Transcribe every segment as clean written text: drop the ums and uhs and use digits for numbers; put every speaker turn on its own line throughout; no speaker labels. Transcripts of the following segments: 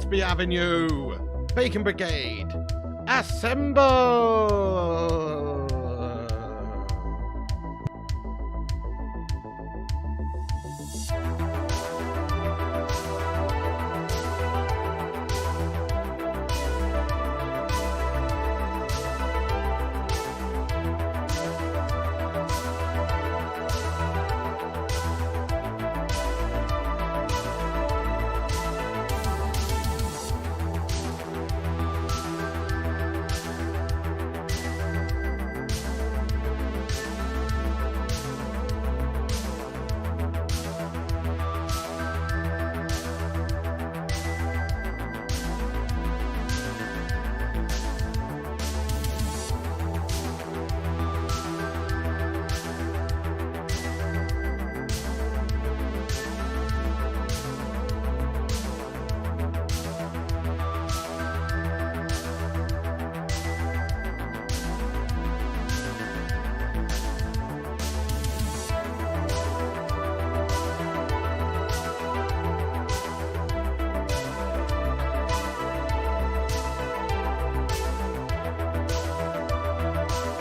Let's be Avenue. Bacon Brigade. Assemble.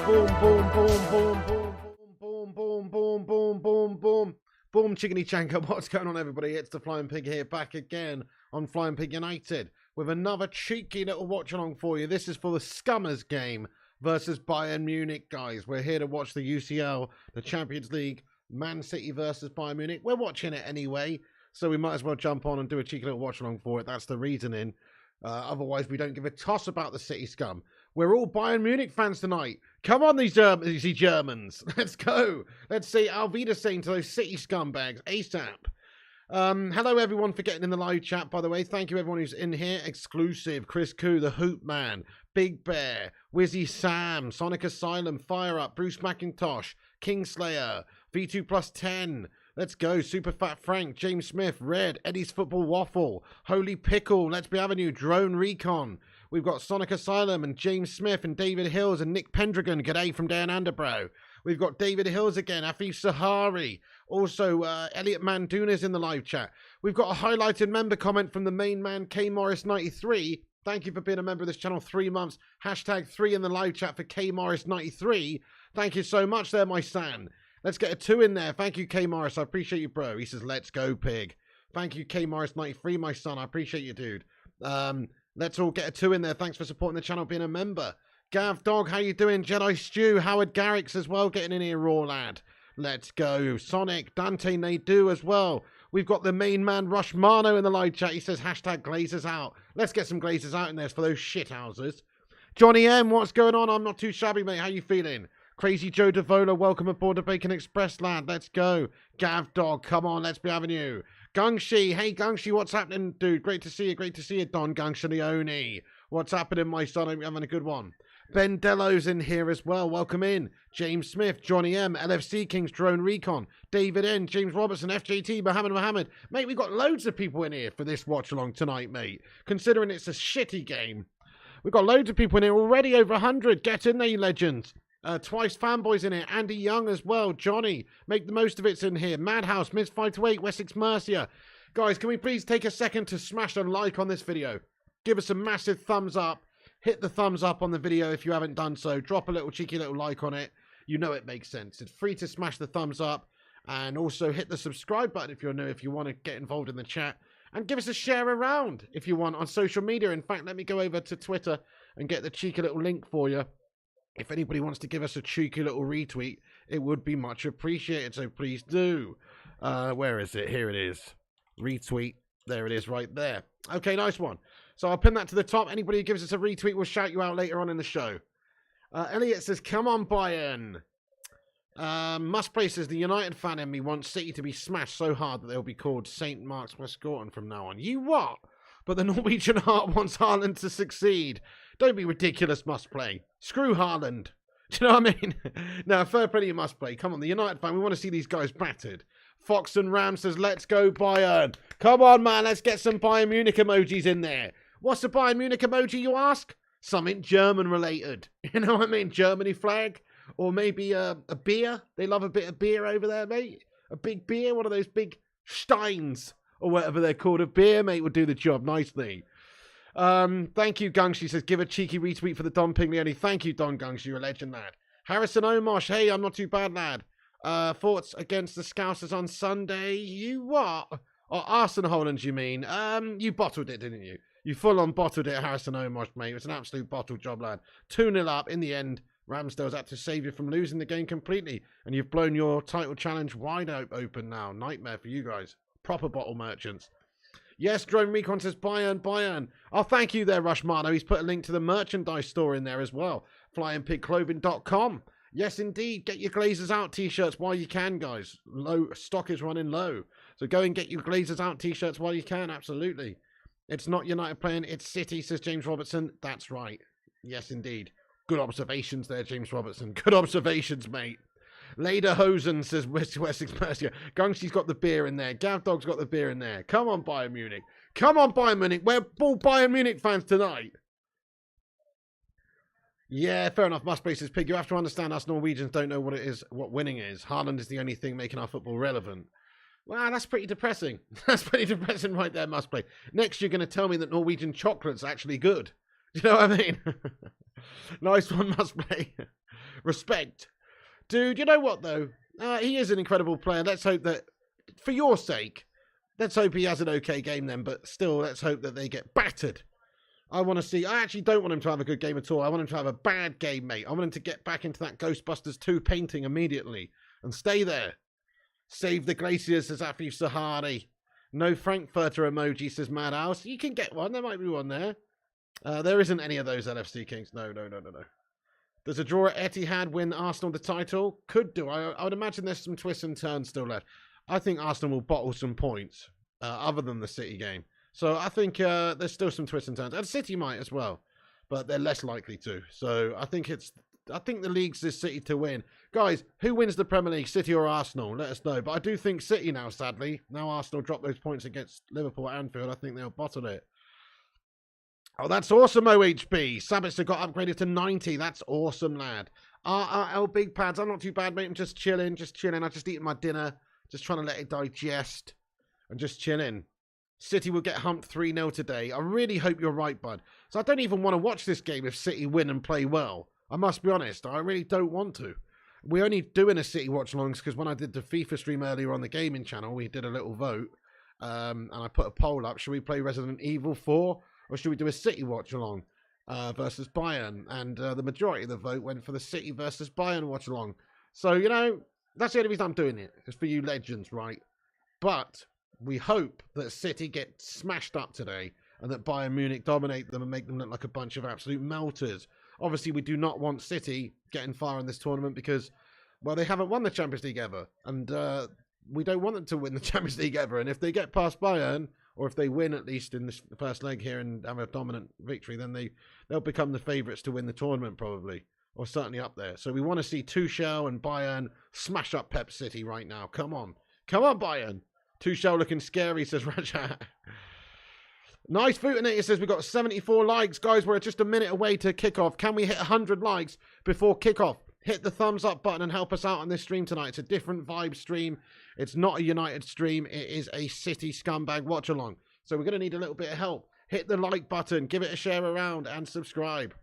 Boom, boom, boom, boom, boom, boom, boom, boom, boom, boom, boom, boom, chickeny chanker. What's going on, everybody? It's the Flying Pig here, back again on Flying Pig United with another cheeky little watch along for you. This is for the Scummers game versus Bayern Munich, guys. We're here to watch the UCL, the Champions League, Man City versus Bayern Munich. We're watching it anyway, so we might as well jump on and do a cheeky little watch along for it. That's the reasoning. Otherwise, we don't give a toss about the City scum. We're all Bayern Munich fans tonight. Come on, these Germans. Let's go. Let's say Auf Wiedersehen to those City scumbags ASAP. Hello, everyone, for getting in the live chat, by the way. Thank you, everyone who's in here. Exclusive, Chris Koo, the Hoop Man, Big Bear, Wizzy Sam, Sonic Asylum, Fire Up, Bruce McIntosh, Kingslayer, V2 plus 10. Let's go. Super Fat Frank, James Smith, Red, Eddie's Football Waffle, Holy Pickle, Let's Be Avenue, Drone Recon. We've got Sonic Asylum and James Smith and David Hills and Nick Pendragon. G'day from down under, bro. We've got David Hills again, Afif Sahari. Also, Elliot Manduna's in the live chat. We've got a highlighted member comment from the main man, K Morris 93. Thank you for being a member of this channel 3 months. Hashtag 3 in the live chat for K Morris 93. Thank you so much there, my son. Let's get a 2 in there. Thank you, K Morris. I appreciate you, bro. He says, let's go, pig. Thank you, K Morris 93, my son. I appreciate you, dude. Let's all get a 2 in there. Thanks for supporting the channel, being a member. Gav Dog, how you doing? Jedi Stew, Howard Garrix as well, getting in here, raw lad. Let's go. Sonic, Dante Nadu as well. We've got the main man, Rush Mano, in the live chat. He says, hashtag Glazers out. Let's get some Glazers out in there for those shithouses. Johnny M, what's going on? I'm not too shabby, mate. How you feeling? Crazy Joe Davola, welcome aboard the Bacon Express, lad. Let's go. Gav Dog, come on, let's be having you. Gungshi, hey Gungshi, what's happening, dude? Great to see you, Don Gungshaleone. What's happening, my son? I hope you're having a good one. Ben Dello's in here as well. Welcome in. James Smith, Johnny M, LFC Kings, Drone Recon, David N, James Robertson, FJT, Mohammed. Mate, we've got loads of people in here for this watch along tonight, mate. Considering it's a shitty game. We've got loads of people in here already, over 100. Get in there, you legends. Twice fanboys in here. Andy Young as well. Johnny, make the most of it's in here. Madhouse, Miss 528, Wessex Mercia. Guys, can we please take a second to smash a like on this video? Give us a massive thumbs up. Hit the thumbs up on the video if you haven't done so. Drop a little cheeky little like on it. You know it makes sense. It's free to smash the thumbs up. And also hit the subscribe button if you're new, if you want to get involved in the chat. And give us a share around if you want on social media. In fact, let me go over to Twitter and get the cheeky little link for you. If anybody wants to give us a cheeky little retweet, it would be much appreciated. So please do. Where is it? Here it is. Retweet. There it is right there. Okay, nice one. So I'll pin that to the top. Anybody who gives us a retweet, we'll shout you out later on in the show. Elliot says, come on, Bayern. Must Play says, the United fan in me wants City to be smashed so hard that they'll be called St. Mark's Westgorton from now on. You what? But the Norwegian heart wants Haaland to succeed. Don't be ridiculous, Must Play. Screw Haaland. Do you know what I mean? No, fair play to you, Must Play. Come on, the United fan, we want to see these guys battered. Fox and Ram says, let's go, Bayern. Come on, man, let's get some Bayern Munich emojis in there. What's the Bayern Munich emoji, you ask? Something German-related. You know what I mean? Germany flag. Or maybe a beer. They love a bit of beer over there, mate. A big beer, one of those big steins, or whatever they're called. A beer, mate, would do the job nicely. Thank you, Gungs. She says, give a cheeky retweet for the Don Piglioni. Thank you, Don Gungs. You're a legend, lad. Harrison Omosh. Hey, I'm not too bad, lad. Thoughts against the Scousers on Sunday? You what? Oh, Arsenal Holland, you mean? You bottled it, didn't you? You full-on bottled it, Harrison Omosh, mate. It was an absolute bottled job, lad. 2-0 up. In the end, Ramsdale's had to save you from losing the game completely. And you've blown your title challenge wide open now. Nightmare for you guys. Proper bottle merchants. Yes, Drone Recon says Bayern. Oh, thank you there, Rushmano. He's put a link to the merchandise store in there as well. FlyingPigClothing.com. Yes, indeed. Get your Glazers Out t-shirts while you can, guys. Stock is running low. So go and get your Glazers Out t-shirts while you can. Absolutely. It's not United playing, it's City, says James Robertson. That's right. Yes, indeed. Good observations there, James Robertson. Good observations, mate. Lederhosen says Wessex Mercia. Gungsy's got the beer in there. Gavdog's got the beer in there. Come on, Bayern Munich. Come on, Bayern Munich. We're all Bayern Munich fans tonight. Yeah, fair enough. Musplay says, Pig, you have to understand us Norwegians don't know what it is, what winning is. Haaland is the only thing making our football relevant. Wow, that's pretty depressing. That's pretty depressing right there, Musplay. Next, you're going to tell me that Norwegian chocolate's actually good. Do you know what I mean? Nice one, Musplay. Respect. Dude, you know what, though? He is an incredible player. Let's hope that, for your sake, let's hope he has an okay game then, but still, let's hope that they get battered. I actually don't want him to have a good game at all. I want him to have a bad game, mate. I want him to get back into that Ghostbusters 2 painting immediately and stay there. Save the glaciers, says Afif Sahari. No Frankfurter emoji, says Madhouse. You can get one. There might be one there. There isn't any of those LFC Kings. No. Does a draw at Etihad win Arsenal the title? Could do. I would imagine there's some twists and turns still left. I think Arsenal will bottle some points, other than the City game. So I think there's still some twists and turns. And City might as well, but they're less likely to. So I think the league's this City to win. Guys, who wins the Premier League, City or Arsenal? Let us know. But I do think City now, sadly. Now Arsenal drop those points against Liverpool at Anfield, I think they'll bottle it. Oh, that's awesome, OHB. Sabitzer got upgraded to 90. That's awesome, lad. RRL Big Pads. I'm not too bad, mate. I'm just chilling. I just eating my dinner. Just trying to let it digest. And just chilling. City will get humped 3-0 today. I really hope you're right, bud. So I don't even want to watch this game if City win and play well. I must be honest. I really don't want to. We're only doing a City watch-alongs because when I did the FIFA stream earlier on the gaming channel, we did a little vote. And I put a poll up. Should we play Resident Evil 4? Or should we do a City watch-along versus Bayern? And the majority of the vote went for the City versus Bayern watch-along. So, you know, that's the only reason I'm doing it. It's for you legends, right? But we hope that City get smashed up today and that Bayern Munich dominate them and make them look like a bunch of absolute melters. Obviously, we do not want City getting far in this tournament because, well, they haven't won the Champions League ever. And we don't want them to win the Champions League ever. And if they get past Bayern, or if they win at least in the first leg here and have a dominant victory, then they'll become the favourites to win the tournament probably, or certainly up there. So we want to see Tuchel and Bayern smash up Pep City right now. Come on, Bayern. Tuchel looking scary, says Raja. Nice Footinator says we've got 74 likes. Guys, we're just a minute away to kickoff. Can we hit 100 likes before kickoff? Hit the thumbs up button and help us out on this stream tonight. It's a different vibe stream. It's not a United stream. It is a City scumbag watch along. So we're going to need a little bit of help. Hit the like button, give it a share around, and subscribe.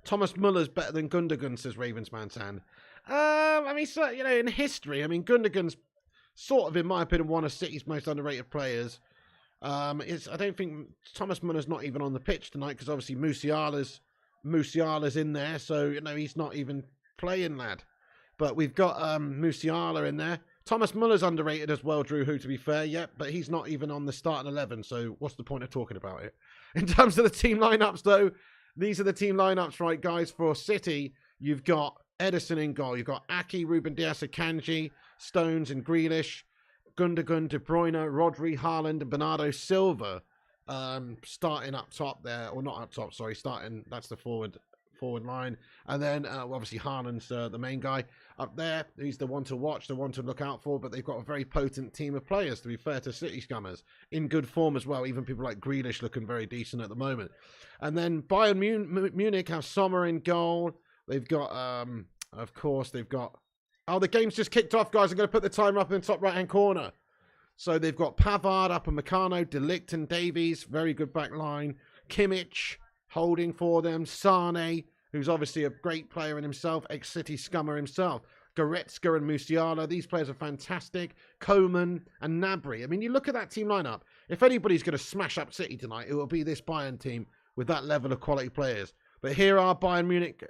Thomas Muller's better than Gundogan, says Ravensman Sand. I mean, so, you know, in history, I mean, Gundogan's sort of, in my opinion, one of City's most underrated players. I don't think Thomas Muller's not even on the pitch tonight because obviously Musiala's in there, so, you know, he's not even playing, lad. But we've got Musiala in there. Thomas Muller's underrated as well, Drew, who, to be fair, yeah, but he's not even on the starting 11, so what's the point of talking about it? In terms of the team lineups, though, these are the team lineups, right, guys? For City, you've got Edison in goal. You've got Aki, Ruben Dias, Akanji, Stones and Grealish, Gundogan, De Bruyne, Rodri, Haaland, and Bernardo Silva starting up top there, or not up top, sorry, starting, that's the forward line. And then, obviously, Haaland's the main guy up there. He's the one to watch, the one to look out for, but they've got a very potent team of players, to be fair to City Scummers. In good form as well, even people like Grealish looking very decent at the moment. And then Bayern Munich have Sommer in goal. They've got, of course, they've got... Oh, the game's just kicked off, guys. I'm going to put the timer up in the top right-hand corner. So they've got Pavard, Upamecano, De Ligt and Davies. Very good back line. Kimmich holding for them. Sane, who's obviously a great player in himself. Ex-City scummer himself. Goretzka and Musiala. These players are fantastic. Coman and Gnabry. I mean, you look at that team lineup. If anybody's going to smash up City tonight, it will be this Bayern team with that level of quality players. But here are Bayern Munich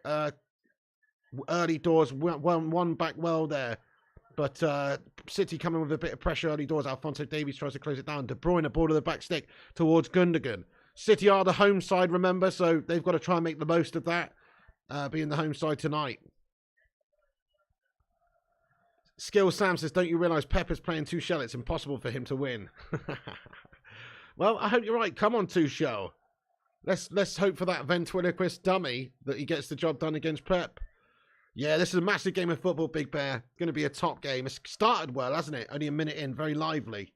early doors. One back well there. But City coming with a bit of pressure early doors. Alphonso Davies tries to close it down. De Bruyne, ball to the back stick towards Gundogan. City are the home side, remember, so they've got to try and make the most of that, being the home side tonight. Skill Sam says, don't you realise Pep is playing Tuchel? It's impossible for him to win. Well, I hope you're right. Come on, Tuchel. Let's hope for that ventriloquist dummy that he gets the job done against Pep. Yeah, this is a massive game of football, Big Bear. Going to be a top game. It's started well, hasn't it? Only a minute in. Very lively.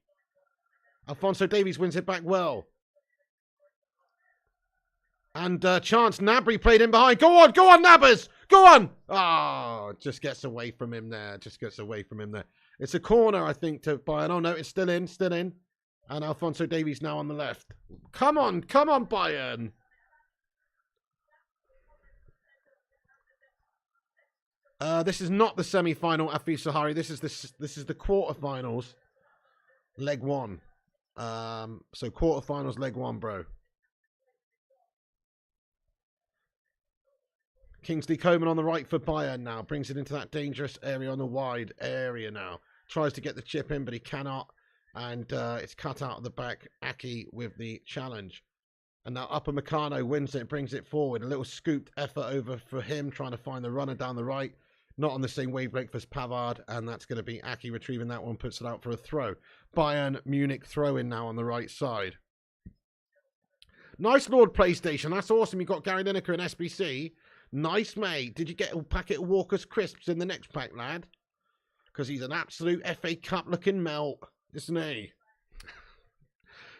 Alphonso Davies wins it back well. And Chance Gnabry played in behind. Go on, Nabbers! Go on! Oh, just gets away from him there. It's a corner, I think, to Bayern. Oh, no, it's still in. And Alphonso Davies now on the left. Come on, Bayern! This is not the semi-final, Afif Sahari. This is the quarterfinals, leg one. So quarterfinals, leg one, bro. Kingsley Coman on the right for Bayern now. Brings it into that dangerous area on the wide area now. Tries to get the chip in, but he cannot. And it's cut out of the back. Aki with the challenge. And now Upamecano wins it, brings it forward. A little scooped effort over for him, trying to find the runner down the right. Not on the same wavelength as Pavard, and that's going to be Aki retrieving that one, puts it out for a throw. Bayern Munich throw-in now on the right side. Nice, Lord PlayStation. That's awesome. You got Gary Lineker and SBC. Nice, mate. Did you get a packet of Walker's Crisps in the next pack, lad? Because he's an absolute FA Cup-looking melt, isn't he?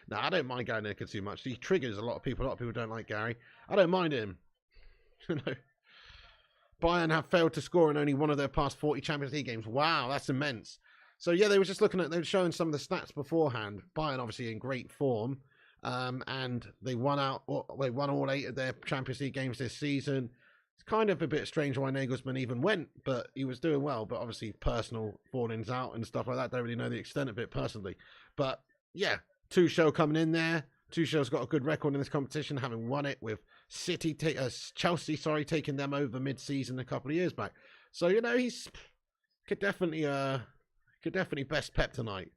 No, I don't mind Gary Lineker too much. He triggers a lot of people. A lot of people don't like Gary. I don't mind him. You know. Bayern have failed to score in only one of their past 40 Champions League games. Wow, that's immense. So, yeah, they were just looking at, they were showing some of the stats beforehand. Bayern obviously in great form. And they won all 8 of their Champions League games this season. It's kind of a bit strange why Nagelsmann even went, but he was doing well. But obviously personal fallings out and stuff like that. Don't really know the extent of it personally. But, yeah, Tuchel coming in there. Tuchel's got a good record in this competition, having won it with Chelsea, taking them over mid-season a couple of years back. So, you know, he's could definitely best Pep tonight.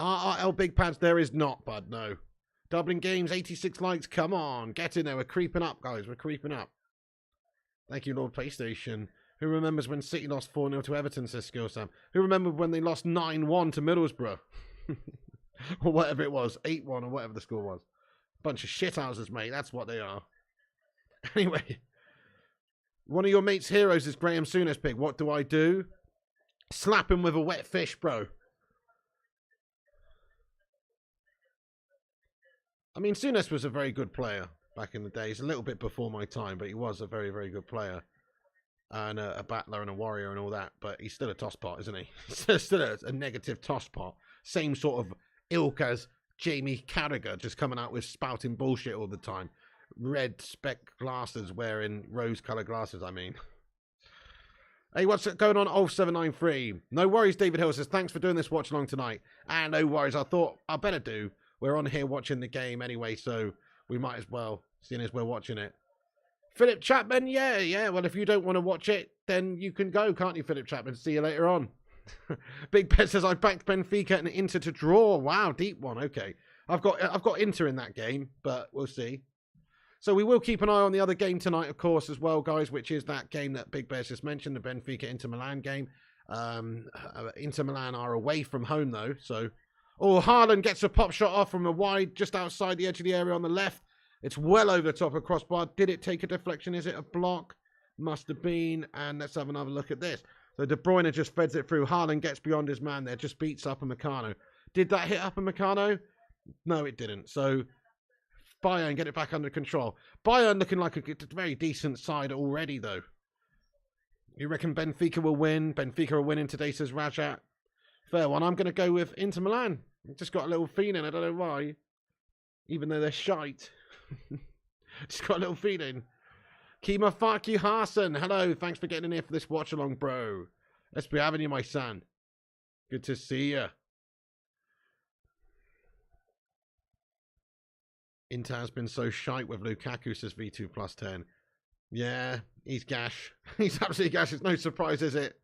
RRL Big Pads, there is not, bud, no. Dublin Games, 86 likes, come on, get in there, we're creeping up, guys, we're creeping up. Thank you, Lord PlayStation. Who remembers when City lost 4-0 to Everton, says Skill Sam? Who remembered when they lost 9-1 to Middlesbrough? Or whatever it was, 8-1 or whatever the score was. Bunch of shithouses, mate. That's what they are. Anyway. One of your mate's heroes is Graham Souness, Pig. What do I do? Slap him with a wet fish, bro. I mean, Souness was a very good player back in the days. A little bit before my time, but he was a very, very good player. And a battler and a warrior and all that. But he's still a tosspot, isn't he? He's still a negative tosspot. Same sort of ilk as Jamie Carragher, just coming out with spouting bullshit all the time. Red spec glasses, wearing rose-coloured glasses, I mean. Hey, what's going on, Ulf793? No worries, David Hill says, thanks for doing this watch-along tonight. And no worries, I thought I better do. We're on here watching the game anyway, so we might as well, seeing as we're watching it. Philip Chapman, yeah. Well, if you don't want to watch it, then you can go, can't you, Philip Chapman? See you later on. Big Bet says I backed Benfica and Inter to draw. Wow, deep one. Okay, I've got Inter in that game, but we'll see. So we will keep an eye on the other game tonight, of course, as well, guys, which is that game that Big Bear just mentioned, the Benfica Inter Milan game. Inter Milan are away from home though, so Haaland gets a pop shot off from a wide, just outside the edge of the area on the left. It's well over the top of crossbar. Did it take a deflection? Is it a block? Must have been. And let's have another look at this. So De Bruyne just feds it through. Haaland gets beyond his man there. Just beats Upamecano. Did that hit Upamecano? No, it didn't. So Bayern get it back under control. Bayern looking like a very decent side already, though. You reckon Benfica will win? Benfica will win in today, says Rajat. Fair one. I'm going to go with Inter Milan. Just got a little feeling. I don't know why. Even though they're shite. Just got a little feeling. Kima Faki Harson. Hello. Thanks for getting in here for this watch along, bro. Let's be having you, my son. Good to see you. Inter has been so shite with Lukaku, says V2 plus 10. Yeah, he's gash. He's absolutely gash. It's no surprise, is it?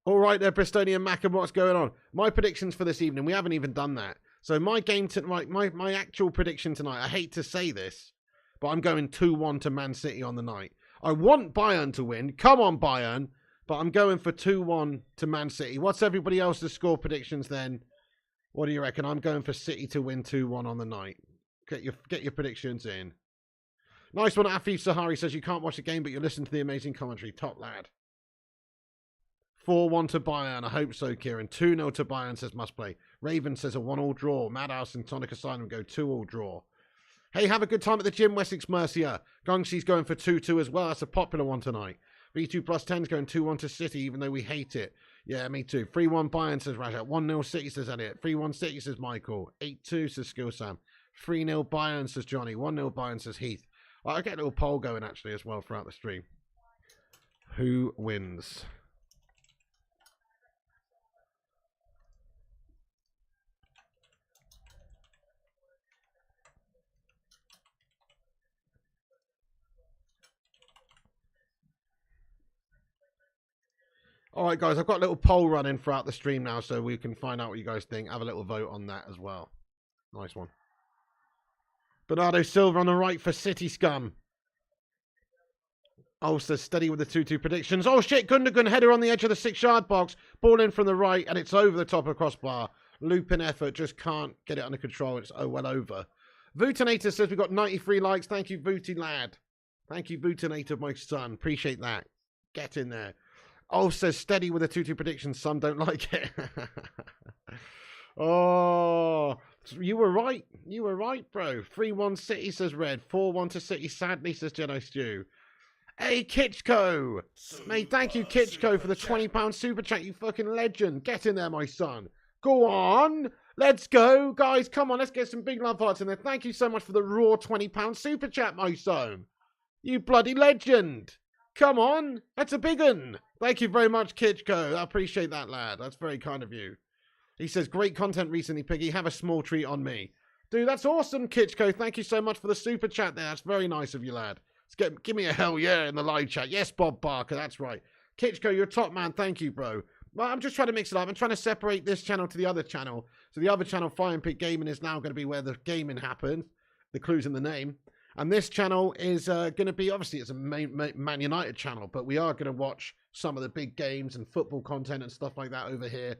All right there, Bristolian Macam, what's going on? My predictions for this evening, we haven't even done that. So my game tonight, my actual prediction tonight, I hate to say this, but I'm going 2-1 to Man City on the night. I want Bayern to win. Come on, Bayern. But I'm going for 2-1 to Man City. What's everybody else's score predictions then? What do you reckon? I'm going for City to win 2-1 on the night. Get your predictions in. Nice one. Afif Sahari says you can't watch the game, but you listen to the amazing commentary. Top lad. 4-1 to Bayern. I hope so, Kieran. 2-0 to Bayern, says must play. Raven says a 1-1 draw. Madhouse and Tonic Asylum go 2-2 draw. Hey, have a good time at the gym, Wessex Mercia. Gongxi's going for 2-2 as well. That's a popular one tonight. V2 plus 10's going 2-1 to City, even though we hate it. Yeah, me too. 3-1 Bayern, says Rajat. 1-0 City, says Elliot. 3-1 City, says Michael. 8-2, says Skill Sam. 3-0 Bayern, says Johnny. 1-0 Bayern, says Heath. I'll get a little poll going, actually, as well, throughout the stream. Who wins? All right, guys, I've got a little poll running throughout the stream now, so we can find out what you guys think. Have a little vote on that as well. Nice one. Bernardo Silva on the right for City Scum. Ulster steady with the 2-2 predictions. Oh, shit, Gundogan header on the edge of the 6-yard box. Ball in from the right, and it's over the top of the crossbar. Looping effort, just can't get it under control. It's well over. Vootinator says we've got 93 likes. Thank you, Vooty lad. Thank you, Vootinator, my son. Appreciate that. Get in there. Oh, says steady with the 2-2 predictions. Some don't like it. Oh, you were right. You were right, bro. 3-1 City, says Red. 4-1 to City, sadly, says Jedi Stew. Hey, Kitchko. Mate, thank you, Kitchko, for the £20 super chat. You fucking legend. Get in there, my son. Go on. Let's go. Guys, come on. Let's get some big love hearts in there. Thank you so much for the raw £20 super chat, my son. You bloody legend. Come on. That's a big one. Thank you very much, Kitchko. I appreciate that, lad. That's very kind of you. He says, great content recently, Piggy. Have a small treat on me. Dude, that's awesome, Kitchko. Thank you so much for the super chat there. That's very nice of you, lad. Give me a hell yeah in the live chat. Yes, Bob Barker. That's right. Kitchko, you're a top man. Thank you, bro. Well, I'm just trying to mix it up. I'm trying to separate this channel to the other channel. So the other channel, Fire Pit Gaming, is now going to be where the gaming happens. The clue's in the name. And this channel is going to be, obviously, it's a Man United channel, but we are going to watch some of the big games and football content and stuff like that over here,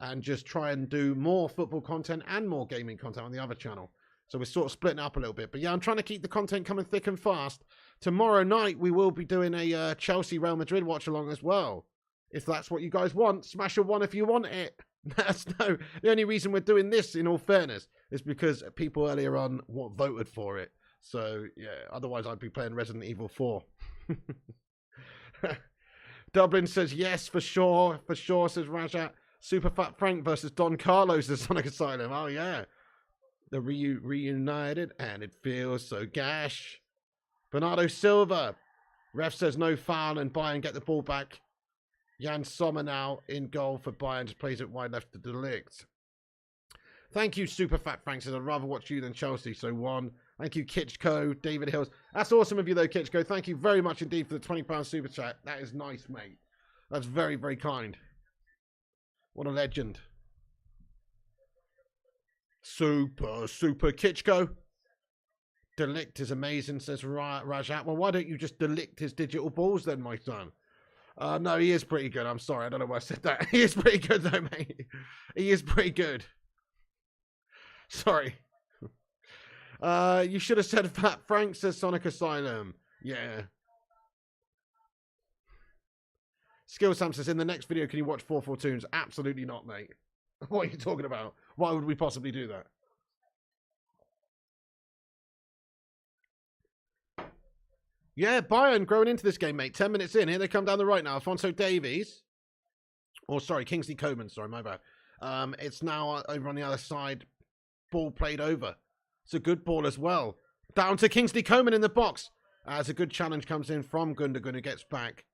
and just try and do more football content and more gaming content on the other channel. So we're sort of splitting up a little bit. But yeah, I'm trying to keep the content coming thick and fast. Tomorrow night, we will be doing a Chelsea Real Madrid watch along as well. If that's what you guys want, smash a 1 if you want it. The only reason we're doing this, in all fairness, is because people earlier on voted for it. So, yeah, otherwise I'd be playing Resident Evil 4. Dublin says, yes, for sure, says Rajat. Super Fat Frank versus Don Carlos at Sonic Asylum. Oh, yeah. The reunited, and it feels so gash. Bernardo Silva. Ref says no foul, and Bayern get the ball back. Jan Sommer now in goal for Bayern. Just plays it wide left to Delict. Thank you, Super Fat Frank. Says, I'd rather watch you than Chelsea, so 1. Thank you, Kitchko, David Hills. That's awesome of you, though, Kitchko. Thank you very much indeed for the £20 super chat. That is nice, mate. That's very, very kind. What a legend. Super Kitchko. Delict is amazing, says Rajat. Well, why don't you just delict his digital balls then, my son? No, he is pretty good. I'm sorry. I don't know why I said that. He is pretty good, though, mate. He is pretty good. Sorry. You should have said Fat Frank, says Sonic Asylum. Yeah. Skill Sam says, in the next video, can you watch 442s? Absolutely not, mate. What are you talking about? Why would we possibly do that? Yeah, Bayern growing into this game, mate. 10 minutes in. Here they come down the right now. Alfonso Davies. Or sorry, Kingsley Coman, sorry, my bad. It's now over on the other side. Ball played over. It's a good ball as well. Down to Kingsley Coman in the box. As a good challenge comes in from Gundogan, who gets back.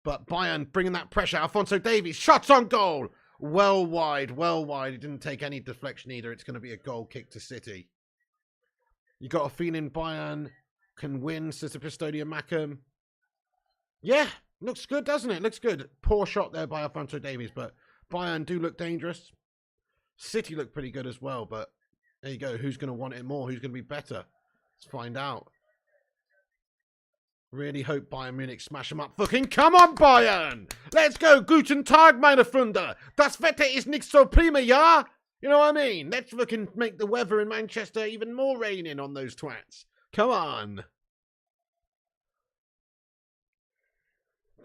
But Bayern bringing that pressure. Alphonso Davies, shots on goal. Well wide, well wide. He didn't take any deflection either. It's going to be a goal kick to City. You got a feeling Bayern can win, says the Pistodia Mackham. Yeah, looks good, doesn't it? Looks good. Poor shot there by Alphonso Davies, but Bayern do look dangerous. City look pretty good as well, but there you go. Who's going to want it more? Who's going to be better? Let's find out. Really hope Bayern Munich smash them up. Fucking come on, Bayern! Let's go! Guten Tag, meine Freunde! Das Wetter ist nicht so prima, ja? You know what I mean? Let's fucking make the weather in Manchester even more raining on those twats. Come on!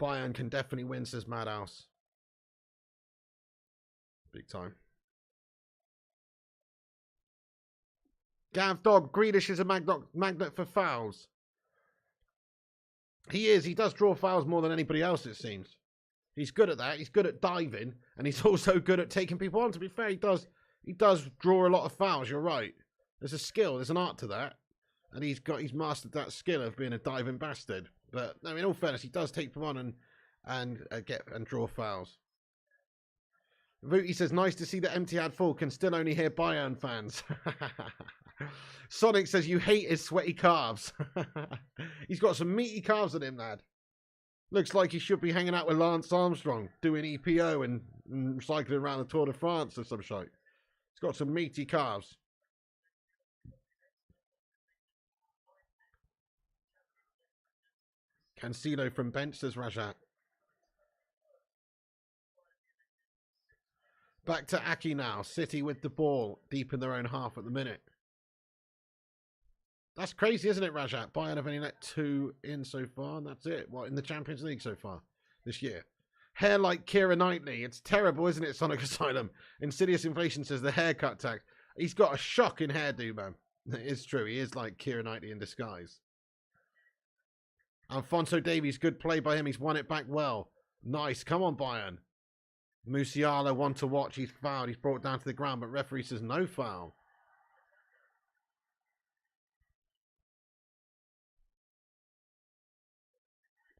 Bayern can definitely win, says Madhouse. Big time. Gav Dog, Grealish is a magnet for fouls. He is. He does draw fouls more than anybody else, it seems. He's good at that. He's good at diving, and he's also good at taking people on. To be fair, he does draw a lot of fouls. You're right. There's a skill. There's an art to that, and he's mastered that skill of being a diving bastard. But I mean, in all fairness, he does take people on and draw fouls. Rooty says, nice to see that Etihad full. Can still only hear Bayern fans. Sonic says, you hate his sweaty calves. He's got some meaty calves on him, lad. Looks like he should be hanging out with Lance Armstrong, doing EPO and cycling around the Tour de France or some shit. He's got some meaty calves. Cancelo from bench, says Rajat. Back to Aki now. City with the ball deep in their own half at the minute. That's crazy, isn't it, Rajat? Bayern have only let 2 in so far, and that's it. What, in the Champions League so far this year? Hair like Keira Knightley. It's terrible, isn't it, Sonic Asylum? Insidious Inflation says the haircut tag. He's got a shocking hairdo, man. It is true. He is like Keira Knightley in disguise. Alphonso Davies, good play by him. He's won it back well. Nice. Come on, Bayern. Musiala, one to watch. He's fouled. He's brought down to the ground, but referee says no foul.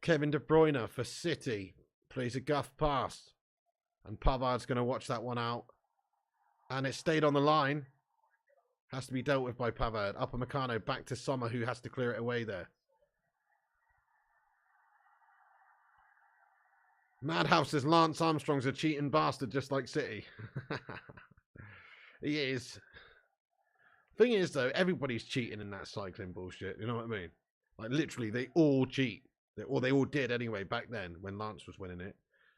Kevin De Bruyne for City plays a guff pass. And Pavard's going to watch that one out. And it stayed on the line. Has to be dealt with by Pavard. Upamecano back to Sommer, who has to clear it away there. Madhouse says Lance Armstrong's a cheating bastard just like City. He is. Thing is, though, everybody's cheating in that cycling bullshit. You know what I mean? Like, literally, they all cheat. Or they all did anyway back then when Lance was winning it.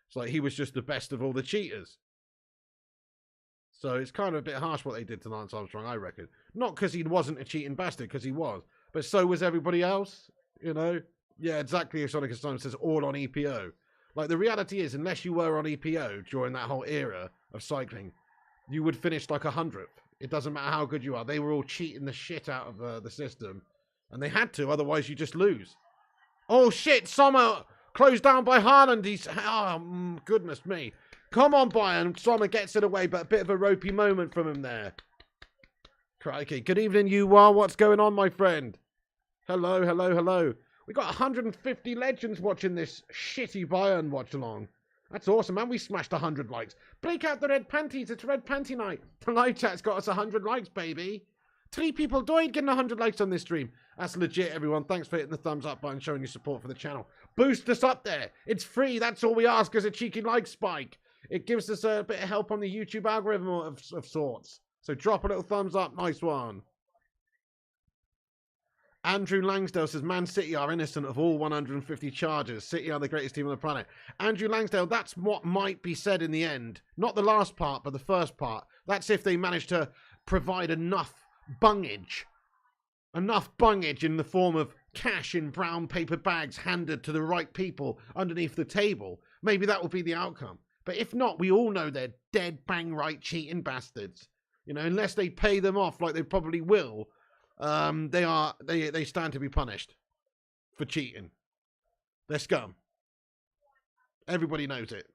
It's like he was just the best of all the cheaters. So it's kind of a bit harsh what they did to Lance Armstrong, I reckon. Not because he wasn't a cheating bastard, because he was. But so was everybody else, you know? Yeah, exactly as Sonic Asylum says, all on EPO. Like, the reality is, unless you were on EPO during that whole era of cycling, you would finish like 100th. It doesn't matter how good you are. They were all cheating the shit out of the system. And they had to, otherwise you just lose. Oh, shit, Sommer closed down by Haaland. He's, oh, goodness me. Come on, Bayern. Sommer gets it away, but a bit of a ropey moment from him there. Crikey. Good evening, you are. What's going on, my friend? Hello, hello, hello. We got 150 legends watching this shitty Bayern watch along. That's awesome, man. We smashed 100 likes. Break out the red panties. It's red panty night. The live chat's got us 100 likes, baby. 3 people died getting 100 likes on this stream. That's legit, everyone. Thanks for hitting the thumbs up button, showing your support for the channel. Boost us up there. It's free. That's all we ask as a cheeky like spike. It gives us a bit of help on the YouTube algorithm of sorts. So drop a little thumbs up. Nice one. Andrew Langsdale says, Man City are innocent of all 150 charges. City are the greatest team on the planet. Andrew Langsdale, that's what might be said in the end. Not the last part, but the first part. That's if they manage to provide enough bungage in the form of cash in brown paper bags handed to the right people underneath the table. Maybe that will be the outcome. But if not, we all know they're dead bang right cheating bastards. You know, unless they pay them off like they probably will, they stand to be punished for cheating. They're scum. Everybody knows it.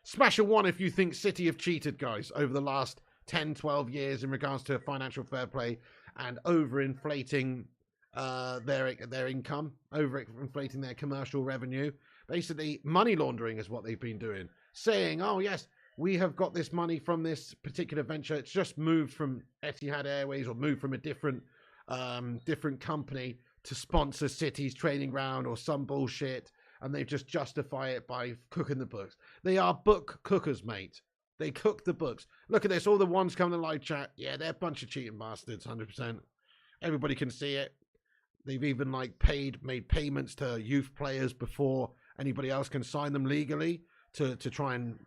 Smash a 1 if you think City have cheated, guys, over the last 10, 12 years in regards to financial fair play and overinflating their income, overinflating their commercial revenue. Basically, money laundering is what they've been doing. Saying, oh, yes, we have got this money from this particular venture. It's just moved from Etihad Airways or moved from a different company to sponsor City's training ground or some bullshit. And they just justify it by cooking the books. They are book cookers, mate. They cook the books. Look at this. All the ones coming to live chat. Yeah, they're a bunch of cheating bastards, 100%. Everybody can see it. They've even made payments to youth players before anybody else can sign them legally to try and,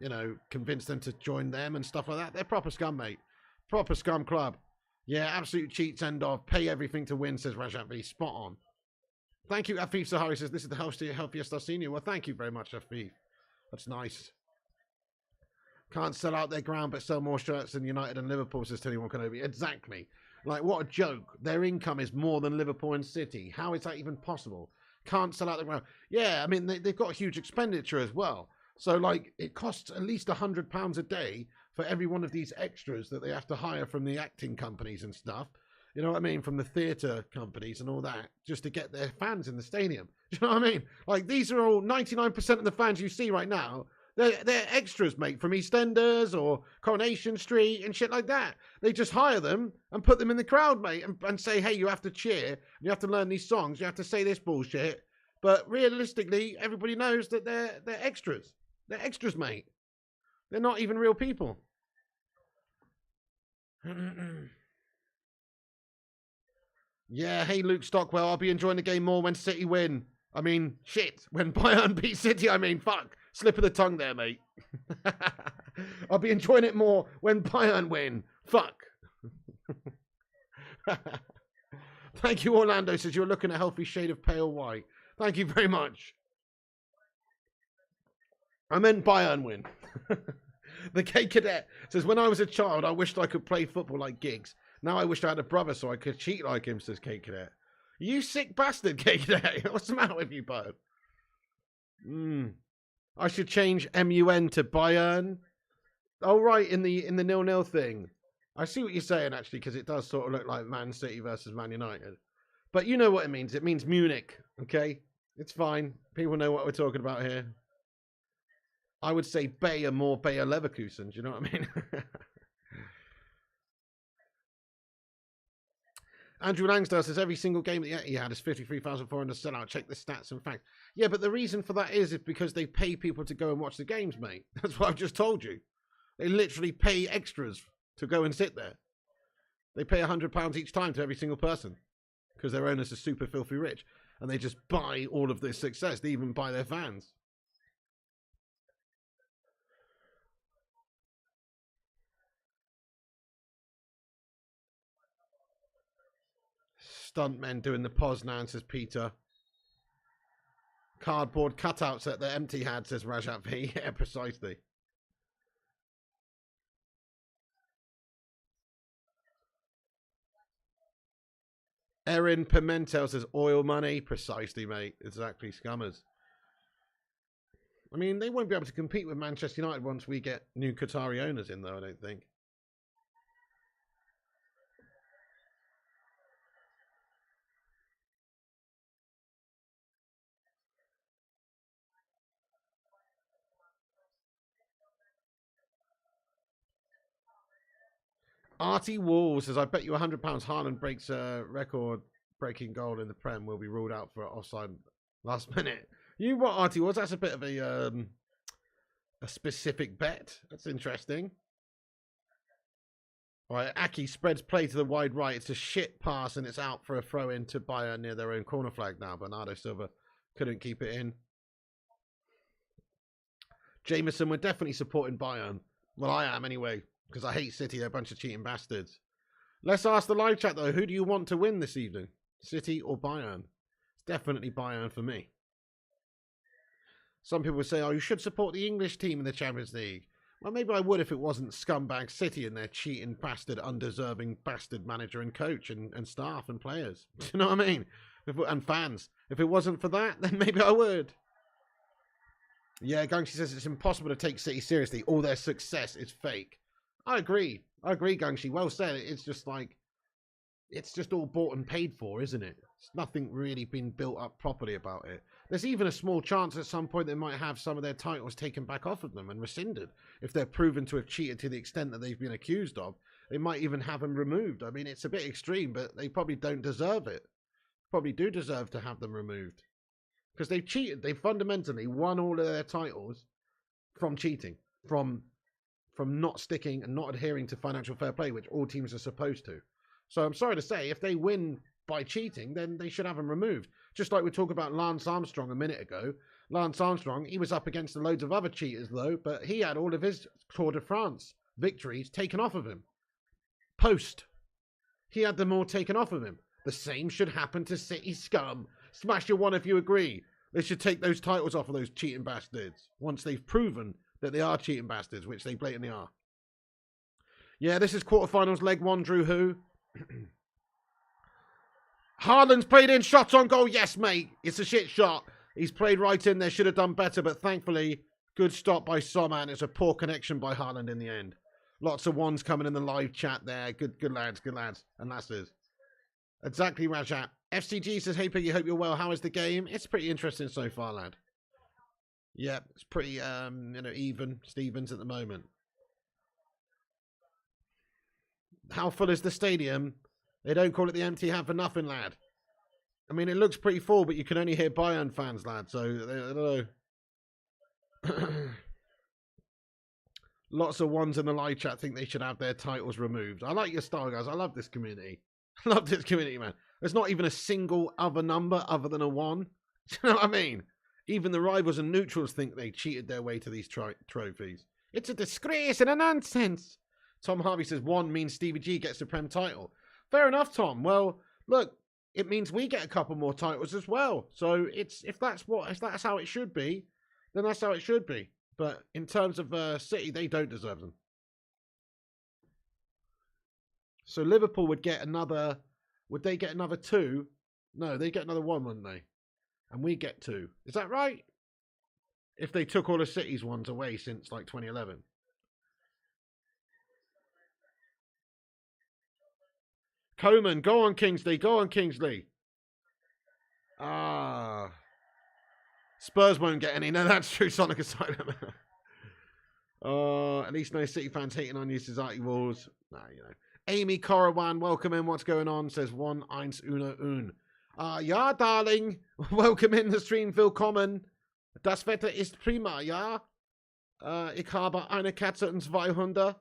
convince them to join them and stuff like that. They're proper scum, mate. Proper scum club. Yeah, absolute cheats, end of. Pay everything to win, says Rajat V. Spot on. Thank you, Afif Sahari says, this is the healthiest I've seen you. Well, thank you very much, Afif. That's nice. Can't sell out their ground, but sell more shirts than United and Liverpool, says Tony Kenobi. Exactly. Like, what a joke. Their income is more than Liverpool and City. How is that even possible? Can't sell out the ground. Yeah, I mean, they've got a huge expenditure as well. So, like, it costs at least £100 a day for every one of these extras that they have to hire from the acting companies and stuff. You know what I mean? From the theatre companies and all that, just to get their fans in the stadium. Do you know what I mean? Like, these are all 99% of the fans you see right now. They're extras, mate, from EastEnders or Coronation Street and shit like that. They just hire them and put them in the crowd, mate, and say, hey, you have to cheer, you have to learn these songs, you have to say this bullshit. But realistically, everybody knows that they're extras. They're extras, mate. They're not even real people. Yeah, hey, Luke Stockwell, I'll be enjoying the game more when City win. I mean, shit, when Bayern beat City, fuck. Slip of the tongue there, mate. I'll be enjoying it more when Bayern win. Fuck. Thank you, Orlando, says you're looking a healthy shade of pale white. Thank you very much. I meant Bayern win. The K Cadet says, when I was a child, I wished I could play football like Giggs. Now I wish I had a brother so I could cheat like him, says K Cadet. You sick bastard, K Cadet. What's the matter with you, bud? I should change MUN to Bayern. Oh, right, in the 0-0 thing. I see what you're saying, actually, because it does sort of look like Man City versus Man United. But you know what it means. It means Munich, okay? It's fine. People know what we're talking about here. I would say Bayer more Bayer Leverkusen. Do you know what I mean? Andrew Langsdale says every single game that he had is 53,400 sellout. Check the stats and facts. Yeah, but the reason for that is because they pay people to go and watch the games, mate. That's what I've just told you. They literally pay extras to go and sit there. They pay £100 each time to every single person because their owners are super filthy rich. And they just buy all of this success. They even buy their fans. Stuntmen doing the Poznan, says Peter. Cardboard cutouts at the empty had, says Rajat V. Yeah, precisely. Erin Pimentel says oil money. Precisely, mate. Exactly, scummers. I mean, they won't be able to compete with Manchester United once we get new Qatari owners in, though, I don't think. Artie Wall says, I bet you £100 Haaland breaks a record-breaking goal in the Prem will be ruled out for offside last minute. You what, Artie Wall? That's a bit of a specific bet. That's interesting. All right, Aki spreads play to the wide right. It's a shit pass and it's out for a throw-in to Bayern near their own corner flag now. Bernardo Silva couldn't keep it in. Jameson, we're definitely supporting Bayern. Well, I am anyway. Because I hate City, they're a bunch of cheating bastards. Let's ask the live chat, though. Who do you want to win this evening? City or Bayern? It's definitely Bayern for me. Some people say, oh, you should support the English team in the Champions League. Well, maybe I would if it wasn't scumbag City and their cheating bastard, undeserving bastard manager and coach and staff and players. Do you know what I mean? And fans. If it wasn't for that, then maybe I would. Yeah, Gangshi says it's impossible to take City seriously. All their success is fake. I agree. I agree, Gangshi. Well said. It's just like, it's just all bought and paid for, isn't it? It's nothing really been built up properly about it. There's even a small chance at some point they might have some of their titles taken back off of them and rescinded. If they're proven to have cheated to the extent that they've been accused of, they might even have them removed. I mean, it's a bit extreme, but they probably don't deserve it. Probably do deserve to have them removed. Because they've cheated. They fundamentally won all of their titles from cheating. From not sticking and not adhering to financial fair play, which all teams are supposed to. So I'm sorry to say, if they win by cheating, then they should have them removed. Just like we talked about Lance Armstrong a minute ago. Lance Armstrong, he was up against loads of other cheaters, though, but he had all of his Tour de France victories taken off of him. Post. He had them all taken off of him. The same should happen to City scum. Smash your one if you agree. They should take those titles off of those cheating bastards once they've proven that they are cheating bastards, which they blatantly are. Yeah, this is quarterfinals, leg one, Drew who? Haaland's played in, shots on goal. Yes, mate. It's a shit shot. He's played right in there. Should have done better, but thankfully, good stop by Sommer. It's a poor connection by Haaland in the end. Lots of ones coming in the live chat there. Good lads, good lads. And that's it. Exactly, Rajat. FCG says, hey, Piggy, hope you're well. How is the game? It's pretty interesting so far, lad. Yeah, it's pretty, even Stevens at the moment. How full is the stadium? They don't call it the empty hat for nothing, lad. I mean, it looks pretty full, but you can only hear Bayern fans, lad. So, I don't know. Lots of ones in the live chat think they should have their titles removed. I like your style, guys. I love this community. I love this community, man. There's not even a single other number other than a 1. Do you know what I mean? Even the rivals and neutrals think they cheated their way to these trophies. It's a disgrace and a nonsense. Tom Harvey says 1 means Stevie G gets the Prem title. Fair enough, Tom. Well, look, it means we get a couple more titles as well. So if that's how it should be, then that's how it should be. But in terms of City, they don't deserve them. So Liverpool would get another. Would they get another 2? No, they get another 1, wouldn't they? And we get 2. Is that right? If they took all the City's ones away since like 2011. Coman, go on Kingsley, go on Kingsley. Spurs won't get any. No, that's true, Sonic Asylum. At least no City fans hating on you, Society Walls. Nah, you know. Amy Corawan, welcome in. What's going on? Says 1, 1, uno, un. Ja, darling. Welcome in the stream, willkommen. Das Wetter ist prima, ja? Ich habe eine Katze und 2 Hunde.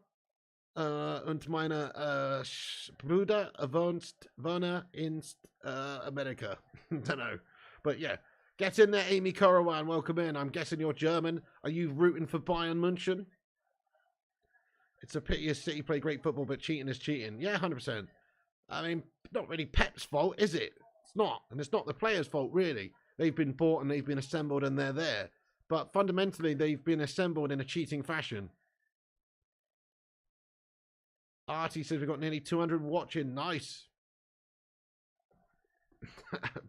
Und meine Bruder wohnt in America. Don't know. But yeah, get in there, Amy Corawan. Welcome in. I'm guessing you're German. Are you rooting for Bayern Munich? It's a pity a City play great football, but cheating is cheating. Yeah, 100%. I mean, not really Pep's fault, is it? It's not. And it's not the players' fault, really. They've been bought and they've been assembled and they're there. But fundamentally, they've been assembled in a cheating fashion. Artie says we've got nearly 200 watching. Nice.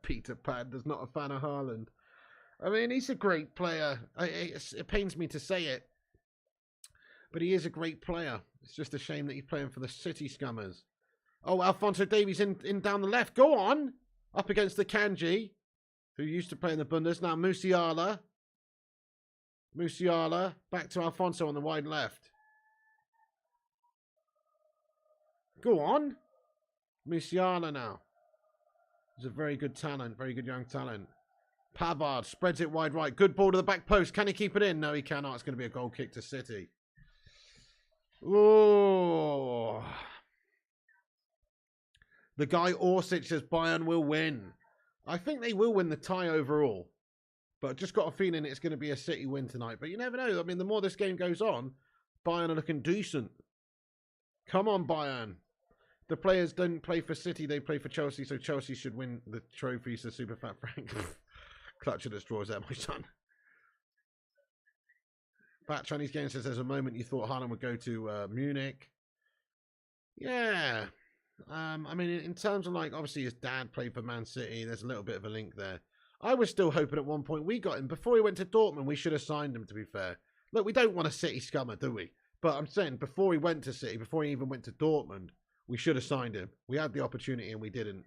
Peter Pan is not a fan of Haaland. I mean, he's a great player. It pains me to say it. But he is a great player. It's just a shame that he's playing for the City Scummers. Oh, Alphonso Davies in down the left. Go on. Up against the Kanji, who used to play in the Bundes. Now Musiala. Musiala. Back to Alfonso on the wide left. Go on. Musiala now. He's a very good talent. Very good young talent. Pavard spreads it wide right. Good ball to the back post. Can he keep it in? No, he cannot. It's going to be a goal kick to City. Oh. The guy Orsic says Bayern will win. I think they will win the tie overall. But just got a feeling it's going to be a City win tonight. But you never know. I mean, the more this game goes on, Bayern are looking decent. Come on, Bayern. The players don't play for City, they play for Chelsea, so Chelsea should win the trophy, so Super Fat Frank. Clutch at the straws there, my son. Fat Chinese Game says there's a moment you thought Haaland would go to Munich. Yeah. I mean, in terms of, like, obviously his dad played for Man City, there's a little bit of a link there. I was still hoping at one point we got him. Before he went to Dortmund, we should have signed him, to be fair. Look, we don't want a City scummer, do we? But I'm saying, before he went to City, before he even went to Dortmund, we should have signed him. We had the opportunity and we didn't.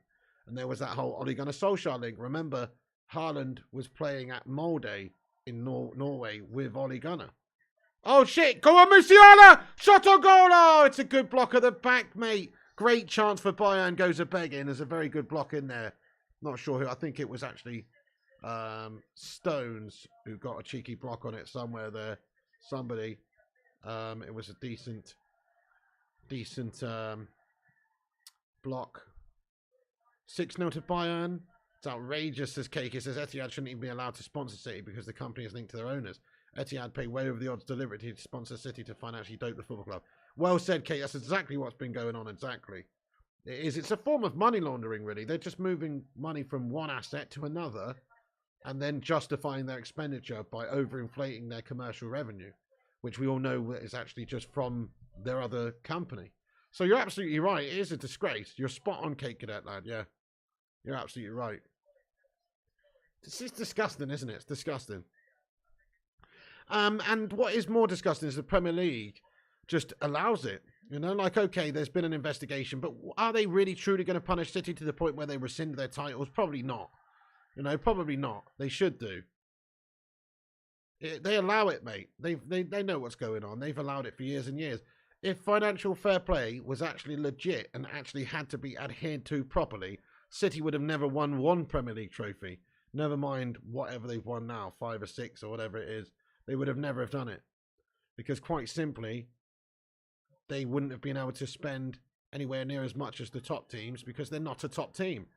And there was that whole Ole Gunnar Solskjaer link. Remember, Haaland was playing at Molde in Norway with Ole Gunnar. Oh, shit. Go on, Musiala. Shot on goal. Oh, it's a good block at the back, mate. Great chance for Bayern. Goes a begging. There's a very good block in there. Not sure who. I think it was actually Stones who got a cheeky block on it somewhere there. Somebody. It was a decent block. 6-0 to Bayern. It's outrageous, says Cake. It says Etihad shouldn't even be allowed to sponsor City because the company is linked to their owners. Etihad pay way over the odds deliberately to sponsor City to financially dope the football club. Well said, Kate. That's exactly what's been going on, exactly. It is. It's a form of money laundering, really. They're just moving money from one asset to another and then justifying their expenditure by overinflating their commercial revenue, which we all know is actually just from their other company. So you're absolutely right. It is a disgrace. You're spot on, Kate Cadet, lad. Yeah, you're absolutely right. It's just disgusting, isn't it? It's disgusting. And what is more disgusting is the Premier League just allows it. You know, like, okay, there's been an investigation, but are they really truly going to punish City to the point where they rescind their titles? Probably not. You know, probably not. They should do. They allow it, mate. They know what's going on. They've allowed it for years and years. If financial fair play was actually legit and actually had to be adhered to properly, City would have never won one Premier League trophy. Never mind whatever they've won now, 5 or 6 or whatever it is. They would have never have done it. Because quite simply, they wouldn't have been able to spend anywhere near as much as the top teams because they're not a top team.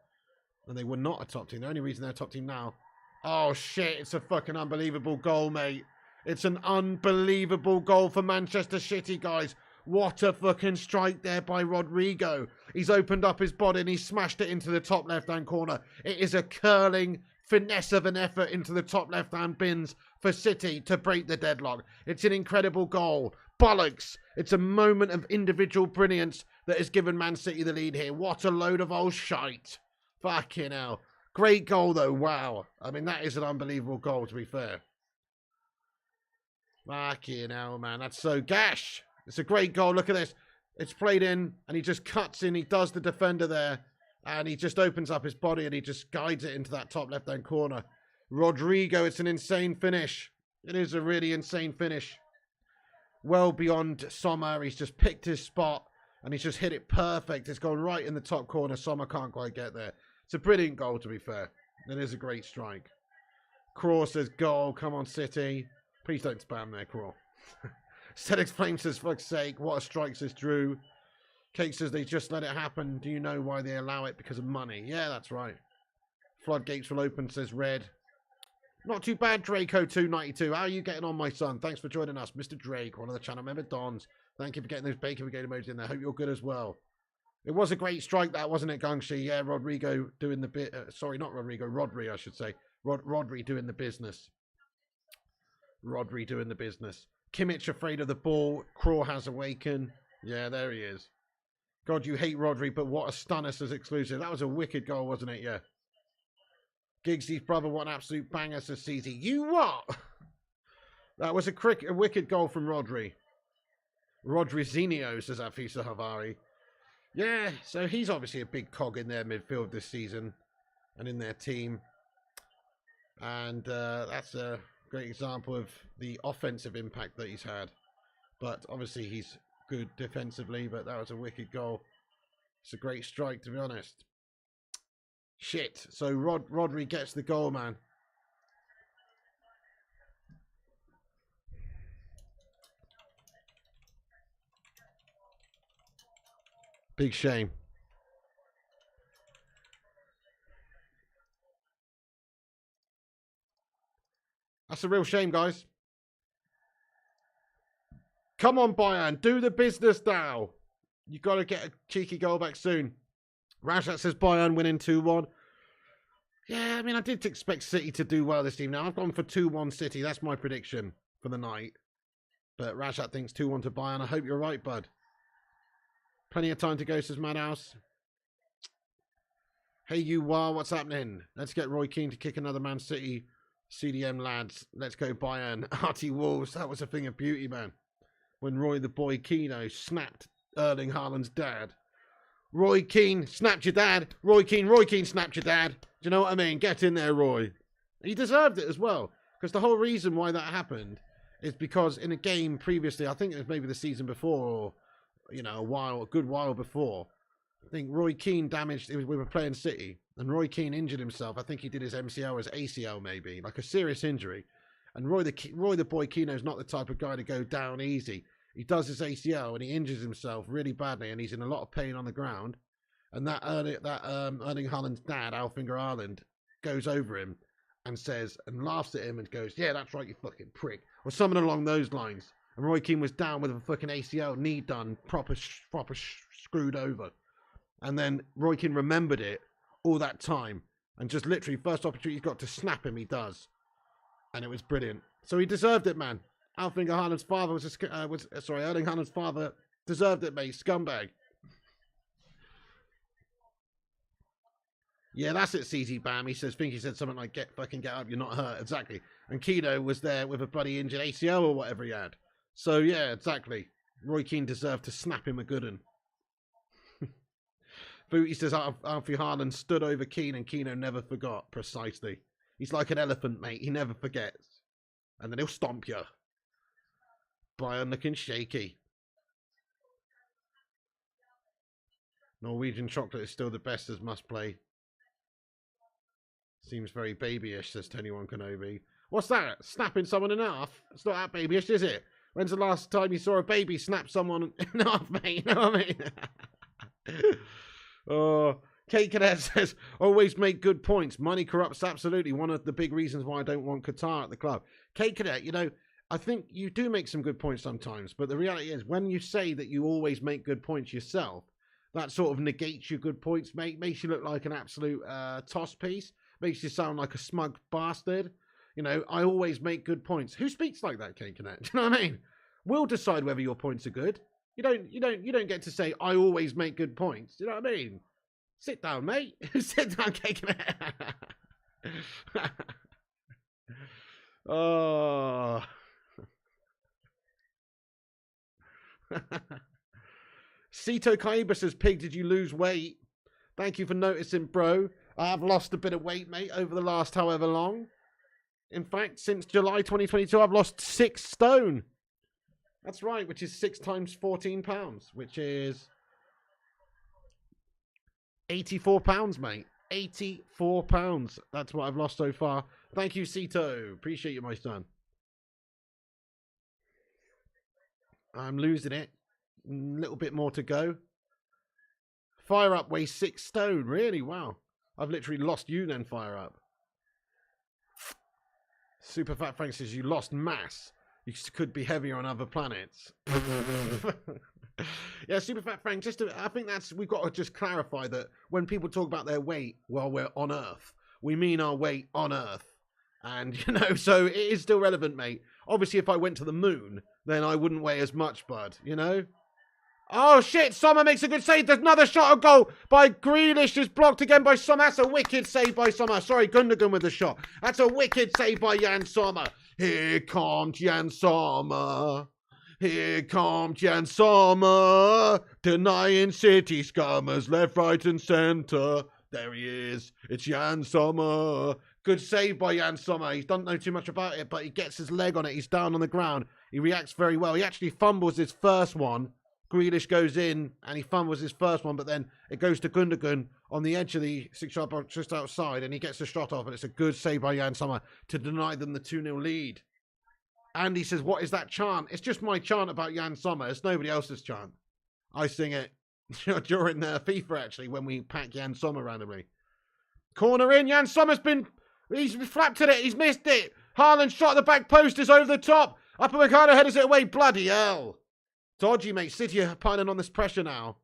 And they were not a top team. The only reason they're a top team now... Oh, shit, it's a fucking unbelievable goal, mate. It's an unbelievable goal for Manchester City, guys. What a fucking strike there by Rodrigo. He's opened up his body and he smashed it into the top left-hand corner. It is a curling finesse of an effort into the top left-hand bins for City to break the deadlock. It's an incredible goal. Bollocks. It's a moment of individual brilliance that has given Man City the lead here. What a load of old shite. Fucking hell. Great goal, though. Wow. I mean, that is an unbelievable goal, to be fair. Fucking hell, man. That's so gash. It's a great goal. Look at this. It's played in, and he just cuts in. He does the defender there, and he just opens up his body, and he just guides it into that top left-hand corner. Rodrigo, it's an insane finish. It is a really insane finish. Well beyond Sommer. He's just picked his spot, and he's just hit it perfect. It's gone right in the top corner. Sommer can't quite get there. It's a brilliant goal, to be fair. It is a great strike. Craw says goal. Come on, City. Please don't spam there, Craw. Cedric Flame says, fuck's sake, what a strike, says Drew. Cake says they just let it happen. Do you know why they allow it? Because of money. Yeah, that's right. Floodgates will open, says Red. Not too bad, Draco292. How are you getting on, my son? Thanks for joining us, Mr. Drake, one of the channel member Dons. Thank you for getting those bacon brigade emojis in there. Hope you're good as well. It was a great strike, that, wasn't it, Gangshi? Yeah, Rodrigo doing the bit. Sorry, not Rodrigo. Rodri, I should say. Rodri doing the business. Rodri doing the business. Kimmich afraid of the ball. Craw has awakened. Yeah, there he is. God, you hate Rodri, but what a stunner as exclusive. That was a wicked goal, wasn't it? Yeah. Giggsy's brother, what an absolute banger, says CZ. You what? That was a wicked goal from Rodri. Rodrizinho, says Afisa Havari. Yeah, so he's obviously a big cog in their midfield this season and in their team. And that's a great example of the offensive impact that he's had. But obviously he's good defensively, but that was a wicked goal. It's a great strike, to be honest. Shit. So Rodri gets the goal, man. Big shame. That's a real shame, guys. Come on, Bayern. Do the business now. You got to get a cheeky goal back soon. Rashad says Bayern winning 2-1. Yeah, I mean, I did expect City to do well this team. Now, I've gone for 2-1 City. That's my prediction for the night. But Rashad thinks 2-1 to Bayern. I hope you're right, bud. Plenty of time to go, says Madhouse. Hey, you what's happening? Let's get Roy Keane to kick another Man City. CDM lads, let's go Bayern. Artie Wolves, that was a thing of beauty, man. When Roy the Boy Keano snapped Erling Haaland's dad. Roy Keane snapped your dad. Roy Keane snapped your dad. Do you know what I mean? Get in there, Roy. He deserved it as well. Because the whole reason why that happened is because in a game previously, I think it was maybe the season before or, you know, a good while before, I think Roy Keane we were playing City, and Roy Keane injured himself. I think he did his MCL or his ACL maybe, like a serious injury. And Roy the Boy Keano's not the type of guy to go down easy. He does his ACL and he injures himself really badly, and he's in a lot of pain on the ground. And that Erling Haaland's dad, Alfinger Haaland, goes over him and says and laughs at him and goes, "Yeah, that's right, you fucking prick," or something along those lines. And Roy Keane was down with a fucking ACL, knee done, proper screwed over. And then Roy Keane remembered it all that time, and just literally first opportunity he's got to snap him, he does, and it was brilliant. So he deserved it, man. Alfinger Haaland's father Erling Haaland's father deserved it, mate. Scumbag. Yeah, that's it, CZ Bam. He says, he said something like, get up, you're not hurt. Exactly. And Keano was there with a bloody injured ACL or whatever he had. So, yeah, exactly. Roy Keane deserved to snap him a good one. Booty says, Alfie Haaland stood over Keane and Keano never forgot. Precisely. He's like an elephant, mate. He never forgets. And then he'll stomp you. Bayern looking shaky. Norwegian chocolate is still the best as must play. Seems very babyish, says Tony One Kenobi. What's that? Snapping someone in half? It's not that babyish, is it? When's the last time you saw a baby snap someone in half, mate? You know what I mean? Oh, Kate Cadet says, always make good points. Money corrupts, absolutely. One of the big reasons why I don't want Qatar at the club. Kate Cadet, you know, I think you do make some good points sometimes, but the reality is when you say that you always make good points yourself, that sort of negates your good points, mate. Makes you look like an absolute toss piece. Makes you sound like a smug bastard. You know, I always make good points. Who speaks like that, Kate Cadet? Do you know what I mean? We'll decide whether your points are good. You don't get to say I always make good points. Do you know what I mean? Sit down, mate. Sit down, Kate Cadet. Oh. Cito Kaiba says, Pig, did you lose weight? Thank you for noticing, bro. I have lost a bit of weight, mate, over the last however long. In fact, since July 2022, I've lost 6 stone. That's right, which is 6 times 14 pounds, which is 84 pounds, mate. 84 pounds. That's what I've lost so far. Thank you, Cito. Appreciate you, my son. I'm losing it. A little bit more to go. Fire Up weighs 6 stone. Really? Wow. I've literally lost you then, Fire Up. Super Fat Frank says, you lost mass. You could be heavier on other planets. Yeah, Super Fat Frank, I think we've got to just clarify that when people talk about their weight while we're on Earth, we mean our weight on Earth. And, you know, so it is still relevant, mate. Obviously, if I went to the moon, then I wouldn't weigh as much, bud, you know? Oh, shit, Sommer makes a good save. There's another shot on goal by Grealish. Is blocked again by Sommer. That's a wicked save by Sommer. Sorry, Gundogan with the shot. That's a wicked save by Jan Sommer. Here comes Jan Sommer. Here comes Jan Sommer. Denying City scummers left, right and centre. There he is. It's Jan Sommer. Good save by Jan Sommer. He doesn't know too much about it, but he gets his leg on it. He's down on the ground. He reacts very well. He actually fumbles his first one. Grealish goes in and he fumbles his first one, but then it goes to Gundogan on the edge of the 6-yard box just outside, and he gets the shot off, and it's a good save by Jan Sommer to deny them the 2-0 lead. Andy says, what is that chant? It's just my chant about Jan Sommer. It's nobody else's chant. I sing it during FIFA, actually, when we pack Jan Sommer randomly. Corner in. Jan Sommer's he's flapped at it. He's missed it. Haaland shot at the back post is over the top. Upper Mercado headers it away. Bloody hell. Dodgy, mate. City are piling on this pressure now.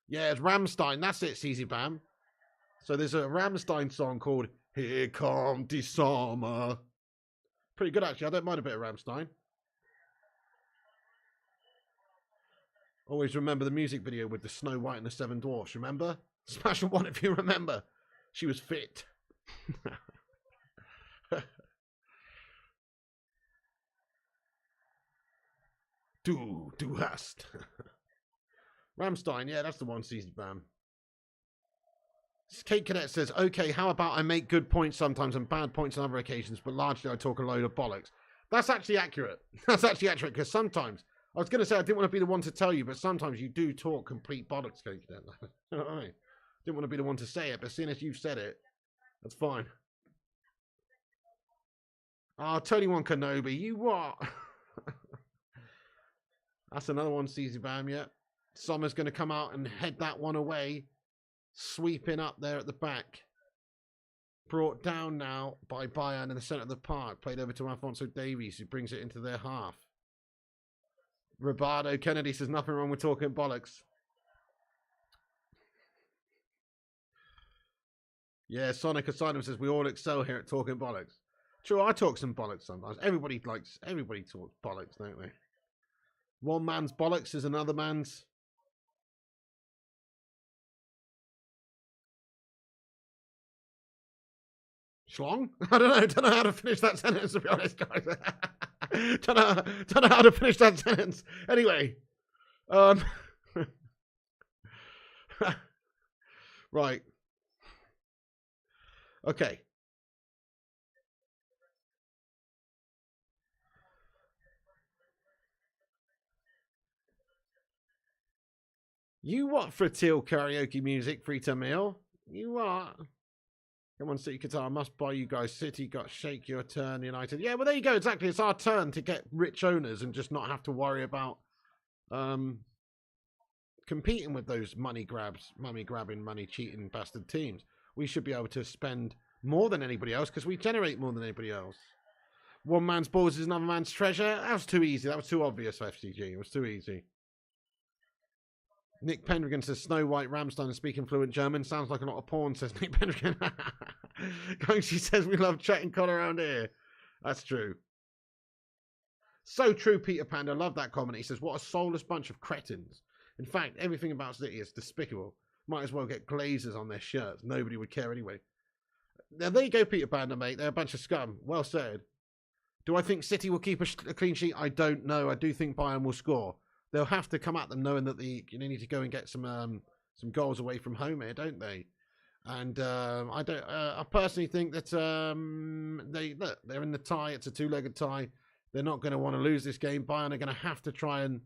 Yeah, it's Rammstein. That's it, CZ Bam. So there's a Rammstein song called Here Come the Summer. Pretty good, actually. I don't mind a bit of Rammstein. Always remember the music video with the Snow White and the 7 Dwarfs, remember? Smash one if you remember. She was fit. Du hast. Ramstein, yeah, that's the one, Season Bam. Kate Cadet says, okay, how about I make good points sometimes and bad points on other occasions, but largely I talk a load of bollocks. That's actually accurate. That's actually accurate, because sometimes, I was going to say I didn't want to be the one to tell you, but sometimes you do talk complete bollocks, Kate Cadet. You know what I mean? Didn't want to be the one to say it, but seeing as you've said it, that's fine. Ah, 21 Kenobi, you what? That's another one, CZ Bam, yeah. Sommer's going to come out and head that one away. Sweeping up there at the back. Brought down now by Bayern in the centre of the park. Played over to Alphonso Davies, who brings it into their half. Roberto Kennedy says nothing wrong with talking bollocks. Yeah, Sonic Asylum says we all excel here at talking bollocks. True, I talk some bollocks sometimes. Everybody talks bollocks, don't they? One man's bollocks is another man's. Schlong? I don't know how to finish that sentence, to be honest, guys. don't know how to finish that sentence. Anyway. Right. Okay. You what for teal karaoke music, Frita meal? You what? Come on, City Qatar, I must buy you guys. City got shake your turn, United. Yeah, well, there you go. Exactly. It's our turn to get rich owners and just not have to worry about competing with those money grabbing, money cheating bastard teams. We should be able to spend more than anybody else because we generate more than anybody else. One man's balls is another man's treasure. That was too easy. That was too obvious for FCG. It was too easy. Nick Pendragon says Snow White Ramstein speaking fluent German. Sounds like a lot of porn, says Nick Pendragon. She says we love chatting collar around here. That's true. So true, Peter Panda. Love that comment. He says, what a soulless bunch of cretins. In fact, everything about City is despicable. Might as well get glazers on their shirts. Nobody would care anyway. Now, there you go, Peter Panda, mate. They're a bunch of scum. Well said. Do I think City will keep a clean sheet? I don't know. I do think Bayern will score. They'll have to come at them knowing that they need to go and get some goals away from home here, don't they? And I personally think that they're in the tie. It's a two-legged tie. They're not going to want to lose this game. Bayern are going to have to try and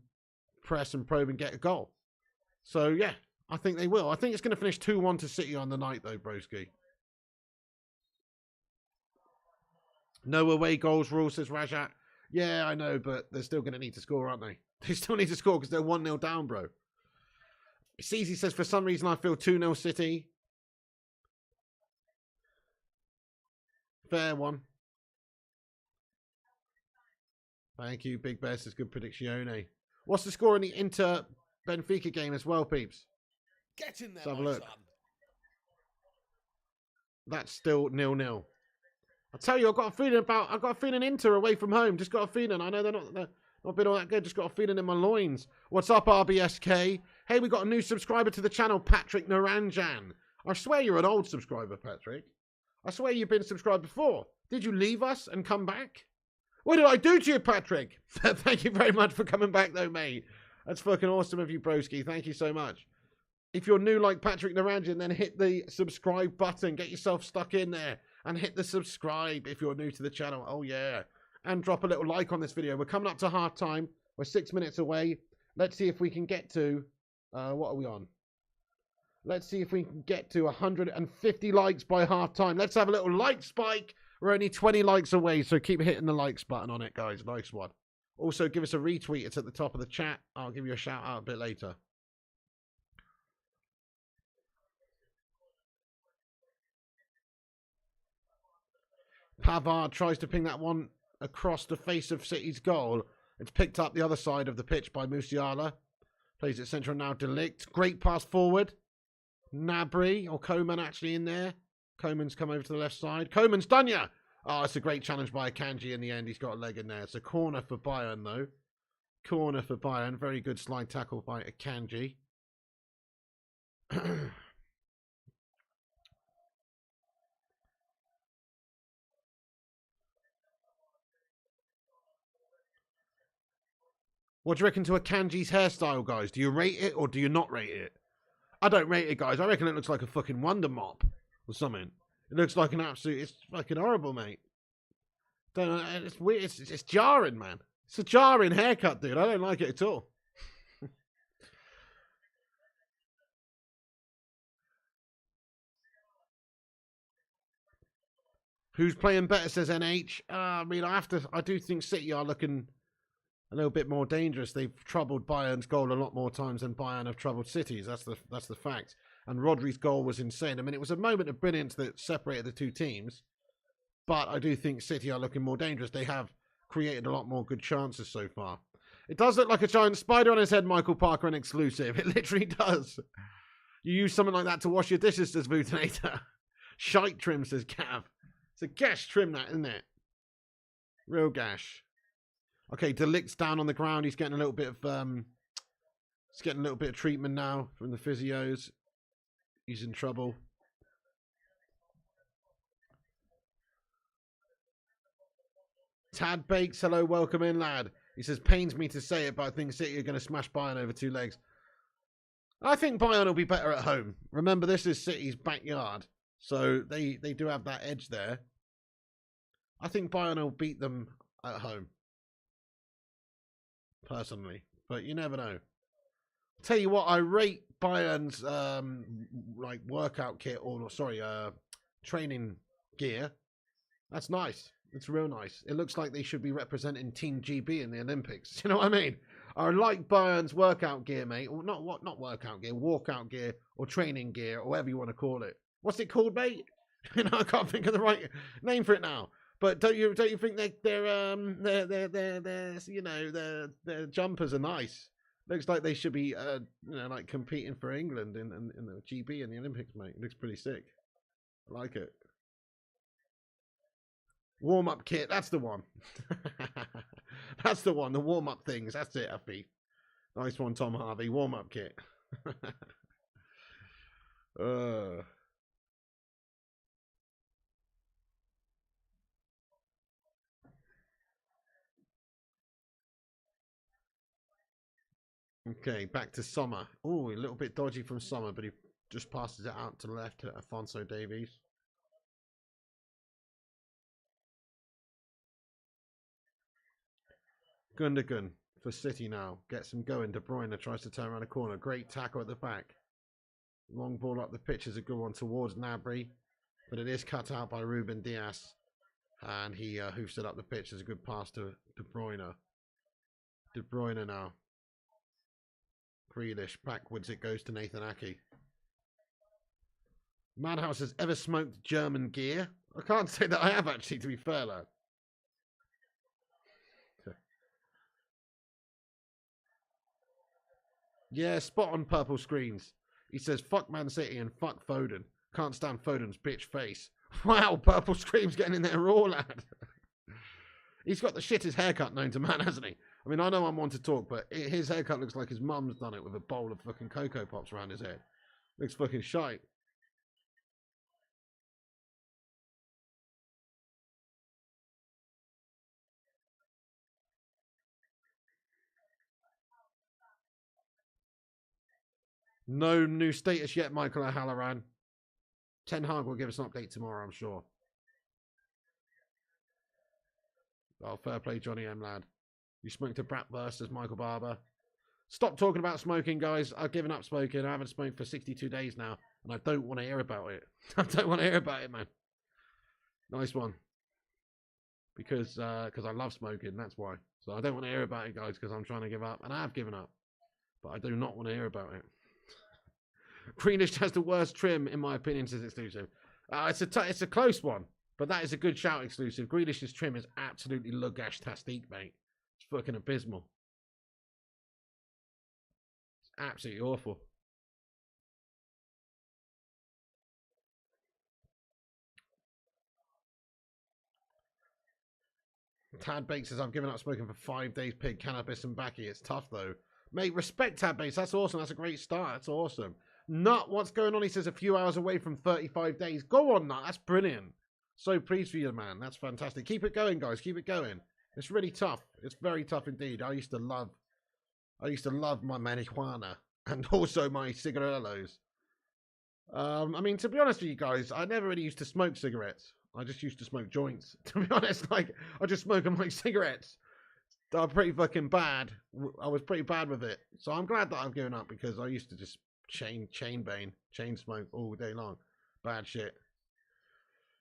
press and probe and get a goal. So yeah, I think they will. I think it's going to finish 2-1 to City on the night though, broski. No away goals rule, says Rajat. Yeah, I know, but they're still going to need to score, aren't they? They still need to score because they're 1-0 down, bro. Cece says, for some reason, I feel 2-0 City. Fair one. Thank you, Big Bear says, good prediction. What's the score in the Inter-Benfica game as well, peeps?
Get in there,
Let's have a look.
Son.
That's still 0-0. I tell you, I've got a feeling Inter away from home. Just got a feeling. I know they're not been all that good. Just got a feeling in my loins. What's up, RBSK? Hey, we got a new subscriber to the channel, Patrick Naranjan. I swear you're an old subscriber, Patrick. I swear you've been subscribed before. Did you leave us and come back? What did I do to you, Patrick? Thank you very much for coming back, though, mate. That's fucking awesome of you, broski. Thank you so much. If you're new like Patrick Naranjan, then hit the subscribe button. Get yourself stuck in there. And hit the subscribe if you're new to the channel. Oh, yeah. And drop a little like on this video. We're coming up to half time. We're 6 minutes away. Let's see if we can get to... what are we on? Let's see if we can get to 150 likes by half time. Let's have a little like spike. We're only 20 likes away, so keep hitting the likes button on it, guys. Nice one. Also, give us a retweet. It's at the top of the chat. I'll give you a shout out a bit later. Pavard tries to ping that one across the face of City's goal. It's picked up the other side of the pitch by Musiala. Plays it central now. Delict. Great pass forward. Nabry or Coman actually in there. Coman's come over to the left side. Coman's done ya! Oh, it's a great challenge by Akanji in the end. He's got a leg in there. It's a corner for Bayern though. Corner for Bayern. Very good slide tackle by Akanji. What do you reckon to Akanji's hairstyle, guys? Do you rate it or do you not rate it? I don't rate it, guys. I reckon it looks like a fucking Wonder Mop or something. It looks like an absolute... It's fucking horrible, mate. Don't know. It's weird. It's jarring, man. It's a jarring haircut, dude. I don't like it at all. Who's playing better, says NH. I mean, I do think City are looking a little bit more dangerous. They've troubled Bayern's goal a lot more times than Bayern have troubled City's. That's the fact. And Rodri's goal was insane. I mean, it was a moment of brilliance that separated the two teams. But I do think City are looking more dangerous. They have created a lot more good chances so far. It does look like a giant spider on his head, Michael Parker, an exclusive. It literally does. You use something like that to wash your dishes, says Vutinator. Shite trim, says Cav. It's a gash trim, that, isn't it? Real gash. Okay, Delict's down on the ground. He's getting a little bit of treatment now from the physios. He's in trouble. Tad Bakes, hello, welcome in, lad. He says, pains me to say it, but I think City are going to smash Bayern over 2 legs. I think Bayern will be better at home. Remember, this is City's backyard, so they do have that edge there. I think Bayern will beat them at home, personally, but you never know. Tell you what, I rate Bayern's like workout kit, or sorry, training gear. That's nice. It's real nice. It looks like they should be representing Team GB in the Olympics. You know what I mean? I like Bayern's workout gear, mate. Or not workout gear, walkout gear, or training gear, or whatever you want to call it. What's it called, mate? You know, I can't think of the right name for it now. But don't you think their you know, their jumpers are nice? Looks like they should be you know, like competing for England in the GB in the Olympics, mate. It looks pretty sick. I like it. Warm-up kit, that's the one. That's the one, the warm-up things. That's it, Effie. Nice one, Tom Harvey. Warm-up kit. Okay, back to Sommer. Oh, a little bit dodgy from Sommer, but he just passes it out to the left to Alphonso Davies. Gundogan for City now. Gets him going. De Bruyne tries to turn around a corner. Great tackle at the back. Long ball up the pitch is a good one towards Gnabry. But it is cut out by Ruben Dias. And he hoofs it up the pitch. There's a good pass to De Bruyne. De Bruyne now. Grealish. Backwards it goes to Nathan Ake. Madhouse has ever smoked German gear? I can't say that I have, actually, to be fair, lad. Yeah, spot on purple screens. He says, fuck Man City and fuck Foden. Can't stand Foden's bitch face. Wow, purple screams getting in there raw, lad. He's got the shittest haircut known to man, hasn't he? I mean, I know I'm one to talk, but his haircut looks like his mum's done it with a bowl of fucking Cocoa Pops around his head. Looks fucking shite. No new status yet, Michael O'Halloran. Ten Hag will give us an update tomorrow, I'm sure. Oh, fair play, Johnny M, lad. You smoked a bratwurst, as Michael Barber. Stop talking about smoking, guys. I've given up smoking. I haven't smoked for 62 days now, and I don't want to hear about it. I don't want to hear about it, man. Nice one. Because I love smoking, that's why. So I don't want to hear about it, guys, because I'm trying to give up, and I have given up. But I do not want to hear about it. Greenish has the worst trim, in my opinion, says exclusive. It's a close one, but that is a good shout, exclusive. Grealish's trim is absolutely lugash-tastique, mate. It's fucking abysmal. It's absolutely awful. Tad Bakes says, I've given up smoking for 5 days, pig, cannabis and backy. It's tough, though. Mate, respect Tad Bakes. That's awesome. That's a great start. That's awesome. Nut, what's going on? He says a few hours away from 35 days. Go on, Nut. That's brilliant. So pleased for you, man. That's fantastic. Keep it going, guys. Keep it going. It's really tough. It's very tough indeed. I used to love I used to love my marijuana and also my cigarillos. I mean, to be honest with you guys, I never really used to smoke cigarettes. I just used to smoke joints. To be honest, like I just smoke them like cigarettes. They're pretty fucking bad. I was pretty bad with it, so I'm glad that I've given up because I used to just chain smoke all day long. Bad shit.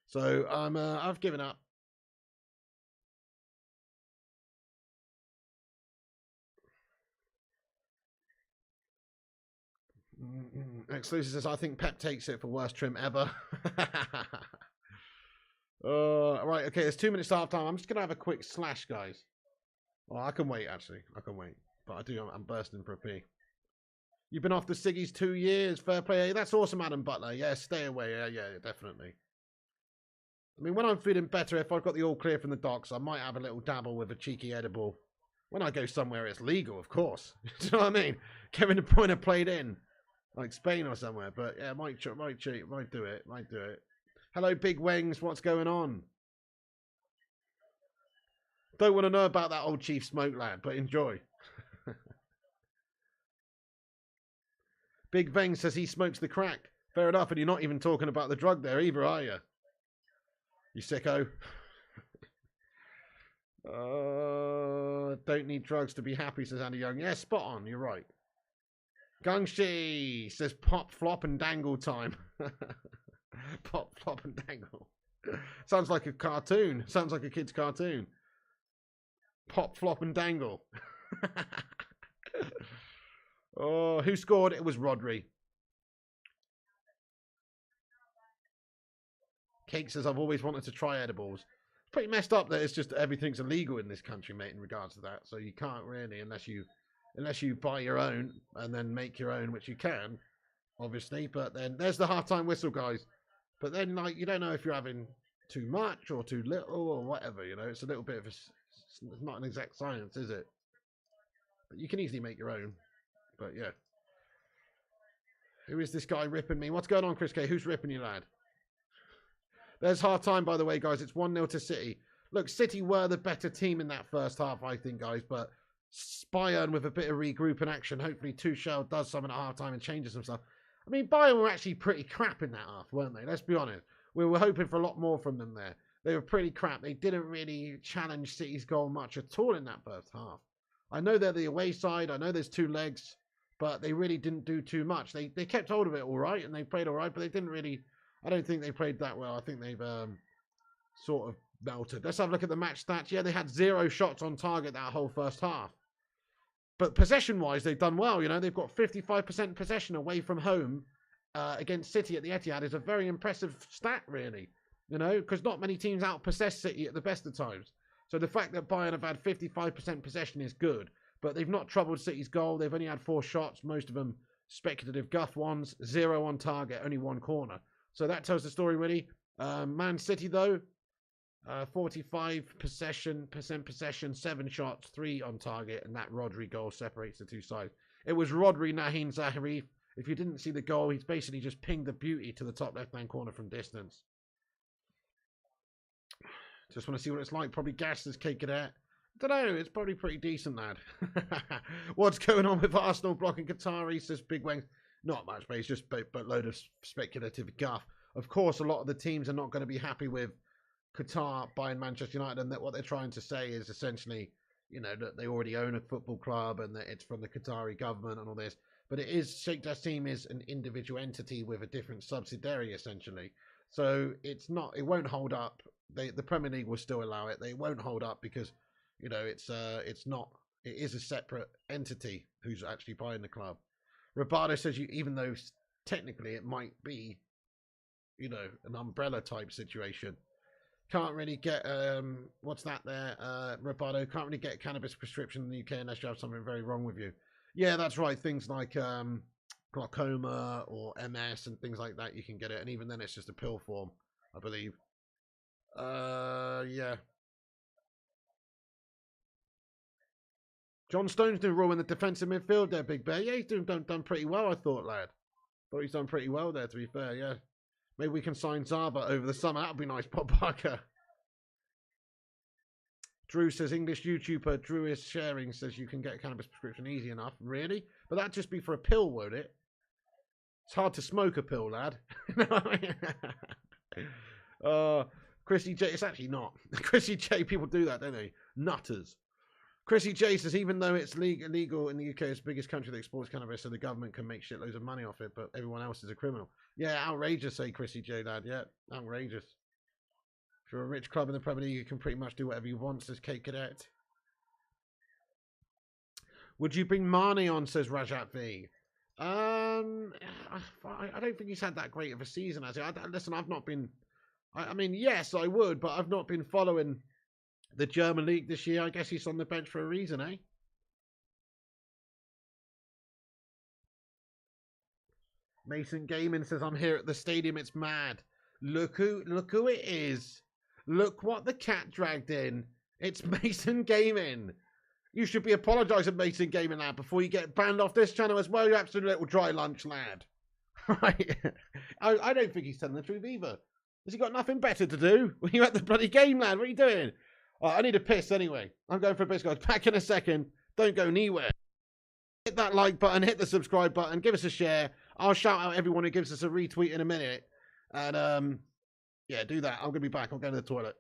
So I've given up. Exclusive says, I think Pep takes it for worst trim ever. Right, okay, it's 2 minutes to half time. I'm just going to have a quick slash, guys. Well, I can wait, actually. I can wait. But I'm bursting for a pee. You've been off the ciggies 2 years. Fair play. That's awesome, Adam Butler. Yeah, stay away. Yeah, definitely. I mean, when I'm feeling better, if I've got the all clear from the docs, I might have a little dabble with a cheeky edible. When I go somewhere, it's legal, of course. Do you know what I mean? Kevin De Bruyne played in. Like Spain or somewhere, but yeah, might do it. Hello, Big Wings, what's going on? Don't want to know about that old Chief Smoke lad, but enjoy. Big Weng says he smokes the crack. Fair enough, and you're not even talking about the drug there either, are you? You sicko. Don't need drugs to be happy, says Andy Young. Yeah, spot on, you're right. Gungshi says pop, flop, and dangle time. Pop, flop, and dangle. Sounds like a cartoon. Sounds like a kid's cartoon. Pop, flop, and dangle. Oh, who scored? It was Rodri. Cake says, I've always wanted to try edibles. It's pretty messed up that it's just everything's illegal in this country, mate, in regards to that. So you can't really, unless you buy your own and then make your own, which you can, obviously. But then there's the halftime whistle, guys. But then, like, you don't know if you're having too much or too little or whatever, you know. It's a little bit of it's not an exact science, is it? But you can easily make your own. But yeah. Who is this guy ripping me? What's going on, Chris K? Who's ripping you, lad? There's half time, by the way, guys. It's 1-0 to City. Look, City were the better team in that first half, I think, guys. But Bayern with a bit of regrouping action. Hopefully Tuchel does something at half time and changes some stuff. I mean, Bayern were actually pretty crap in that half, weren't they? Let's be honest. We were hoping for a lot more from them there. They were pretty crap. They didn't really challenge City's goal much at all in that first half. I know they're the away side. I know there's 2 legs. But they really didn't do too much. They kept hold of it all right, and they played all right, but they didn't really... I don't think they played that well. I think they've sort of melted. Let's have a look at the match stats. Yeah, they had 0 shots on target that whole first half. But possession-wise, they've done well. You know, they've got 55% possession away from home against City at the Etihad. Is a very impressive stat, really. You know, because not many teams out-possess City at the best of times. So the fact that Bayern have had 55% possession is good. But they've not troubled City's goal. They've only had 4 shots, most of them speculative guff ones, 0 on target, only 1 corner. So that tells the story, really. Man City, though, 45% possession, 7 shots, 3 on target, and that Rodri goal separates the 2 sides. It was Rodri Nahin Zahari. If you didn't see the goal, he's basically just pinged the beauty to the top left-hand corner from distance. Just want to see what it's like. Probably gassed this cake cadet. Don't know, it's probably pretty decent, lad. What's going on with Arsenal blocking Qatari, says Big Wang. Not much, but it's just a load of speculative guff. Of course, a lot of the teams are not going to be happy with Qatar buying Manchester United, and that what they're trying to say is essentially, you know, that they already own a football club and that it's from the Qatari government and all this. But it is, Sheikh Jassim is an individual entity with a different subsidiary, essentially. So it's not, it won't hold up. The Premier League will still allow it. They won't hold up because... You know, it's not. It is a separate entity who's actually buying the club. Roberto says even though technically it might be, you know, an umbrella type situation. Can't really get what's that there, Roberto? Can't really get a cannabis prescription in the UK unless you have something very wrong with you. Yeah, that's right. Things like glaucoma or MS and things like that, you can get it, and even then, it's just a pill form, I believe. Yeah. John Stone's doing well in the defensive midfield there, Big Bear. Yeah, he's done pretty well, I thought, lad. Thought he's done pretty well there, to be fair, yeah. Maybe we can sign Zaba over the summer. That would be nice, Bob Parker. Drew says English YouTuber Drew is sharing says you can get a cannabis prescription easy enough. Really? But that'd just be for a pill, won't it? It's hard to smoke a pill, lad. Chrissy J. It's actually not. Chrissy J. People do that, don't they? Nutters. Chrissy J says even though it's illegal in the UK, it's the biggest country that exports cannabis, so the government can make shitloads of money off it, but everyone else is a criminal. Yeah, outrageous, say Chrissy J. Lad. Yeah, outrageous. If you're a rich club in the Premier League, you can pretty much do whatever you want, says Kate Cadet. Would you bring Marnie on, says Rajat V. I don't think he's had that great of a season, has he? Listen, I've not been... I mean, yes, I would, but I've not been following the German league this year. I guess he's on the bench for a reason, eh? Mason Gaming says, I'm here at the stadium. It's mad. Look who it is. Look what the cat dragged in. It's Mason Gaming. You should be apologising, Mason Gaming, lad, before you get banned off this channel as well, you absolute little dry lunch, lad. Right? I don't think he's telling the truth either. Has he got nothing better to do? When you're at the bloody game, lad, what are you doing? I need a piss anyway. I'm going for a piss, guys. Back in a second. Don't go anywhere. Hit that like button, hit the subscribe button, give us a share. I'll shout out everyone who gives us a retweet in a minute. And, yeah, do that. I'm going to be back. I'm going to the toilet.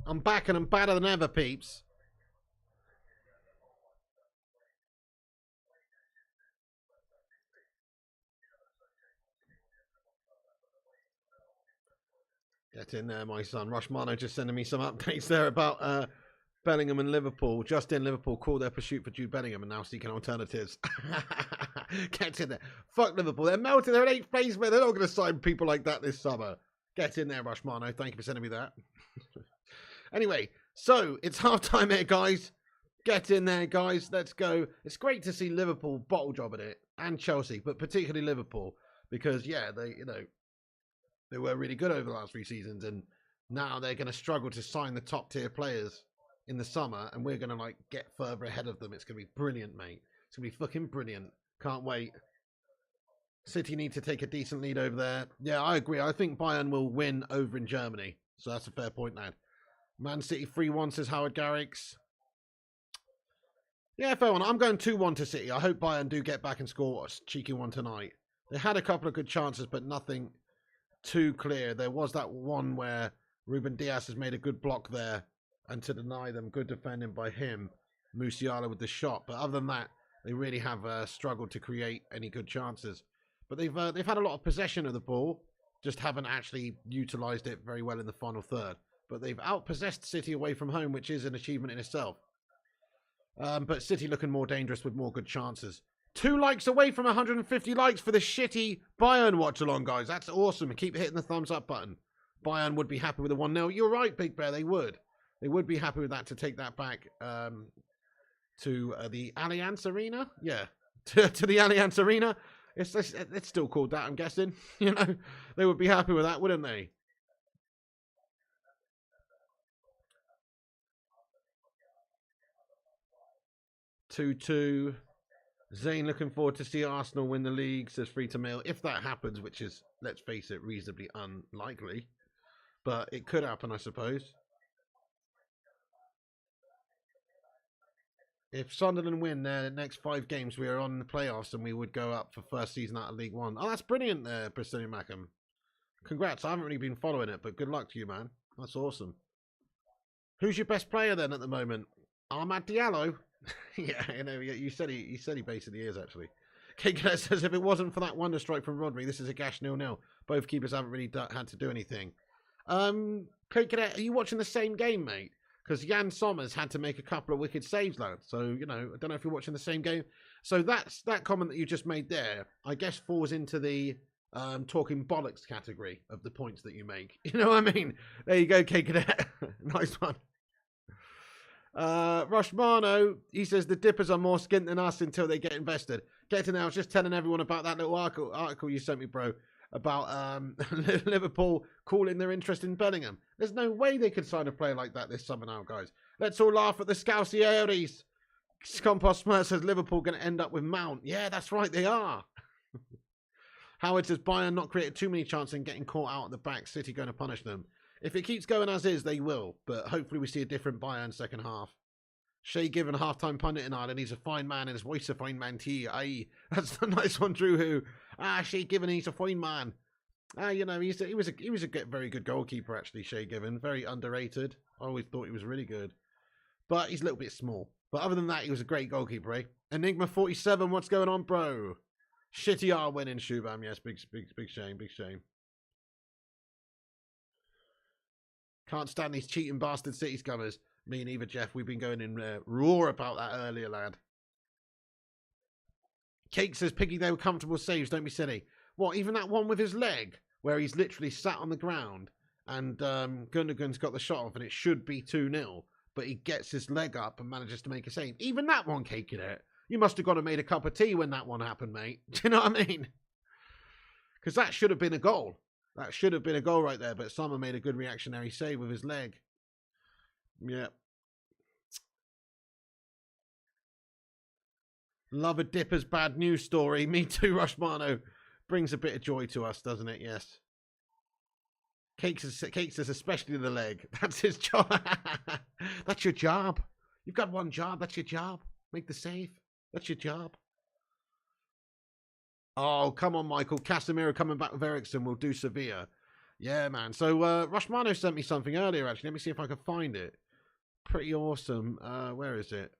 I'm back and I'm badder than ever, peeps. Get in there, my son. Rushmano just sending me some updates there about Bellingham and Liverpool. Just in, Liverpool called their pursuit for Jude Bellingham and now seeking alternatives. Get in there. Fuck Liverpool. They're melting. They're in 8th place, but they're not going to sign people like that this summer. Get in there, Rushmano. Thank you for sending me that. Anyway, so it's half-time here, guys. Get in there, guys. Let's go. It's great to see Liverpool bottle jobbing it, and Chelsea, but particularly Liverpool, because yeah, they were really good over the last few seasons, and now they're going to struggle to sign the top tier players in the summer, and we're going to like get further ahead of them. It's going to be brilliant, mate. It's going to be fucking brilliant. Can't wait. City need to take a decent lead over there. Yeah, I agree. I think Bayern will win over in Germany, so that's a fair point, lad. Man City 3-1, says Howard Garrix. Yeah, fair one. I'm going 2-1 to City. I hope Bayern do get back and score a cheeky one tonight. They had a couple of good chances, but nothing too clear. There was that one where Ruben Diaz has made a good block there, and to deny them, good defending by him. Musiala with the shot. But other than that, they really have struggled to create any good chances. But they've had a lot of possession of the ball, just haven't actually utilised it very well in the final third. But they've outpossessed City away from home, which is an achievement in itself. But City looking more dangerous with more good chances. 2 likes away from 150 likes for the shitty Bayern watch-along, guys. That's awesome. Keep hitting the thumbs up button. Bayern would be happy with a 1-0. You're right, Big Bear. They would. They would be happy with that to take that back to the Allianz Arena. Yeah, to the Allianz Arena. It's still called that, I'm guessing. You know, they would be happy with that, wouldn't they? 2-2. Zane looking forward to see Arsenal win the league, says Free to Mail. If that happens, which is, let's face it, reasonably unlikely. But it could happen, I suppose. If Sunderland win their next 5 games, we are on the playoffs and we would go up for first season out of League One. Oh, that's brilliant there, Brazilian Mackham. Congrats. I haven't really been following it, but good luck to you, man. That's awesome. Who's your best player then at the moment? Ahmad Diallo? Yeah, you know, you said he basically is, actually. K-Cadet says, if it wasn't for that wonder strike from Rodri, this is a gash 0-0. Both keepers haven't really had to do anything. K-Cadet, are you watching the same game, mate? Because Jan Sommers had to make a couple of wicked saves, lad. So, you know, I don't know if you're watching the same game. So that comment that you just made there, I guess falls into the talking bollocks category of the points that you make. You know what I mean? There you go, K-Cadet. Nice one. Rushmano, he says the Dippers are more skint than us until they get invested. Get to now, I was just telling everyone about that little article you sent me, bro, about Liverpool calling their interest in Bellingham. There's no way they could sign a player like that this summer now, guys. Let's all laugh at the Scousieres. Compost Smurf says Liverpool going to end up with Mount. Yeah, that's right, they are. Howard says Bayern not created too many chances and getting caught out at the back. City going to punish them. If it keeps going as is, they will. But hopefully we see a different Bayern second half. Shay Given, half-time pundit in Ireland. He's a fine man and his voice a fine man too. Aye, that's a nice one, Drew. Who? Shay Given, he's a fine man. You know, he was a very good goalkeeper, actually, Shay Given. Very underrated. I always thought he was really good. But he's a little bit small. But other than that, he was a great goalkeeper, eh? Enigma 47, what's going on, bro? Shitty R winning, Shubham. Yes, big shame, big shame. Can't stand these cheating bastard City scummers. Me neither, Jeff. We've been going in roar about that earlier, lad. Cake says, Piggy, they were comfortable saves. Don't be silly. What, even that one with his leg, where he's literally sat on the ground and Gundogan's got the shot off and it should be 2-0, but he gets his leg up and manages to make a save. Even that one, Cake in it. You must have gone and made a cup of tea when that one happened, mate. Do you know what I mean? Because that should have been a goal. That should have been a goal right there, but someone made a good reactionary save with his leg. Yeah. Love a Dipper's bad news story. Me too, Rushmano. Brings a bit of joy to us, doesn't it? Yes. Cakes is especially the leg. That's his job. That's your job. You've got one job. That's your job. Make the save. That's your job. Oh, come on, Michael. Casemiro coming back with Ericsson will do Sevilla. Yeah, man. So, Rushmano sent me something earlier, actually. Let me see if I can find it. Pretty awesome. Where is it?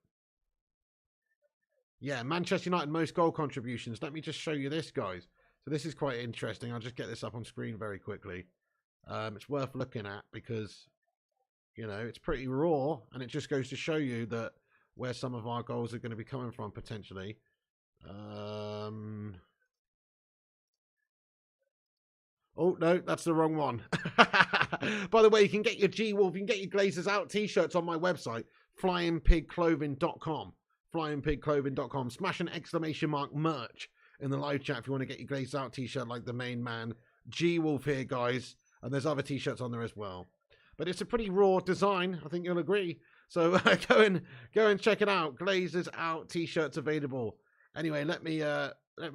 Yeah, Manchester United most goal contributions. Let me just show you this, guys. So this is quite interesting. I'll just get this up on screen very quickly. It's worth looking at because, you know, it's pretty raw. And it just goes to show you that where some of our goals are going to be coming from, potentially. Oh, no, that's the wrong one. By the way, you can get your G-Wolf, you can get your Glazers Out t-shirts on my website, flyingpigclothing.com. Flyingpigclothing.com. Smash an exclamation mark merch in the live chat if you want to get your Glazers Out t-shirt like the main man. G-Wolf here, guys. And there's other t-shirts on there as well. But it's a pretty raw design, I think you'll agree. So go and check it out. Glazers Out t-shirts available. Anyway, let me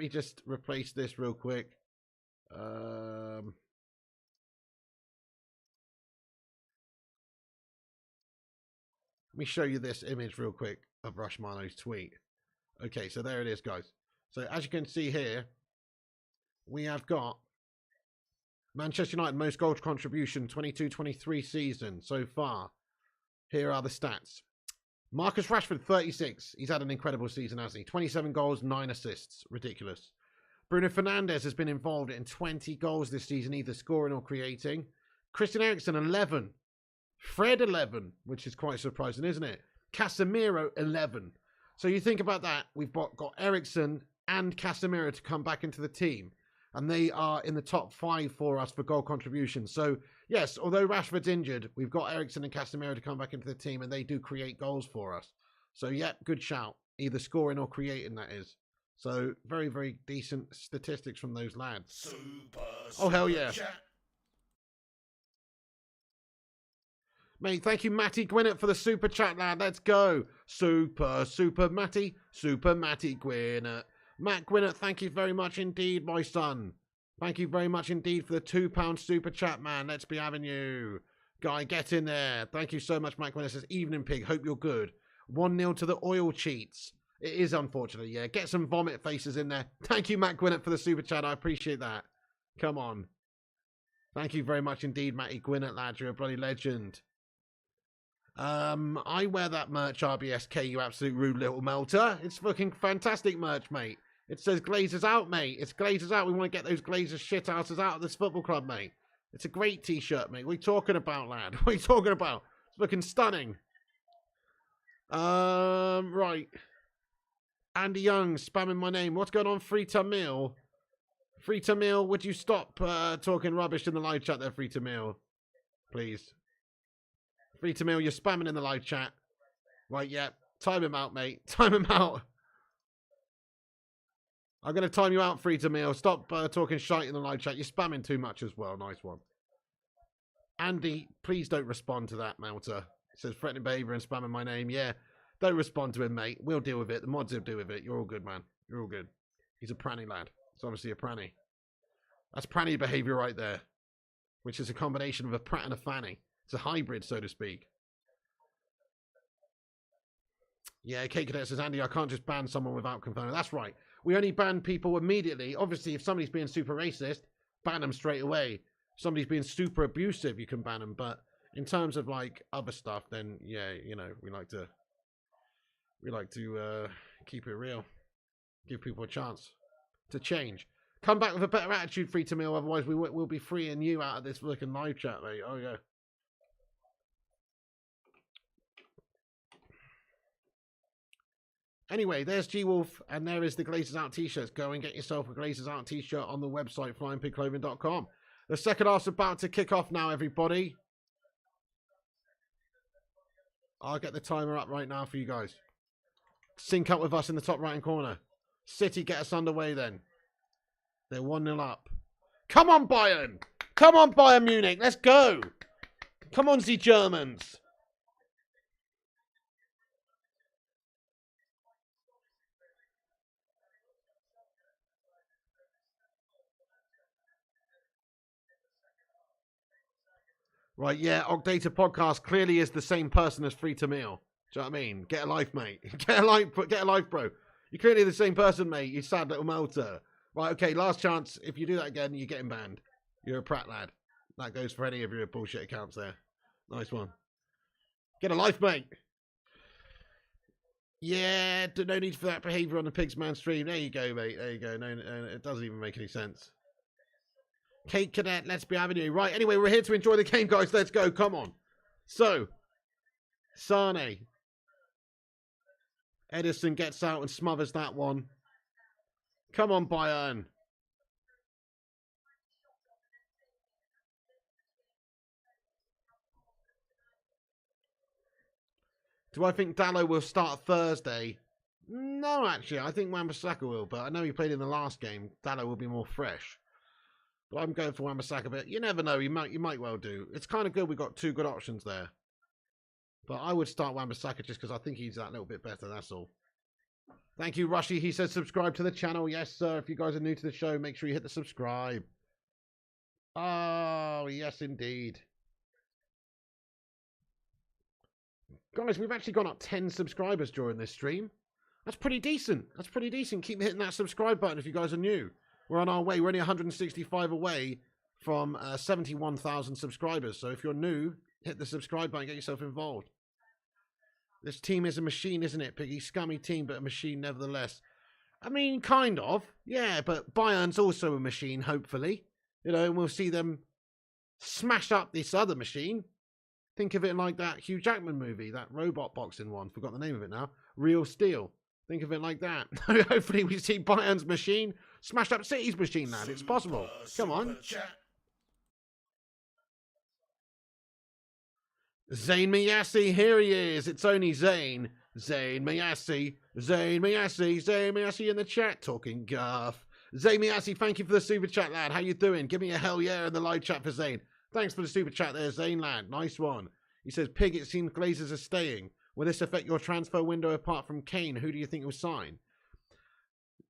just replace this real quick. Let me show you this image real quick of Rushmano's tweet. Okay, so there it is, guys. So as you can see here, we have got Manchester United most goal contribution 22-23 season so far. Here are the stats. Marcus Rashford, 36. He's had an incredible season, hasn't he? 27 goals, 9 assists. Ridiculous. Bruno Fernandes has been involved in 20 goals this season, either scoring or creating. Christian Eriksen, 11. Fred, 11, which is quite surprising, isn't it? Casemiro, 11. So you think about that. We've got Eriksen and Casemiro to come back into the team. And they are in the top 5 for us for goal contributions. So, yes, although Rashford's injured, we've got Eriksen and Casemiro to come back into the team, and they do create goals for us. So, yeah, good shout. Either scoring or creating, that is. So, very, very decent statistics from those lads. Super hell yeah. Chat. Mate, thank you, Matty Gwinnett, for the super chat, lad. Let's go. Super Matty Gwinnett. Matt Gwinnett, thank you very much indeed, my son. Thank you very much indeed for the £2 super chat, man. Let's be having you. Guy, get in there. Thank you so much, Matt Gwinnett. Says, evening, pig. Hope you're good. 1-0 to the oil cheats. It is, unfortunately, yeah. Get some vomit faces in there. Thank you, Matt Gwinnett, for the super chat. I appreciate that. Come on. Thank you very much indeed, Matty Gwinnett, lad. You're a bloody legend. I wear that merch, RBSK, you absolute rude little melter. It's fucking fantastic merch, mate. It says Glazers out, mate. It's Glazers out. We want to get those Glazers shit-houses out of this football club, mate. It's a great t-shirt, mate. What are you talking about, lad? What are you talking about? It's looking stunning. Right. Andy Young spamming my name. What's going on, Free Tamil? Free Tamil, would you stop talking rubbish in the live chat there, Free Tamil? Please. Free Tamil, you're spamming in the live chat. Right, yeah. Time him out, mate. Time him out. I'm going to time you out, Free Tamil. Stop talking shite in the live chat. You're spamming too much as well. Nice one. Andy, please don't respond to that, Melter. It says threatening behaviour and spamming my name. Yeah, don't respond to him, mate. We'll deal with it. The mods will deal with it. You're all good, man. You're all good. He's a pranny lad. It's obviously a pranny. That's pranny behaviour right there. Which is a combination of a prat and a fanny. It's a hybrid, so to speak. Yeah, Kate Cadet says, Andy, I can't just ban someone without confirming. That's right. We only ban people immediately. Obviously, if somebody's being super racist, ban them straight away. If somebody's being super abusive, you can ban them. But in terms of like other stuff, then yeah, you know, we like to keep it real, give people a chance to change. Come back with a better attitude, Free Tamil. Otherwise, we'll be freeing you out of this looking live chat, mate. Oh yeah. Anyway, there's G-Wolf, and there is the Glazers Out t-shirts. Go and get yourself a Glazers Out t-shirt on the website, flyingpigclothing.com. The second half's about to kick off now, everybody. I'll get the timer up right now for you guys. Sync up with us in the top right-hand corner. City, get us underway then. They're 1-0 up. Come on, Bayern! Come on, Bayern Munich! Let's go! Come on, the Germans! Right, yeah, Ogdata Podcast clearly is the same person as Free Tamil. Do you know what I mean? Get a life, mate. Get a life, bro. You're clearly the same person, mate. You sad little melter. Right, okay, last chance. If you do that again, you're getting banned. You're a prat lad. That goes for any of your bullshit accounts there. Nice one. Get a life, mate. Yeah, no need for that behaviour on the Pigs Man stream. There you go, mate. There you go. No, it doesn't even make any sense. Kate Cadet, let's be having you. Right, anyway, we're here to enjoy the game, guys. Let's go. Come on. So, Sane. Edison gets out and smothers that one. Come on, Bayern. Do I think Dallo will start Thursday? No, actually. I think Wan-Bissaka will, but I know he played in the last game. Dallo will be more fresh. But I'm going for Wan-Bissaka, but you never know. You might well do. It's kind of good we got two good options there. But I would start Wan-Bissaka just because I think he's that little bit better, that's all. Thank you, Rushy. He says subscribe to the channel. Yes, sir. If you guys are new to the show, make sure you hit the subscribe. Oh, yes, indeed. Guys, we've actually gone up 10 subscribers during this stream. That's pretty decent. That's pretty decent. Keep hitting that subscribe button if you guys are new. We're on our way. We're only 165 away from 71,000 subscribers. So if you're new, hit the subscribe button. Get yourself involved. This team is a machine, isn't it, Piggy? Scummy team, but a machine nevertheless. I mean, kind of. Yeah, but Bayern's also a machine, hopefully. You know, and we'll see them smash up this other machine. Think of it like that Hugh Jackman movie, that robot boxing one. Forgot the name of it now. Real Steel. Think of it like that. Hopefully we see Bayern's machine smash up City's machine, lad. It's possible. Come on. Zayn Miyassi, here he is. It's only Zayn. Zayn Miyassi. Zayn Miyassi. Zayn Miyassi in the chat talking guff. Zayn Miyassi, thank you for the super chat, lad. How you doing? Give me a hell yeah in the live chat for Zayn. Thanks for the super chat there, Zayn, lad. Nice one. He says, Pig, it seems Glazers are staying. Will this affect your transfer window apart from Kane? Who do you think will sign?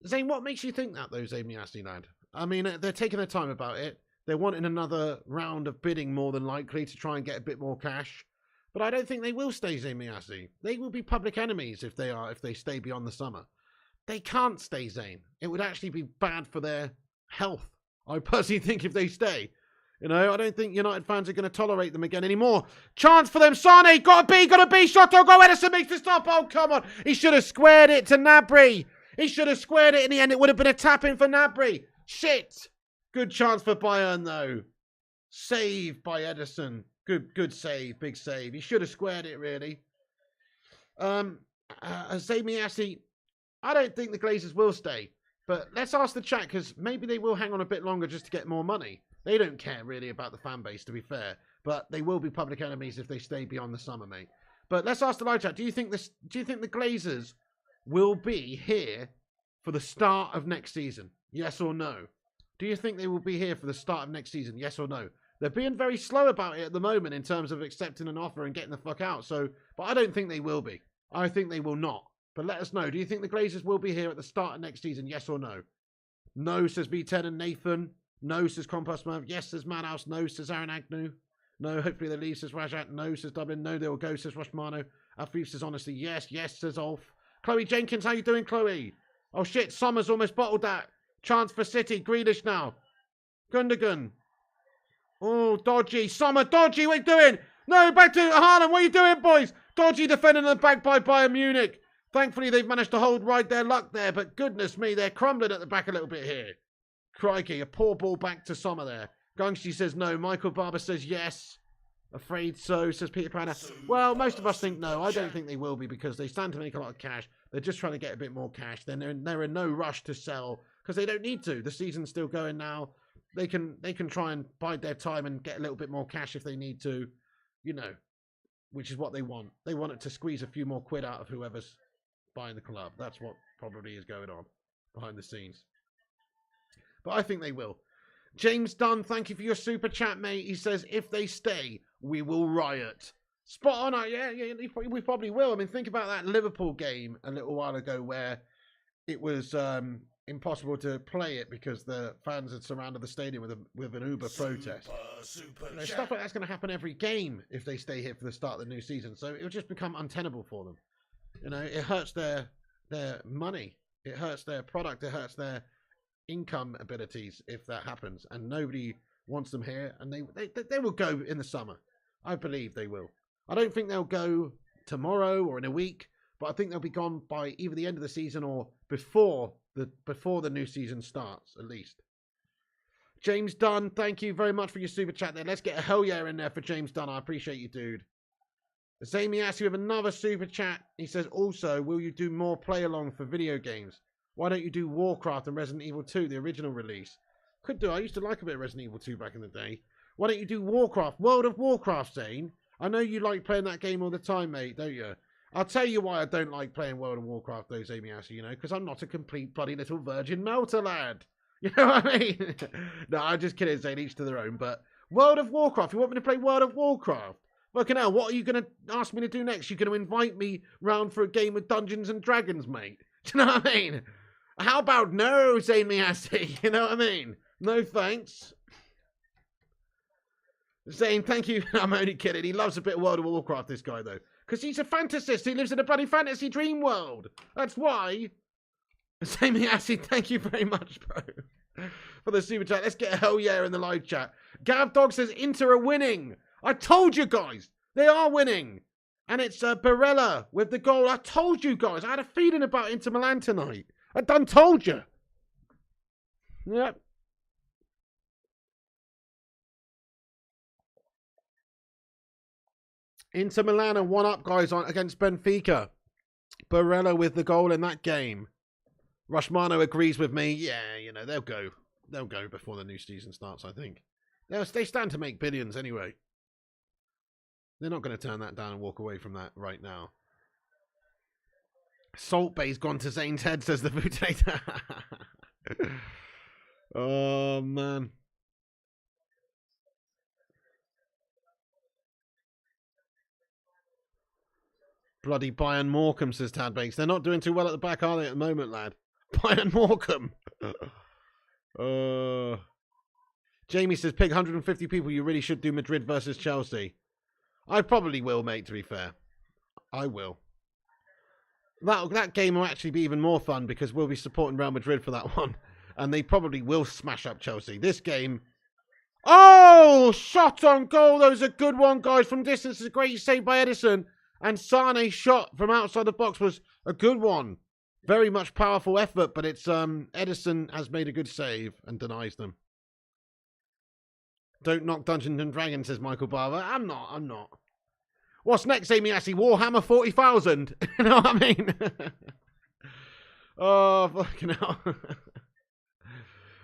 Zane, what makes you think that, though, Zane Miassi, lad? I mean, they're taking their time about it. They're wanting another round of bidding more than likely to try and get a bit more cash. But I don't think they will stay, Zane Miassi. They will be public enemies if they stay beyond the summer. They can't stay, Zane. It would actually be bad for their health. I personally think if they stay. You know, I don't think United fans are going to tolerate them again anymore. Chance for them. Sane, got a B shot. Oh, go Edison makes the stop. Oh, come on. He should have squared it to Gnabry. He should have squared it in the end. It would have been a tap-in for Gnabry. Shit. Good chance for Bayern, though. Save by Edison. Good save. Big save. He should have squared it, really. Miassi, I don't think the Glazers will stay. But let's ask the chat, because maybe they will hang on a bit longer just to get more money. They don't care, really, about the fan base, to be fair. But they will be public enemies if they stay beyond the summer, mate. But let's ask the live chat. Do you think the Glazers will be here for the start of next season? Yes or no? Do you think they will be here for the start of next season? Yes or no? They're being very slow about it at the moment in terms of accepting an offer and getting the fuck out. But I don't think they will be. I think they will not. But let us know. Do you think the Glazers will be here at the start of next season? Yes or no? No, says V10 and Nathan. No, says Compost Man. Yes, says Madhouse. No, says Aaron Agnew. No, hopefully they leave, says Rajat. No, says Dublin. No, they will go, says Rushmano. Alfie says honestly. Yes, yes, says Ulf. Chloe Jenkins, how you doing, Chloe? Oh, shit. Summers almost bottled that. Chance for City. Grealish now. Gundogan. Oh, Dodgy. Sommer, Dodgy, what are you doing? No, back to Haaland. What are you doing, boys? Dodgy defending the back by Bayern Munich. Thankfully, they've managed to ride their luck there, but goodness me, they're crumbling at the back a little bit here. Crikey, a poor ball back to Sommer there. Gungshi says no. Michael Barber says yes. Afraid so, says Peter Panner. Well, most of us think no. I don't think they will be because they stand to make a lot of cash. They're just trying to get a bit more cash. They're in no rush to sell because they don't need to. The season's still going now. They can try and bide their time and get a little bit more cash if they need to, you know, which is what they want. They want it to squeeze a few more quid out of whoever's buying the club. That's what probably is going on behind the scenes. But I think they will. James Dunn, thank you for your super chat, mate. He says, if they stay, we will riot. Spot on. Yeah, we probably will. I mean, think about that Liverpool game a little while ago where it was impossible to play it because the fans had surrounded the stadium with an Uber protest. Stuff like that's going to happen every game if they stay here for the start of the new season. So it'll just become untenable for them. You know, it hurts their money. It hurts their product. It hurts their income abilities if that happens. And nobody wants them here. And they will go in the summer. I believe they will. I don't think they'll go tomorrow or in a week. But I think they'll be gone by either the end of the season or before the new season starts, at least. James Dunn, thank you very much for your super chat there. Let's get a hell yeah in there for James Dunn. I appreciate you, dude. Zamy asks you with another super chat. He says, also, will you do more play-along for video games? Why don't you do Warcraft and Resident Evil 2, the original release? Could do. I used to like a bit of Resident Evil 2 back in the day. Why don't you do Warcraft? World of Warcraft, Zane. I know you like playing that game all the time, mate, don't you? I'll tell you why I don't like playing World of Warcraft, though, Zamy asks you, because I'm not a complete bloody little virgin melter lad. You know what I mean? No, I'm just kidding, Zane. Each to their own. But World of Warcraft, you want me to play World of Warcraft? Fucking hell, what are you going to ask me to do next? You're going to invite me round for a game of Dungeons and Dragons, mate? Do you know what I mean? How about no, Zane Miassi? You know what I mean? No thanks. Zane, thank you. I'm only kidding. He loves a bit of World of Warcraft, this guy, though. Because he's a fantasist. He lives in a bloody fantasy dream world. That's why. Zane Miassi, thank you very much, bro. For the super chat. Let's get a hell yeah in the live chat. Gav Dog says Inter are winning. I told you guys, they are winning. And it's Barella with the goal. I told you guys, I had a feeling about Inter Milan tonight. I done told you. Yep. Inter Milan are 1-up, guys, against Benfica. Barella with the goal in that game. Rushmano agrees with me. Yeah, you know, they'll go. They'll go before the new season starts, I think. They stand to make billions anyway. They're not going to turn that down and walk away from that right now. Salt Bay's gone to Zane's head, says the Vutator. Oh, man. Bloody Bayern Morecambe, says Tad Bakes. They're not doing too well at the back, are they, at the moment, lad? Bayern Morecambe. Jamie says, pick 150 people. You really should do Madrid versus Chelsea. I probably will, mate, to be fair. I will. That game will actually be even more fun because we'll be supporting Real Madrid for that one. And they probably will smash up Chelsea. This game... Oh! Shot on goal! That was a good one, guys. From distance, it's a great save by Edison. And Sane's shot from outside the box was a good one. Very much powerful effort, but it's Edison has made a good save and denies them. Don't knock Dungeons and Dragons, says Michael Barber. I'm not. What's next, Amy Assey? Warhammer 40,000. You know what I mean? Oh, fucking hell.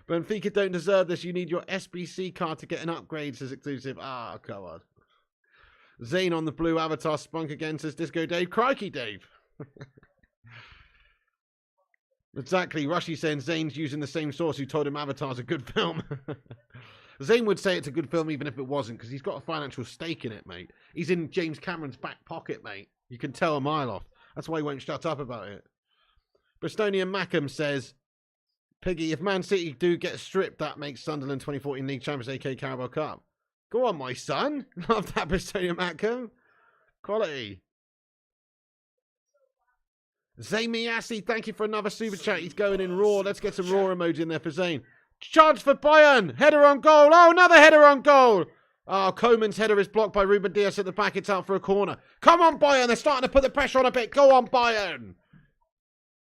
Benfica don't deserve this. You need your SBC card to get an upgrade, says Exclusive. Ah, come on. Zane on the blue avatar spunk again, says Disco Dave. Crikey, Dave. Exactly. Rushy saying Zane's using the same source who told him Avatar's a good film. Zane would say it's a good film even if it wasn't, because he's got a financial stake in it, mate. He's in James Cameron's back pocket, mate. You can tell a mile off. That's why he won't shut up about it. Bristonian Mackham says, Piggy, if Man City do get stripped, that makes Sunderland 2014 League Champions, aka Carabao Cup. Go on, my son. Love that, Bristonian Mackham. Quality. Zane Miyasi, thank you for another super chat. He's going in raw. Let's get some raw emoji in there for Zane. Chance for Bayern. Header on goal. Oh, another header on goal. Oh, Koeman's header is blocked by Ruben Dias at the back. It's out for a corner. Come on, Bayern. They're starting to put the pressure on a bit. Go on, Bayern.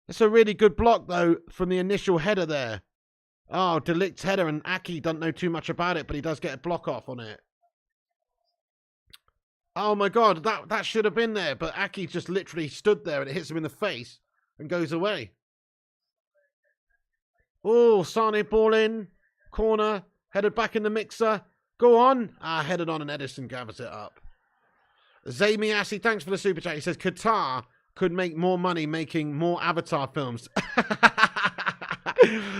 It's a really good block, though, from the initial header there. Oh, De Ligt's header, and Aki doesn't know too much about it, but he does get a block off on it. Oh, my God. That should have been there, but Aki just literally stood there, and it hits him in the face and goes away. Oh, Sane ball in. Corner. Headed back in the mixer. Go on. Headed on and Edison gathers it up. Zaymi Assi, thanks for the super chat. He says Qatar could make more money making more Avatar films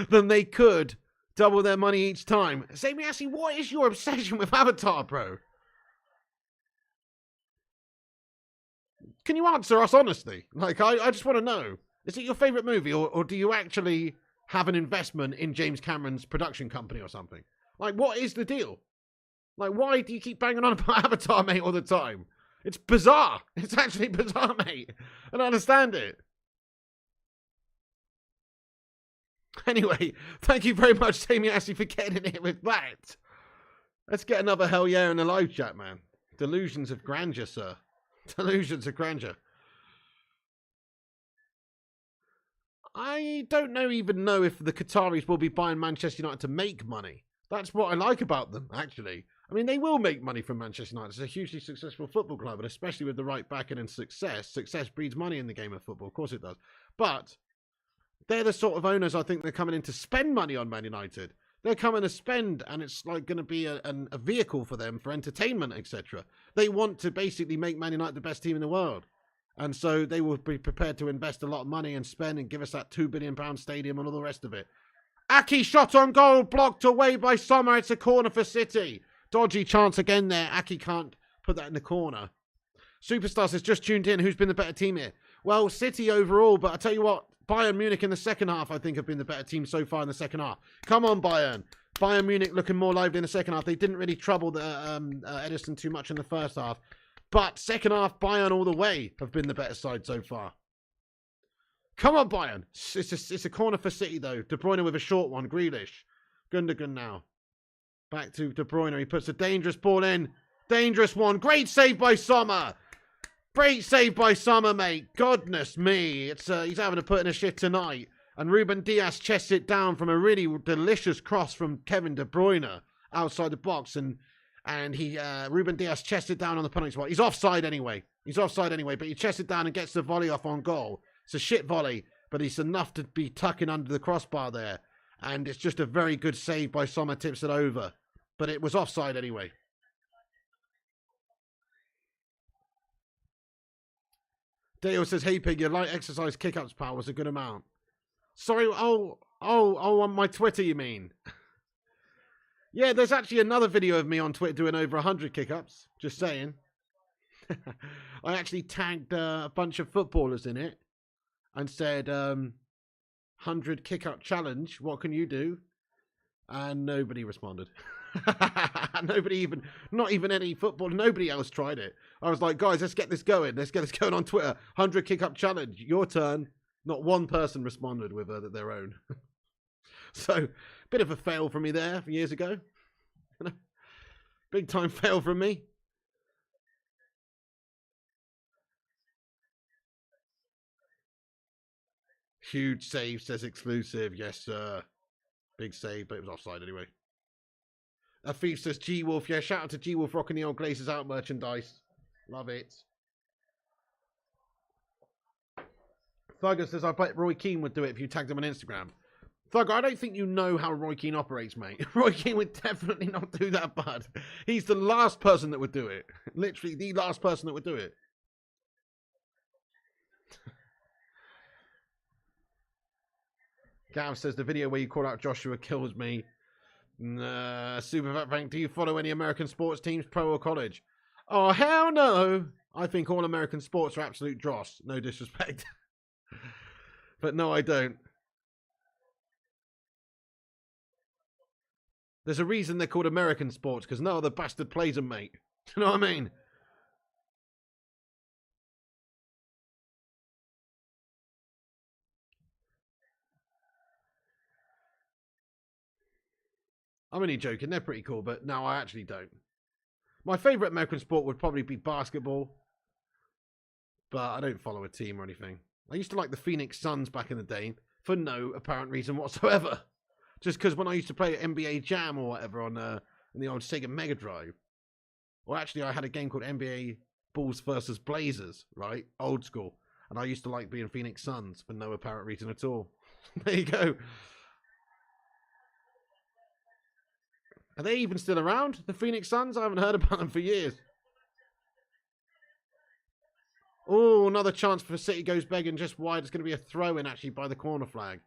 than they could double their money each time. Zaymi Assi, what is your obsession with Avatar, bro? Can you answer us honestly? Like, I just want to know. Is it your favourite movie, or do you actually have an investment in James Cameron's production company or something? Like, what is the deal? Like, why do you keep banging on about Avatar, mate, all the time? It's bizarre. It's actually bizarre, mate. I don't understand it. Anyway, thank you very much, Sammy Ashley, for getting in here with that. Let's get another hell yeah in the live chat, man. Delusions of grandeur, sir. Delusions of grandeur. I don't even know if the Qataris will be buying Manchester United to make money. That's what I like about them, actually. I mean, they will make money from Manchester United. It's a hugely successful football club, and especially with the right backing and success. Success breeds money in the game of football. Of course it does. But they're the sort of owners I think they're coming in to spend money on Man United. They're coming to spend, and it's like going to be a vehicle for them for entertainment, etc. They want to basically make Man United the best team in the world. And so they will be prepared to invest a lot of money and spend and give us that £2 billion stadium and all the rest of it. Aki shot on goal, blocked away by Sommer. It's a corner for City. Dodgy chance again there. Aki can't put that in the corner. Superstar says, just tuned in. Who's been the better team here? Well, City overall, but I tell you what, Bayern Munich in the second half, I think, have been the better team so far in the second half. Come on, Bayern. Bayern Munich looking more lively in the second half. They didn't really trouble the Edison too much in the first half. But second half, Bayern all the way have been the better side so far. Come on, Bayern. It's a corner for City, though. De Bruyne with a short one. Grealish. Gundogan now. Back to De Bruyne. He puts a dangerous ball in. Dangerous one. Great save by Sommer. Great save by Sommer, mate. Goodness me. He's having to put in a shift tonight. And Ruben Dias chests it down from a really delicious cross from Kevin De Bruyne outside the box. And Ruben Dias chests it down on the penalty spot. He's offside anyway. But he chests it down and gets the volley off on goal. It's a shit volley, but it's enough to be tucking under the crossbar there. And it's just a very good save by Sommer, tips it over. But it was offside anyway. Dale says, hey Pig, your light exercise kick-ups power was a good amount. Sorry, oh, on my Twitter you mean? Yeah, there's actually another video of me on Twitter doing over 100 kick-ups. Just saying. I actually tagged a bunch of footballers in it and said, 100 kick-out challenge, what can you do? And nobody responded. Nobody even, not even any football, nobody else tried it. I was like, guys, let's get this going. Let's get this going on Twitter. 100 kick-up challenge, your turn. Not one person responded with their own. So, bit of a fail from me there years ago. Big time fail from me. Huge save, says exclusive. Yes, sir. Big save, but it was offside anyway. A Thief says G-Wolf. Yeah, shout out to G-Wolf rocking the old Glazers Out merchandise. Love it. Thugger says, I bet Roy Keane would do it if you tagged him on Instagram. Thugger, I don't think you know how Roy Keane operates, mate. Roy Keane would definitely not do that, bud. He's the last person that would do it. Literally the last person that would do it. Gav says, the video where you call out Joshua kills me. Nah, Super Fat Frank, do you follow any American sports teams, pro or college? Oh, hell no. I think all American sports are absolute dross. No disrespect. But no, I don't. There's a reason they're called American sports, because no other bastard plays them, mate. You know what I mean? I'm only joking. They're pretty cool, but no, I actually don't. My favourite American sport would probably be basketball, but I don't follow a team or anything. I used to like the Phoenix Suns back in the day for no apparent reason whatsoever. Just because when I used to play NBA Jam or whatever on the old Sega Mega Drive, or actually I had a game called NBA Bulls versus Blazers, right? Old school. And I used to like being Phoenix Suns for no apparent reason at all. There you go. Are they even still around, the Phoenix Suns? I haven't heard about them for years. Oh, another chance for City goes begging just wide. It's going to be a throw-in, actually, by the corner flag.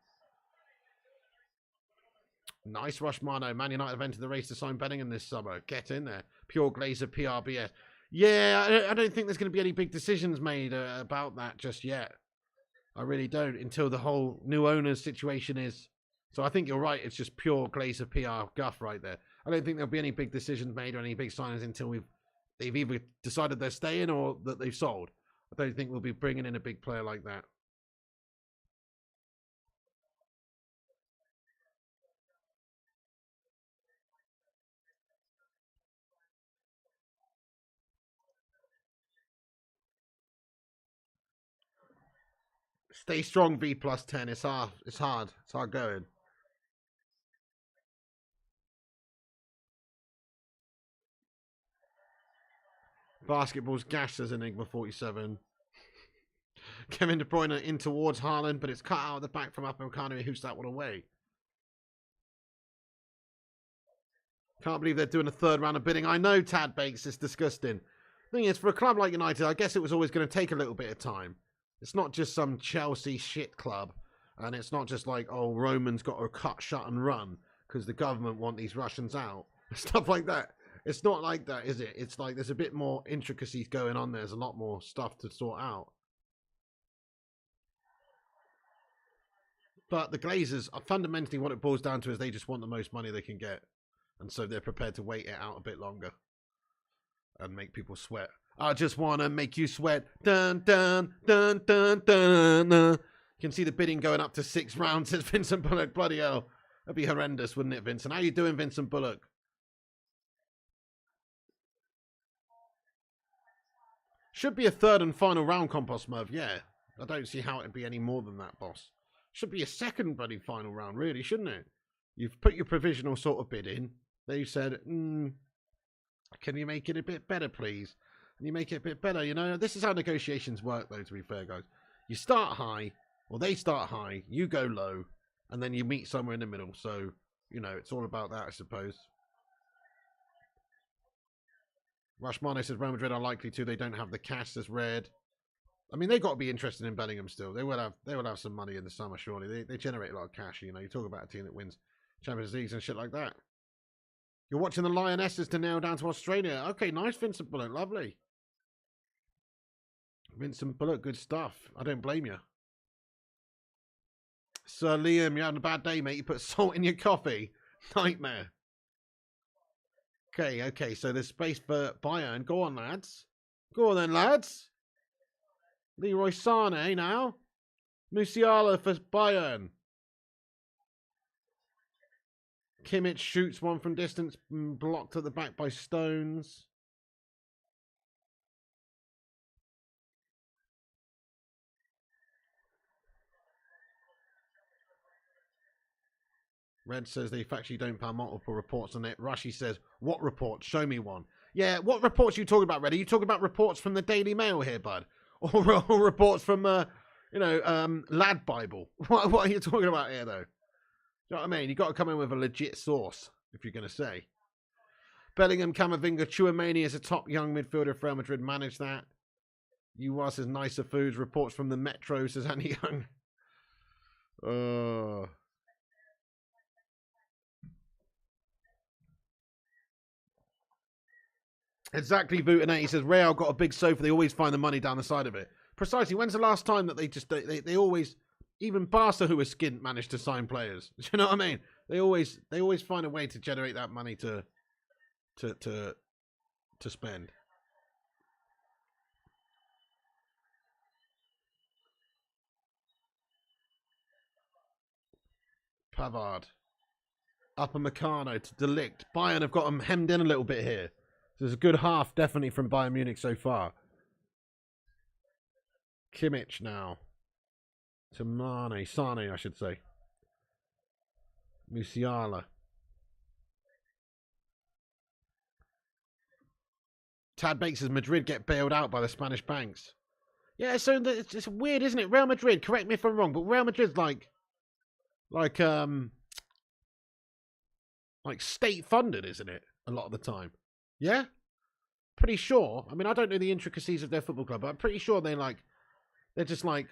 Nice rush, Mano. Man United have entered the race to sign Bellingham this summer. Get in there. Pure Glazer, PRBS. Yeah, I don't think there's going to be any big decisions made about that just yet. I really don't, until the whole new owners situation is. So I think you're right. It's just pure Glazer PR guff right there. I don't think there'll be any big decisions made or any big signings until they've either decided they're staying or that they've sold. I don't think we'll be bringing in a big player like that. Stay strong, V plus 10. It's hard. It's hard. It's hard going. Basketball's gash, says Enigma 47. Kevin De Bruyne in towards Haaland, but it's cut out of the back from Upamecano, who's that one away. Can't believe they're doing a third round of bidding. I know, Tad Bakes, it's disgusting. Thing is, for a club like United, I guess it was always going to take a little bit of time. It's not just some Chelsea shit club, and it's not just like, oh, Roman's got to cut, shut, and run because the government want these Russians out. Stuff like that. It's not like that, is it? It's like there's a bit more intricacies going on. There's a lot more stuff to sort out. But the Glazers, fundamentally, what it boils down to is they just want the most money they can get. And so they're prepared to wait it out a bit longer and make people sweat. I just want to make you sweat. Dun, dun, dun, dun, dun, dun. You can see the bidding going up to 6 rounds, says Vincent Bullock. Bloody hell. That'd be horrendous, wouldn't it, Vincent? How you doing, Vincent Bullock? Should be a third and final round, Compost Smurf. Yeah. I don't see how it'd be any more than that, boss. Should be a second bloody final round, really, shouldn't it? You've put your provisional sort of bid in. They said, can you make it a bit better, please? And you make it a bit better, you know? This is how negotiations work, though, to be fair, guys. You start high, or they start high, you go low, and then you meet somewhere in the middle. So, you know, it's all about that, I suppose. Rushmano says Real Madrid are likely to. They don't have the cash, says Red. I mean, they've got to be interested in Bellingham still. They will have some money in the summer, surely. They generate a lot of cash, you know. You talk about a team that wins Champions Leagues and shit like that. You're watching the Lionesses to nail down to Australia. Okay, nice, Vincent Bullock. Lovely. Vincent Bullock, good stuff. I don't blame you. Sir Liam, you're having a bad day, mate. You put salt in your coffee. Nightmare. Okay, so there's space for Bayern. Go on, lads. Go on then, lads. Leroy Sané now. Musiala for Bayern. Kimmich shoots one from distance, blocked at the back by Stones. Red says they factually don't have multiple reports on it. Rushy says, what reports? Show me one. Yeah, what reports are you talking about, Red? Are you talking about reports from the Daily Mail here, bud? Or reports from, Lad Bible? What are you talking about here, though? You know what I mean? You've got to come in with a legit source, if you're going to say. Bellingham, Camavinga, Chouameni is a top young midfielder if Real Madrid manage that. UWA says nicer foods. Reports from the Metro, says Andy Young. Exactly, Bootin'8. He says Real got a big sofa. They always find the money down the side of it. Precisely. When's the last time that they always, even Barca, who was skint, managed to sign players? Do you know what I mean? They always find a way to generate that money to spend. Pavard, Upper Meccano to Delict. Bayern have got them hemmed in a little bit here. There's a good half, definitely, from Bayern Munich so far. Kimmich now. To Sane, I should say. Musiala. Tad Bates says Madrid get bailed out by the Spanish banks. Yeah, so it's weird, isn't it? Real Madrid, correct me if I'm wrong, but Real Madrid's like state funded, isn't it? A lot of the time. Yeah? Pretty sure. I mean, I don't know the intricacies of their football club, but I'm pretty sure they're just like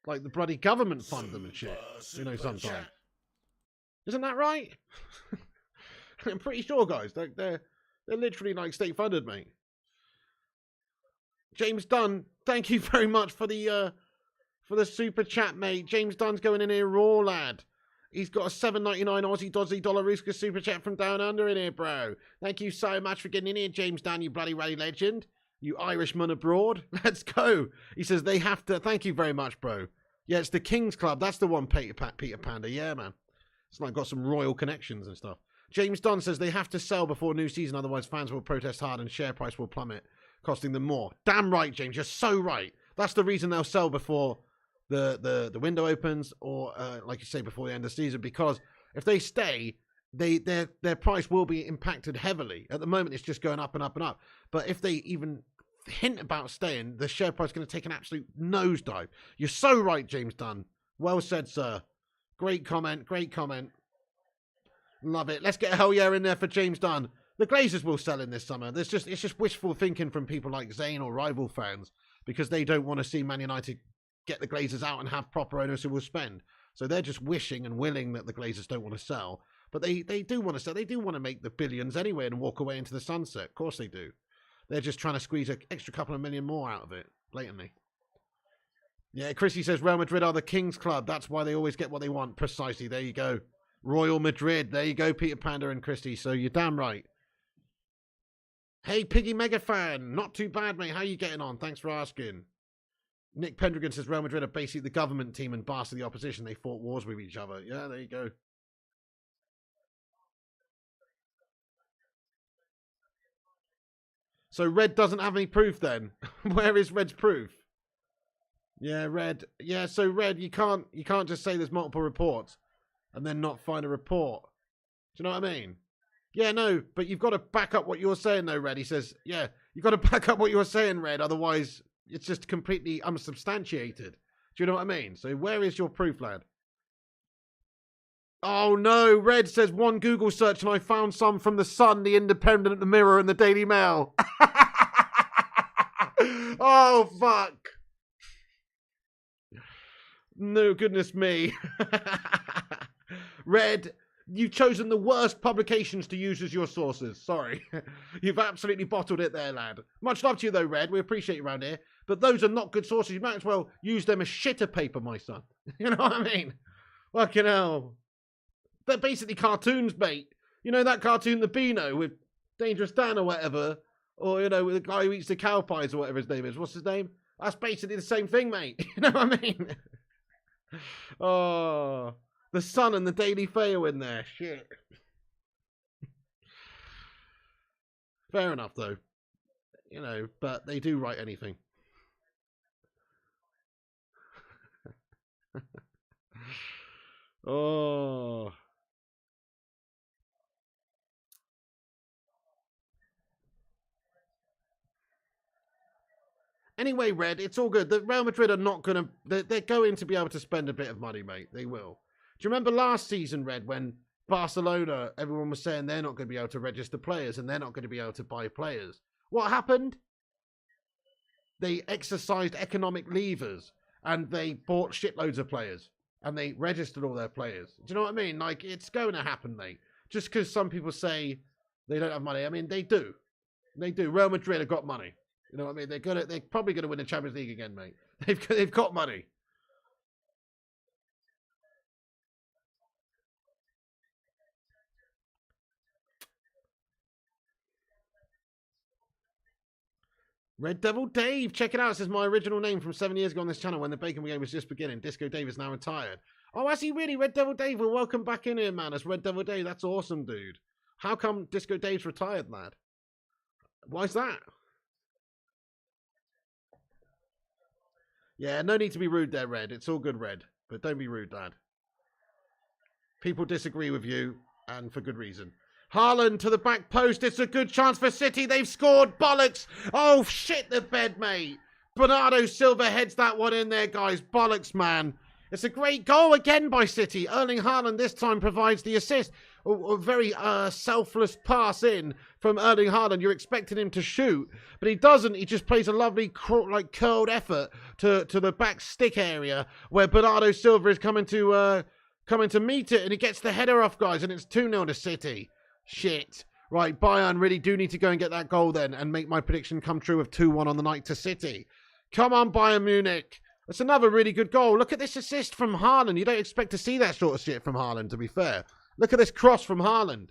the bloody government fund them and shit. Sometimes. Isn't that right? I'm pretty sure, guys. They're literally like state funded, mate. James Dunn, thank you very much for the super chat, mate. James Dunn's going in here raw, lad. He's got a $7.99 Aussie Dodgy Dollaruska super chat from down under in here, bro. Thank you so much for getting in here, James Dunn, you bloody rally legend. You Irishman abroad. Let's go. He says they have to. Thank you very much, bro. Yeah, it's the King's Club. That's the one, Peter Panda. Yeah, man. It's like got some royal connections and stuff. James Dunn says they have to sell before new season, otherwise fans will protest hard and share price will plummet, costing them more. Damn right, James. You're so right. That's the reason they'll sell before the window opens, or like you say, before the end of the season, because if they stay, their price will be impacted heavily. At the moment, it's just going up and up and up. But if they even hint about staying, the share price is going to take an absolute nosedive. You're so right, James Dunn. Well said, sir. Great comment. Love it. Let's get a hell yeah in there for James Dunn. The Glazers will sell in this summer. It's just wishful thinking from people like Zane or rival fans, because they don't want to see Man United get the Glazers out and have proper owners who will spend. So they're just wishing and willing that the Glazers don't want to sell. But they do want to sell. They do want to make the billions anyway and walk away into the sunset. Of course they do. They're just trying to squeeze an extra couple of million more out of it, blatantly. Yeah, Chrissy says Real Madrid are the King's Club. That's why they always get what they want. Precisely. There you go. Royal Madrid. There you go, Peter Panda and Christy. So you're damn right. Hey, Piggy Mega Fan. Not too bad, mate. How you getting on? Thanks for asking. Nick Pendragon says Real Madrid are basically the government team and Barca the opposition. They fought wars with each other. Yeah, there you go. So Red doesn't have any proof then. Where is Red's proof? Yeah, Red. Yeah, so Red, you can't just say there's multiple reports and then not find a report. Do you know what I mean? Yeah, no, but you've got to back up what you're saying though, Red. He says, yeah, you've got to back up what you're saying, Red. Otherwise, it's just completely unsubstantiated. Do you know what I mean? So where is your proof, lad? Oh no, Red says one Google search and I found some from The Sun, The Independent, The Mirror and The Daily Mail. Oh, fuck. No, goodness me. Red, you've chosen the worst publications to use as your sources. Sorry. You've absolutely bottled it there, lad. Much love to you though, Red. We appreciate you around here. But those are not good sources. You might as well use them as shitter paper, my son. You know what I mean? Fucking hell. They're basically cartoons, mate. You know that cartoon, The Beano, with Dangerous Dan or whatever? Or, you know, with the guy who eats the cow pies or whatever his name is. What's his name? That's basically the same thing, mate. You know what I mean? Oh, the Sun and the Daily Fail in there. Shit. Fair enough, though. You know, but they do write anything. Oh. Anyway, Red, it's all good. The Real Madrid are not going to... They're going to be able to spend a bit of money, mate. They will. Do you remember last season, Red, when Barcelona, everyone was saying they're not going to be able to register players and they're not going to be able to buy players? What happened? They exercised economic levers and they bought shitloads of players and they registered all their players. Do you know what I mean? Like, it's going to happen, mate. Just because some people say they don't have money. I mean, they do. They do. Real Madrid have got money. You know what I mean? They're probably gonna win the Champions League again, mate. They've got money. Red Devil Dave, check it out. It says my original name from 7 years ago on this channel when the Bacon game was just beginning. Disco Dave is now retired. Oh, is he really? Red Devil Dave, well, welcome back in here, man. It's Red Devil Dave. That's awesome, dude. How come Disco Dave's retired, lad? Why's that? Yeah, no need to be rude there, Red. It's all good, Red. But don't be rude, lad. People disagree with you, and for good reason. Haaland to the back post. It's a good chance for City. They've scored. Bollocks. Oh, shit the bed, mate. Bernardo Silva heads that one in there, guys. Bollocks, man. It's a great goal again by City. Erling Haaland this time provides the assist. A very selfless pass in from Erling Haaland. You're expecting him to shoot, but he doesn't. He just plays a lovely, curled effort to the back stick area where Bernardo Silva is coming to meet it, and he gets the header off, guys, and it's 2-0 to City. Shit. Right, Bayern really do need to go and get that goal then and make my prediction come true of 2-1 on the night to City. Come on, Bayern Munich. That's another really good goal. Look at this assist from Haaland. You don't expect to see that sort of shit from Haaland, to be fair. Look at this cross from Haaland.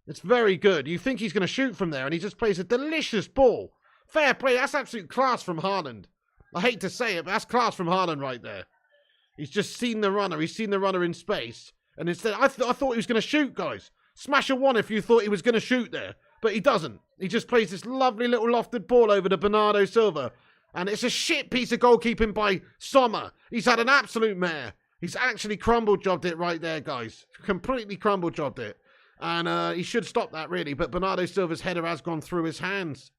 It's very good. You think he's going to shoot from there, and he just plays a delicious ball. Fair play. That's absolute class from Haaland. I hate to say it, but that's class from Haaland right there. He's just seen the runner. He's seen the runner in space. And instead, I thought he was going to shoot, guys. Smash a one if you thought he was going to shoot there. But he doesn't. He just plays this lovely little lofted ball over to Bernardo Silva. And it's a shit piece of goalkeeping by Sommer. He's had an absolute mare. He's actually crumble-jobbed it right there, guys. Completely crumble-jobbed it. And he should stop that, really. But Bernardo Silva's header has gone through his hands.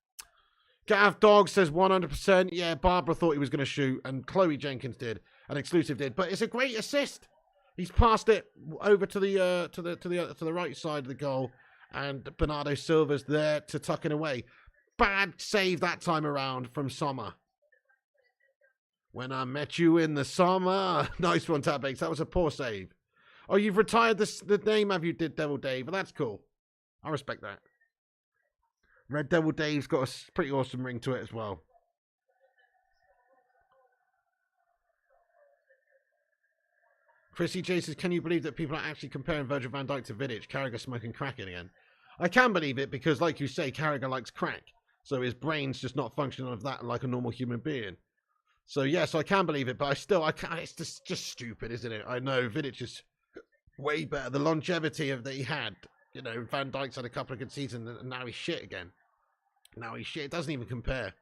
Gav Dog says 100%. Yeah, Barbara thought he was going to shoot. And Chloe Jenkins did. And Exclusive did. But it's a great assist. He's passed it over to the right side of the goal. And Bernardo Silva's there to tuck it away. Bad save that time around from Sommer. When I met you in the summer. Nice one, Tabex. That was a poor save. Oh, you've retired the name, have you, Devil Dave? Well, that's cool. I respect that. Red Devil Dave's got a pretty awesome ring to it as well. Chrissy J says, can you believe that people are actually comparing Virgil van Dijk to Vidic? Carragher smoking crack again. I can believe it because, like you say, Carragher likes crack. So his brain's just not functioning of that like a normal human being. So, yes, I can believe it, but I can't. It's just stupid, isn't it? I know Vidic is way better. The longevity that he had, you know, Van Dijk's had a couple of good seasons, and now he's shit again. Now he's shit. It doesn't even compare.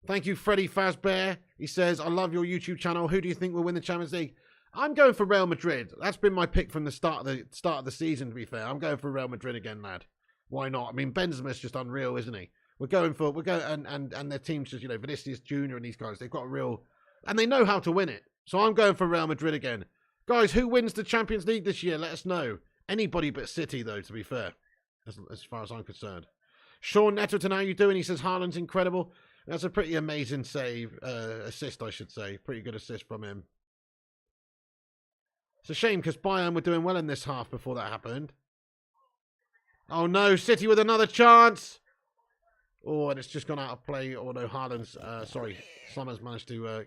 Thank you, Freddie Fazbear. He says, I love your YouTube channel. Who do you think will win the Champions League? I'm going for Real Madrid. That's been my pick from the start of the season, to be fair. I'm going for Real Madrid again, lad. Why not? I mean, Benzema's just unreal, isn't he? And their team's just, you know, Vinicius Jr. and these guys, they've got a real, and they know how to win it. So I'm going for Real Madrid again. Guys, who wins the Champions League this year? Let us know. Anybody but City, though, to be fair, as far as I'm concerned. Sean Nettleton, how you doing? He says, Haaland's incredible. That's a pretty amazing assist, I should say. Pretty good assist from him. It's a shame because Bayern were doing well in this half before that happened. Oh no, City with another chance. Oh, and it's just gone out of play. Oh, no, Haaland's, Summers managed to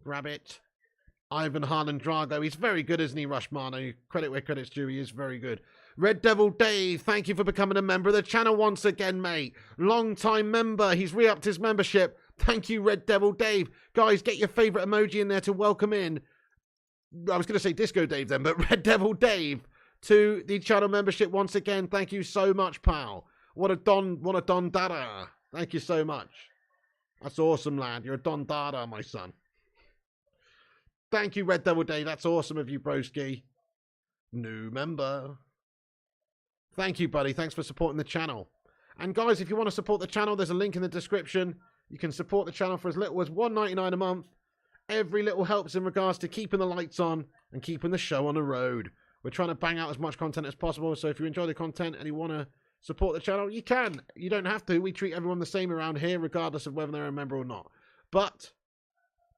grab it. Ivan Haaland Drago. He's very good, isn't he, Rushmano? Credit where credit's due. He is very good. Red Devil Dave, thank you for becoming a member of the channel once again, mate. Long-time member. He's re-upped his membership. Thank you, Red Devil Dave. Guys, get your favourite emoji in there to welcome in. I was going to say Disco Dave then, but Red Devil Dave to the channel membership once again. Thank you so much, pal. What a Don Dada. Thank you so much. That's awesome, lad. You're a Don Dada, my son. Thank you, Red Devil Dave. That's awesome of you, broski. New member. Thank you, buddy. Thanks for supporting the channel. And guys, if you want to support the channel, there's a link in the description. You can support the channel for as little as $1.99 a month. Every little helps in regards to keeping the lights on and keeping the show on the road. We're trying to bang out as much content as possible. So if you enjoy the content and you want to support the channel, you can. You don't have to. We treat everyone the same around here, regardless of whether they're a member or not. But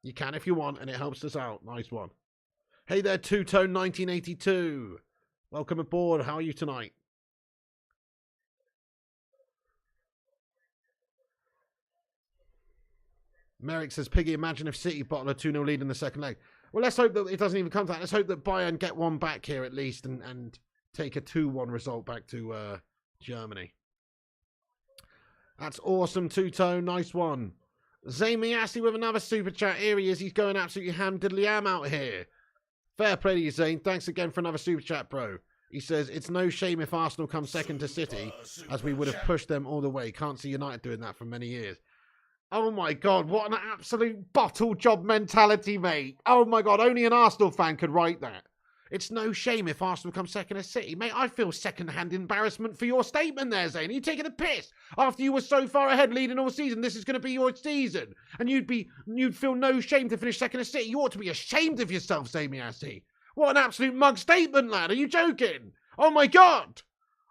you can if you want, and it helps us out. Nice one. Hey there, Two-Tone 1982. Welcome aboard. How are you tonight? Merrick says, Piggy, imagine if City bottle a 2-0 lead in the second leg. Well, let's hope that it doesn't even come to that. Let's hope that Bayern get one back here at least and take a 2-1 result back to Germany. That's awesome, Two-Tone. Nice one. Zayn Miassi with another super chat. Here he is. He's going absolutely ham-diddly-am out here. Fair play to you, Zayn. Thanks again for another super chat, bro. He says, it's no shame if Arsenal come second to City, as we would have pushed them all the way. Can't see United doing that for many years. Oh my God, what an absolute bottle job mentality, mate. Oh my God, only an Arsenal fan could write that. It's no shame if Arsenal come second to City. Mate, I feel second-hand embarrassment for your statement there, Zane. Are you taking a piss? After you were so far ahead leading all season, this is going to be your season. And you'd feel no shame to finish second to City. You ought to be ashamed of yourself, Zane Miassi. What an absolute mug statement, lad. Are you joking? Oh my God.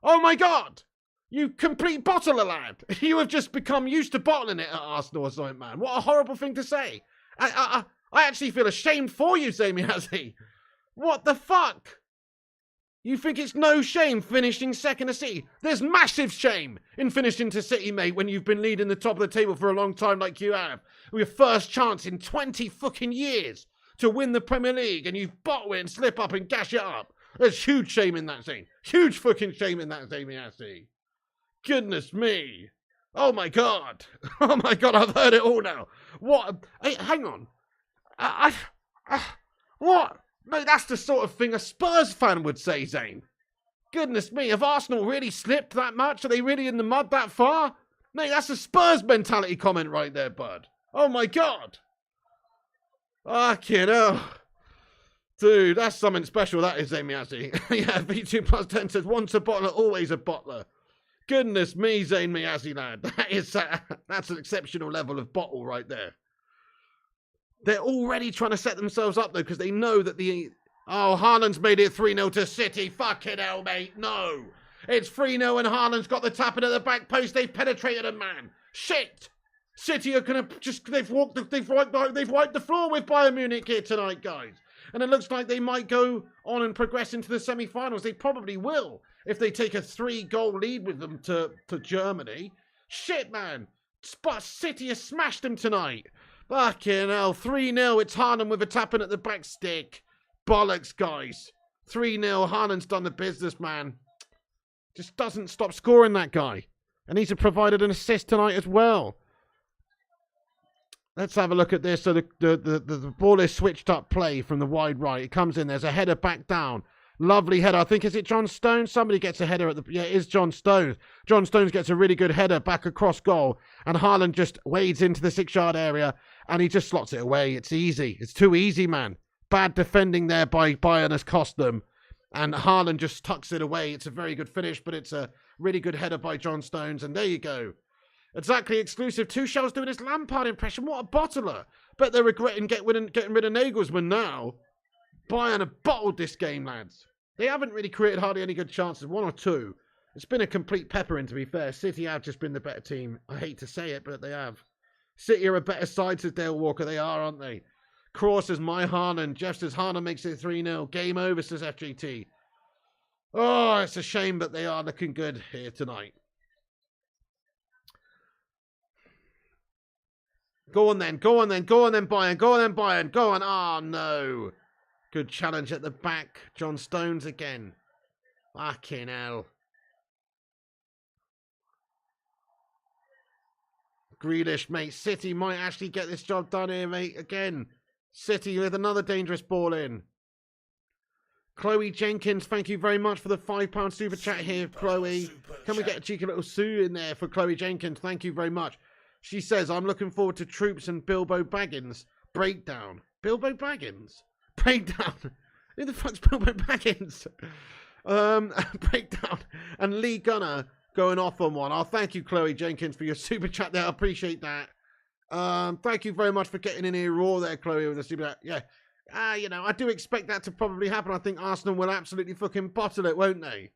Oh my God. You complete bottler, lad. You have just become used to bottling it at Arsenal or something, man. What a horrible thing to say. I actually feel ashamed for you, Sammy Hazzy. What the fuck? You think it's no shame finishing second to City? There's massive shame in finishing to City, mate, when you've been leading the top of the table for a long time like you have. With your first chance in 20 fucking years to win the Premier League, and you bottle it and slip up and gash it up. There's huge shame in that scene. Huge fucking shame in that, Sammy Hazzy. Goodness me. Oh my God. Oh my God, I've heard it all now. What? Hey, hang on. What? Mate, that's the sort of thing a Spurs fan would say, Zane. Goodness me, have Arsenal really slipped that much? Are they really in the mud that far? Mate, that's a Spurs mentality comment right there, bud. Oh my God. Fucking hell. Dude, that's something special, that is, Zane Miassi. Yeah, V2 plus 10 says, once a bottler, always a bottler. Goodness me, Zayn Miassi, lad. That's an exceptional level of bottle right there. They're already trying to set themselves up, though, because they know that Haaland's made it 3-0 to City. Fucking hell, mate. No. It's 3-0 and Haaland's got the tapping at the back post. They've penetrated a man. Shit. City are going to just, they've wiped the floor with Bayern Munich here tonight, guys. And it looks like they might go on and progress into the semi-finals. They probably will. If they take a 3-goal lead with them to Germany. Shit, man. City has smashed them tonight. Fucking hell. 3-0. It's Haaland with a tapping at the back stick. Bollocks, guys. 3-0. Haaland's done the business, man. Just doesn't stop scoring, that guy. And he's provided an assist tonight as well. Let's have a look at this. So the ball is switched up play from the wide right. It comes in. There's a header back down. Lovely header. I think, is it John Stones? Somebody gets a header at the... Yeah, it is John Stones. John Stones gets a really good header back across goal. And Haaland just wades into the 6-yard area. And he just slots it away. It's easy. It's too easy, man. Bad defending there by Bayern has cost them. And Haaland just tucks it away. It's a very good finish, but it's a really good header by John Stones. And there you go. Exactly exclusive. Tuchel's doing his Lampard impression. What a bottler. Bet they're regretting getting rid of Nagelsmann now. Bayern have bottled this game, lads. They haven't really created hardly any good chances. 1 or 2. It's been a complete peppering, to be fair. City have just been the better team. I hate to say it, but they have. City are a better side, says Dale Walker. They are, aren't they? Cross says, my Haaland. Jeff says, Haaland makes it 3-0. Game over, says FGT. Oh, it's a shame, but they are looking good here tonight. Go on then. Go on then. Go on then, Bayern. Go on then, Bayern. Go on. Oh, no. Good challenge at the back. John Stones again. Fucking hell. Grealish, mate. City might actually get this job done here, mate. Again. City with another dangerous ball in. Chloe Jenkins, thank you very much for the £5 super chat here, Chloe. Can we get a cheeky little sue in there for Chloe Jenkins? Thank you very much. She says, I'm looking forward to Troops and Bilbo Baggins. Breakdown. Bilbo Baggins? Breakdown. Who the fuck's Bilbo Baggins? Breakdown. And Lee Gunner going off on one. Oh, thank you, Chloe Jenkins, for your super chat there. I appreciate that. Thank you very much for getting in here raw there, Chloe, with the super chat. Yeah. You know, I do expect that to probably happen. I think Arsenal will absolutely fucking bottle it, won't they?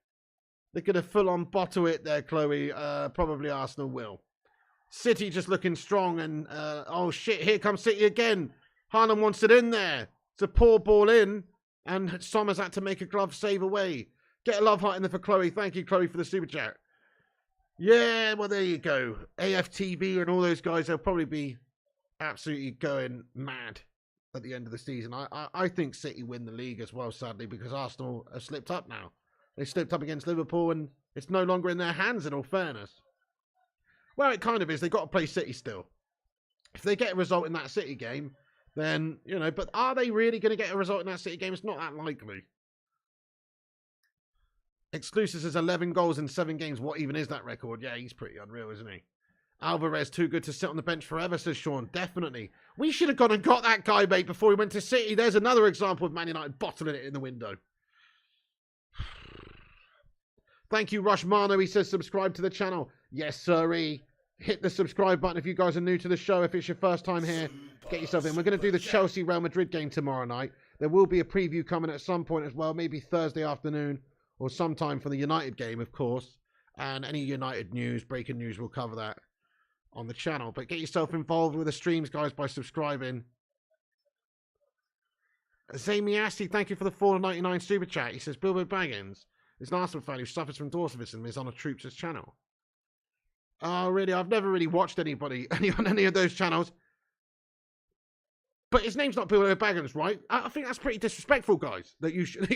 They're going to full-on bottle it there, Chloe. Probably Arsenal will. City just looking strong and, oh shit, here comes City again. Haaland wants it in there. It's a poor ball in, and Sommer's had to make a glove save away. Get a love heart in there for Chloe. Thank you, Chloe, for the super chat. Yeah, well, there you go. AFTV and all those guys, they'll probably be absolutely going mad at the end of the season. I think City win the league as well, sadly, because Arsenal have slipped up now. They slipped up against Liverpool, and it's no longer in their hands, in all fairness. Well, it kind of is. They've got to play City still. If they get a result in that City game, then, you know, but are they really going to get a result in that City game? It's not that likely. Exclusive says 11 goals in 7 games. What even is that record? Yeah, he's pretty unreal, isn't he? Alvarez, too good to sit on the bench forever, says Sean. Definitely. We should have gone and got that guy, mate, before we went to City. There's another example of Man United bottling it in the window. Thank you, Rush Mano. He says subscribe to the channel. Yes, sirree. Hit the subscribe button if you guys are new to the show. If it's your first time here, get yourself in. We're going to do the Chelsea-Real Madrid game tomorrow night. There will be a preview coming at some point as well, maybe Thursday afternoon or sometime for the United game, of course. And any United news, breaking news, we'll cover that on the channel. But get yourself involved with the streams, guys, by subscribing. Zamiasi, thank you for the $4.99 super chat. He says, Bilbo Baggins is an Arsenal fan who suffers from dwarfism and is on a Troops' channel. Oh, really? I've never really watched anybody on any of those channels. But his name's not Bilbo Baggins, right? I think that's pretty disrespectful, guys. That you should,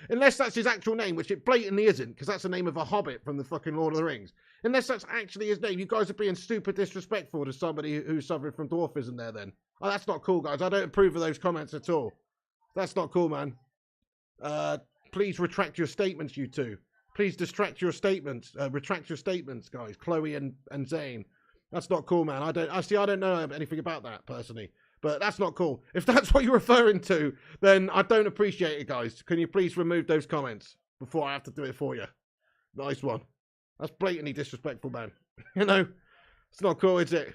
unless that's his actual name, which it blatantly isn't, because that's the name of a hobbit from the fucking Lord of the Rings. Unless that's actually his name, you guys are being super disrespectful to somebody who's suffering from dwarfism there then. Oh, that's not cool, guys. I don't approve of those comments at all. That's not cool, man. Please retract your statements, you two. Please retract your statements, guys. Chloe and Zane. That's not cool, man. I don't know anything about that, personally. But that's not cool. If that's what you're referring to, then I don't appreciate it, guys. Can you please remove those comments before I have to do it for you? Nice one. That's blatantly disrespectful, man. You know? It's not cool, is it?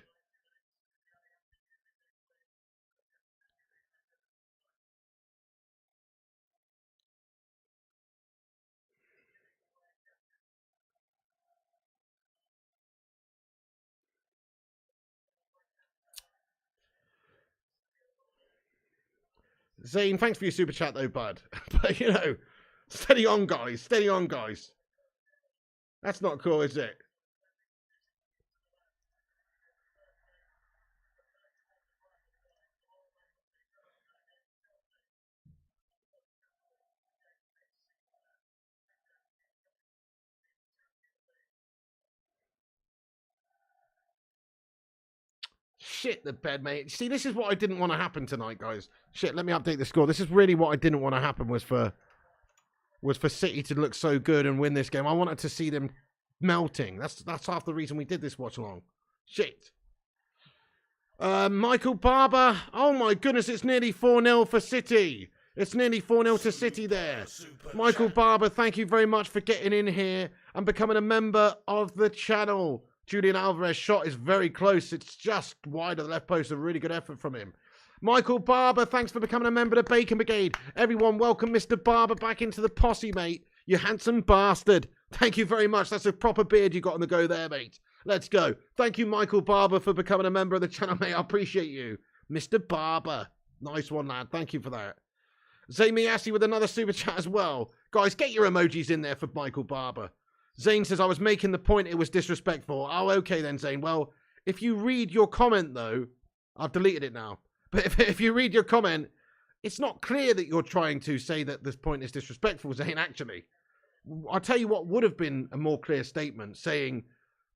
Zane, thanks for your super chat, though, bud. But, you know, steady on, guys. Steady on, guys. That's not cool, is it? Shit the bed, mate. See, this is what I didn't want to happen tonight, guys. Shit, let me update the score. This is really what I didn't want to happen was for City to look so good and win this game. I wanted to see them melting. That's half the reason we did this watch along. Shit. Michael Barber. Oh my goodness, it's nearly 4-0 for City. It's nearly 4-0 to City there. Michael Barber, thank you very much for getting in here and becoming a member of the channel. Julian Alvarez shot is very close. It's just wide of the left post. A really good effort from him. Michael Barber, thanks for becoming a member of the Bacon Brigade. Everyone, welcome Mr. Barber back into the posse, mate. You handsome bastard. Thank you very much. That's a proper beard you got on the go there, mate. Let's go. Thank you, Michael Barber, for becoming a member of the channel, mate. I appreciate you. Mr. Barber. Nice one, lad. Thank you for that. Zamiasi with another super chat as well. Guys, get your emojis in there for Michael Barber. Zane says, I was making the point it was disrespectful. Oh, okay then, Zane. Well, if you read your comment, though, I've deleted it now. But if you read your comment, it's not clear that you're trying to say that this point is disrespectful, Zane, actually. I'll tell you what would have been a more clear statement, saying,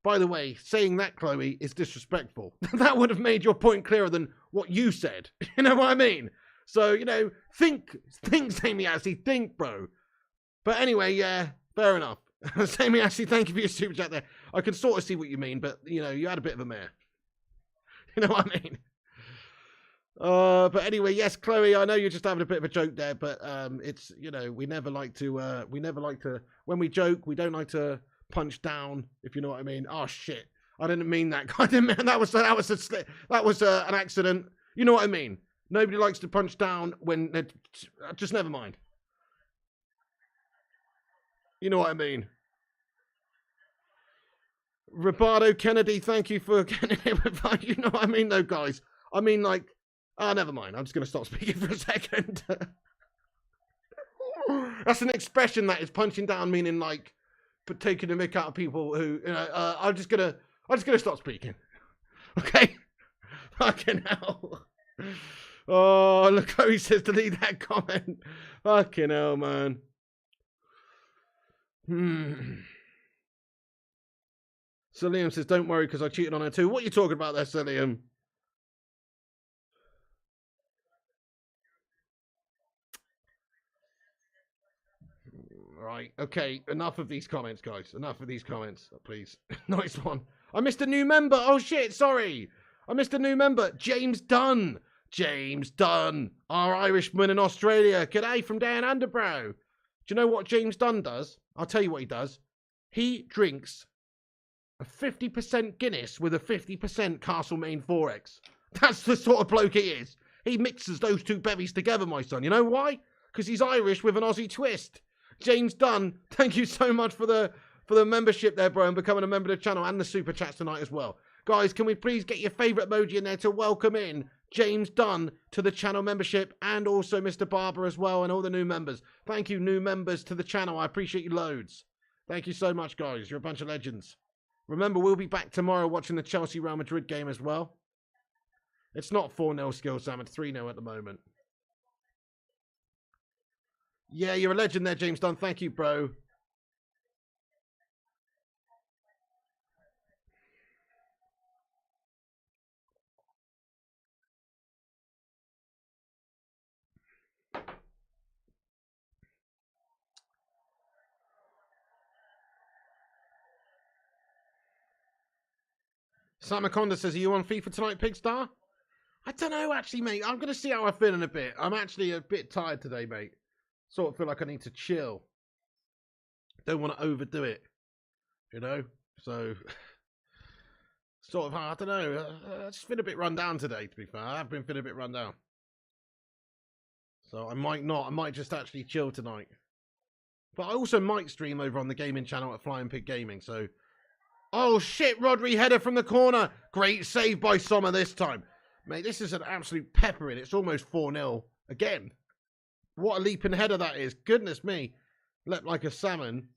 by the way, saying that, Chloe, is disrespectful. That would have made your point clearer than what you said. You know what I mean? So, you know, think, Sammy Ashley, think, bro. But anyway, yeah, fair enough. Sammy Ashley, thank you for your super chat there. I can sort of see what you mean, but, you know, you had a bit of a mare. You know what I mean? But anyway, yes, Chloe, I know you're just having a bit of a joke there, but it's, you know, we never like to, when we joke, we don't like to punch down, if you know what I mean. Oh shit, I didn't mean that. I didn't mean that was an accident. You know what I mean? Nobody likes to punch down when just never mind. You know what I mean? Roberto Kennedy, thank you for getting it. You know what I mean, though, guys. I mean, like, oh, never mind. I'm just going to stop speaking for a second. That's an expression that is punching down, meaning like taking the mick out of people who, you know, I'm just gonna stop speaking. Okay? Fucking hell. Oh, look how he says delete that comment. Fucking hell, man. So Liam says, don't worry because I cheated on her too. What are you talking about there, Sir Liam? Right, okay, enough of these comments, guys. Enough of these comments, please. Nice one. I missed a new member. Oh, shit, sorry. I missed a new member. James Dunn. James Dunn, our Irishman in Australia. G'day from down under, bro. Do you know what James Dunn does? I'll tell you what he does. He drinks a 50% Guinness with a 50% Castlemaine 4X. That's the sort of bloke he is. He mixes those two bevies together, my son. You know why? Because he's Irish with an Aussie twist. James Dunn, thank you so much for the membership there, bro, and becoming a member of the channel and the super chats tonight as well. Guys, can we please get your favourite emoji in there to welcome in James Dunn to the channel membership, and also Mr. Barber as well, and all the new members. Thank you, new members to the channel. I appreciate you loads. Thank you so much, guys. You're a bunch of legends. Remember, we'll be back tomorrow watching the Chelsea-Real Madrid game as well. It's not 4-0 skill, Sam. It's 3-0 at the moment. Yeah, you're a legend there, James Dunn. Thank you, bro. Sam Maconda says, are you on FIFA tonight, Pigstar? I don't know, actually, mate. I'm going to see how I feel in a bit. I'm actually a bit tired today, mate. Sort of feel like I need to chill. Don't want to overdo it, you know? So, sort of, I don't know. I just feel a bit run down today, to be fair. I have been feeling a bit run down. So I might not. I might just actually chill tonight. But I also might stream over on the gaming channel at Flying Pig Gaming, so... Oh, shit, Rodri header from the corner. Great save by Sommer this time. Mate, this is an absolute peppering. It's almost 4-0 again. What a leaping header that is. Goodness me. Leapt like a salmon.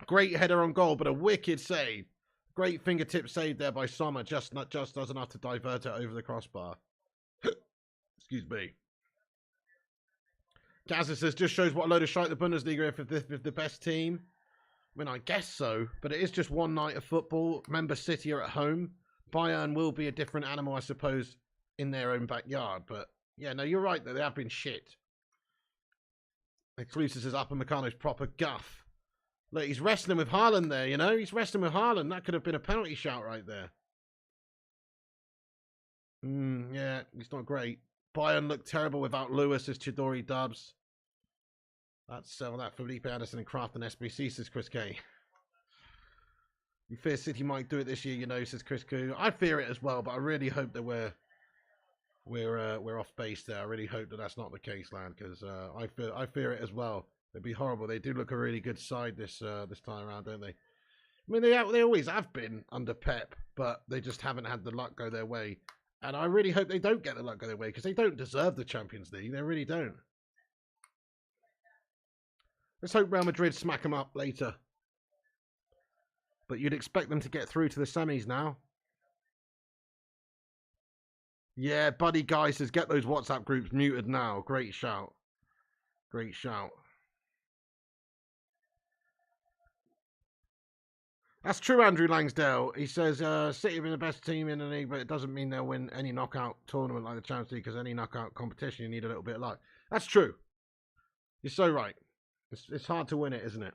Great header on goal, but a wicked save. Great fingertip save there by Sommer. Just does enough to divert it over the crossbar. Excuse me. Gazza says, just shows what a load of shite the Bundesliga if the best team. I mean, I guess so, but it is just one night of football. Remember, City are at home. Bayern will be a different animal, I suppose, in their own backyard. But, yeah, no, you're right, though. They have been shit. Exclusive says, Upper Meccano's proper guff. Look, he's wrestling with Haaland there, you know? He's wrestling with Haaland. That could have been a penalty shout right there. Yeah, he's not great. Bayern looked terrible without Lewis as Chidori dubs. That's that Felipe Anderson and Kraft and SBC, says Chris K. You fear City might do it this year, you know, says Chris K. I fear it as well, but I really hope that we're off base there. I really hope that that's not the case, lad, because I fear it as well. It'd be horrible. They do look a really good side this time around, don't they? I mean, they always have been under Pep, but they just haven't had the luck go their way. And I really hope they don't get the luck go their way, because they don't deserve the Champions League. They really don't. Let's hope Real Madrid smack them up later. But you'd expect them to get through to the semis now. Yeah, Buddy Guy says, get those WhatsApp groups muted now. Great shout. Great shout. That's true, Andrew Langsdale. He says, City have been the best team in the league, but it doesn't mean they'll win any knockout tournament like the Champions League, because any knockout competition, you need a little bit of luck. That's true. You're so right. It's hard to win it, isn't it?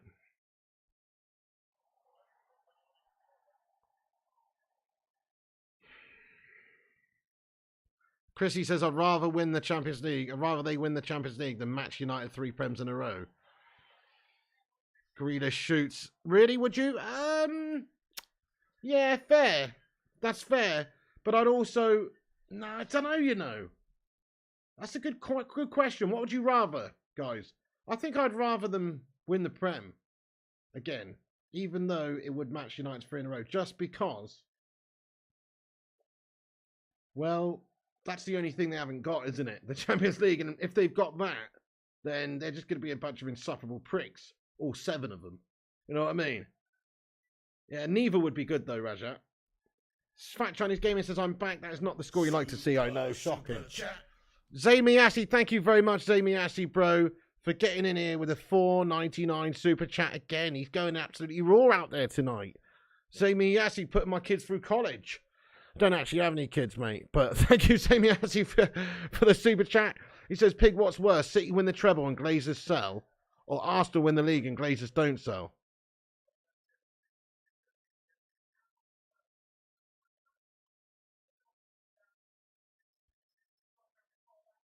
Chrissy says, I'd rather win the Champions League. I'd rather they win the Champions League than match United 3 Prems in a row. Grealish shoots. Really, would you? Yeah, fair. That's fair. But I'd also... No, I don't know, you know. That's a good question. What would you rather, guys? I think I'd rather them win the Prem. Again. Even though it would match United's 3 in a row. Just because... Well... That's the only thing they haven't got, isn't it? The Champions League. And if they've got that, then they're just going to be a bunch of insufferable pricks. All 7 of them. You know what I mean? Yeah, neither would be good, though, Rajat. Fat Chinese Gaming says, I'm back. That is not the score you like to see, I know. Shocking. Zamiyasi, thank you very much, Zamiyasi, bro, for getting in here with a $4.99 super chat again. He's going absolutely raw out there tonight. Zamiyasi putting my kids through college. Don't actually have any kids, mate. But thank you, Zamiyasi, for the super chat. He says, Pig, what's worse? City win the treble and Glazers sell? Or Arsenal win the league and Glazers don't sell?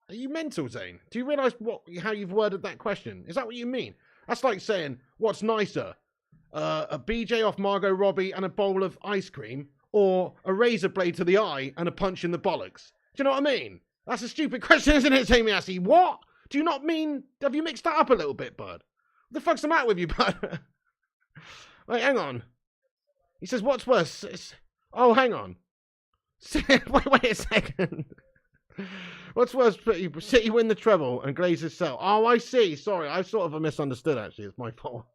Are you mental, Zane? Do you realise how you've worded that question? Is that what you mean? That's like saying, what's nicer? A BJ off Margot Robbie and a bowl of ice cream? Or a razor blade to the eye and a punch in the bollocks? Do you know what I mean? That's a stupid question, isn't it, Zamiyasi? What? Do you not mean... Have you mixed that up a little bit, bud? What the fuck's the matter with you, bud? Wait, hang on. He says, what's worse? Oh, hang on. wait a second. What's worse? City win the treble and Glazers sell. Oh, I see. Sorry, I sort of misunderstood, actually. It's my fault.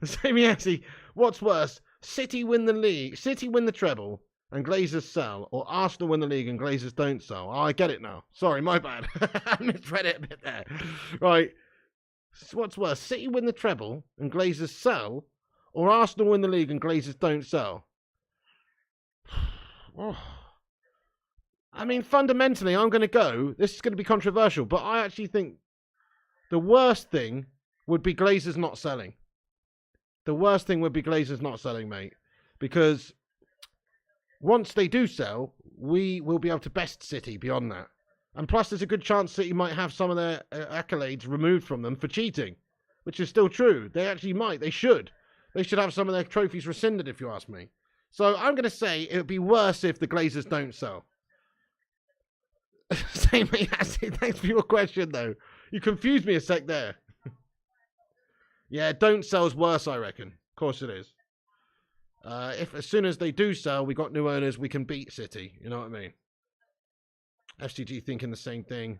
Zamiyasi, what's worse? City win the league, City win the treble, and Glazers sell, or Arsenal win the league and Glazers don't sell? Oh, I get it now. Sorry, my bad. I misread it a bit there. Right. What's worse? City win the treble and Glazers sell, or Arsenal win the league and Glazers don't sell? Oh. I mean, fundamentally, I'm going to go. This is going to be controversial, but I actually think the worst thing would be Glazers not selling. The worst thing would be Glazers not selling, mate. Because once they do sell, we will be able to best City beyond that. And plus, there's a good chance City might have some of their accolades removed from them for cheating. Which is still true. They actually might. They should. They should have some of their trophies rescinded, if you ask me. So I'm going to say it would be worse if the Glazers don't sell. Same thing. Thanks for your question, though. You confused me a sec there. Yeah, don't sell's worse, I reckon. Of course it is. If as soon as they do sell, we got new owners, we can beat City. You know what I mean? FCG thinking the same thing.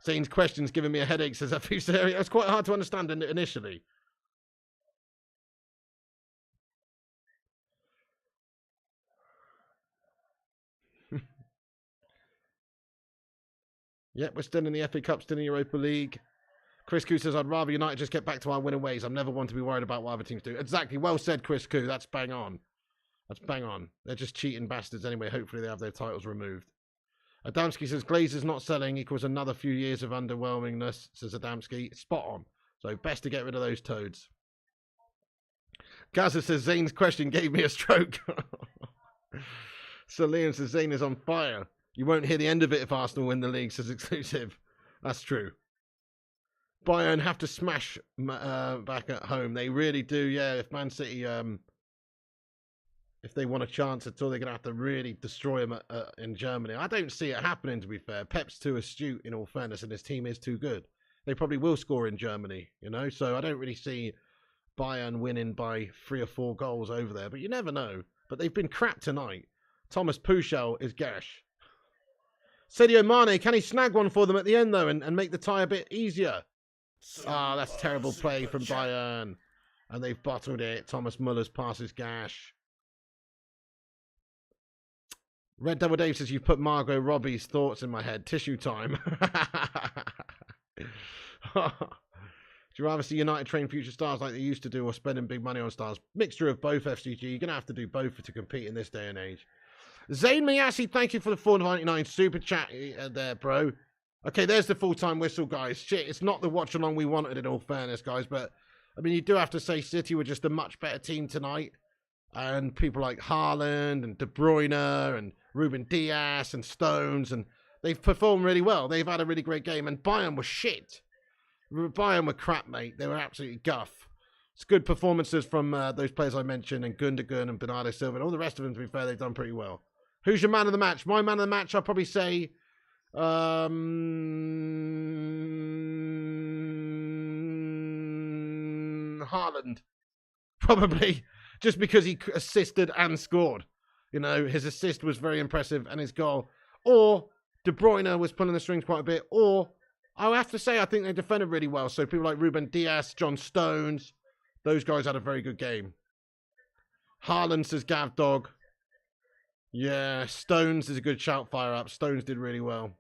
Zane's question's giving me a headache, says Afusari. It's quite hard to understand initially. Yep, we're still in the FA Cup, still in the Europa League. Chris Koo says, I'd rather United just get back to our winning ways. I'm never one to be worried about what other teams do. Exactly. Well said, Chris Koo. That's bang on. That's bang on. They're just cheating bastards anyway. Hopefully they have their titles removed. Adamski says, Glazers not selling equals another few years of underwhelmingness, says Adamski. Spot on. So best to get rid of those toads. Gaza says, Zane's question gave me a stroke. So Liam says, Zane is on fire. You won't hear the end of it if Arsenal win the league, says Exclusive. That's true. Bayern have to smash back at home. They really do, yeah. If Man City, if they want a chance at all, they're going to have to really destroy them in Germany. I don't see it happening, to be fair. Pep's too astute, in all fairness, and his team is too good. They probably will score in Germany, you know? So I don't really see Bayern winning by 3 or 4 goals over there. But you never know. But they've been crap tonight. Thomas Tuchel is gash. Sadio Mane, can he snag one for them at the end, though, and make the tie a bit easier? Ah, that's terrible play from Bayern. And they've bottled it. Thomas Muller's pass is gash. Red Devil Dave says, you've put Margot Robbie's thoughts in my head. Tissue time. Do you rather see United train future stars like they used to do or spending big money on stars? Mixture of both, FCG. You're going to have to do both to compete in this day and age. Zayn Miyasi, thank you for the $4.99 super chat there, bro. Okay, there's the full-time whistle, guys. Shit, it's not the watch-along we wanted, in all fairness, guys. But, I mean, you do have to say City were just a much better team tonight. And people like Haaland and De Bruyne and Ruben Dias and Stones, and they've performed really well. They've had a really great game. And Bayern was shit. Bayern were crap, mate. They were absolutely guff. It's good performances from those players I mentioned, and Gundogan and Bernardo Silva, and all the rest of them, to be fair, they've done pretty well. Who's your man of the match? My man of the match, I'll probably say... Haaland. Probably. Just because he assisted and scored. You know, his assist was very impressive, and his goal. Or De Bruyne was pulling the strings quite a bit. Or... I'll have to say, I think they defended really well. So people like Ruben Dias, John Stones, those guys had a very good game. Haaland says Gav Dog. Yeah, Stones is a good shout, fire up. Stones did really well.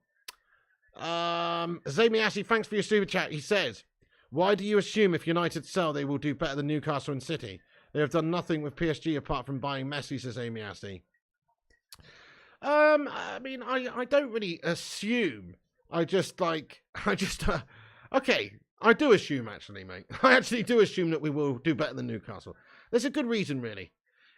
Zamiasi, thanks for your super chat. He says, why do you assume if United sell, they will do better than Newcastle and City? They have done nothing with PSG apart from buying Messi, says Zamiasi. I mean, I don't really assume. Okay, I do assume, actually, mate. I actually do assume that we will do better than Newcastle. There's a good reason, really.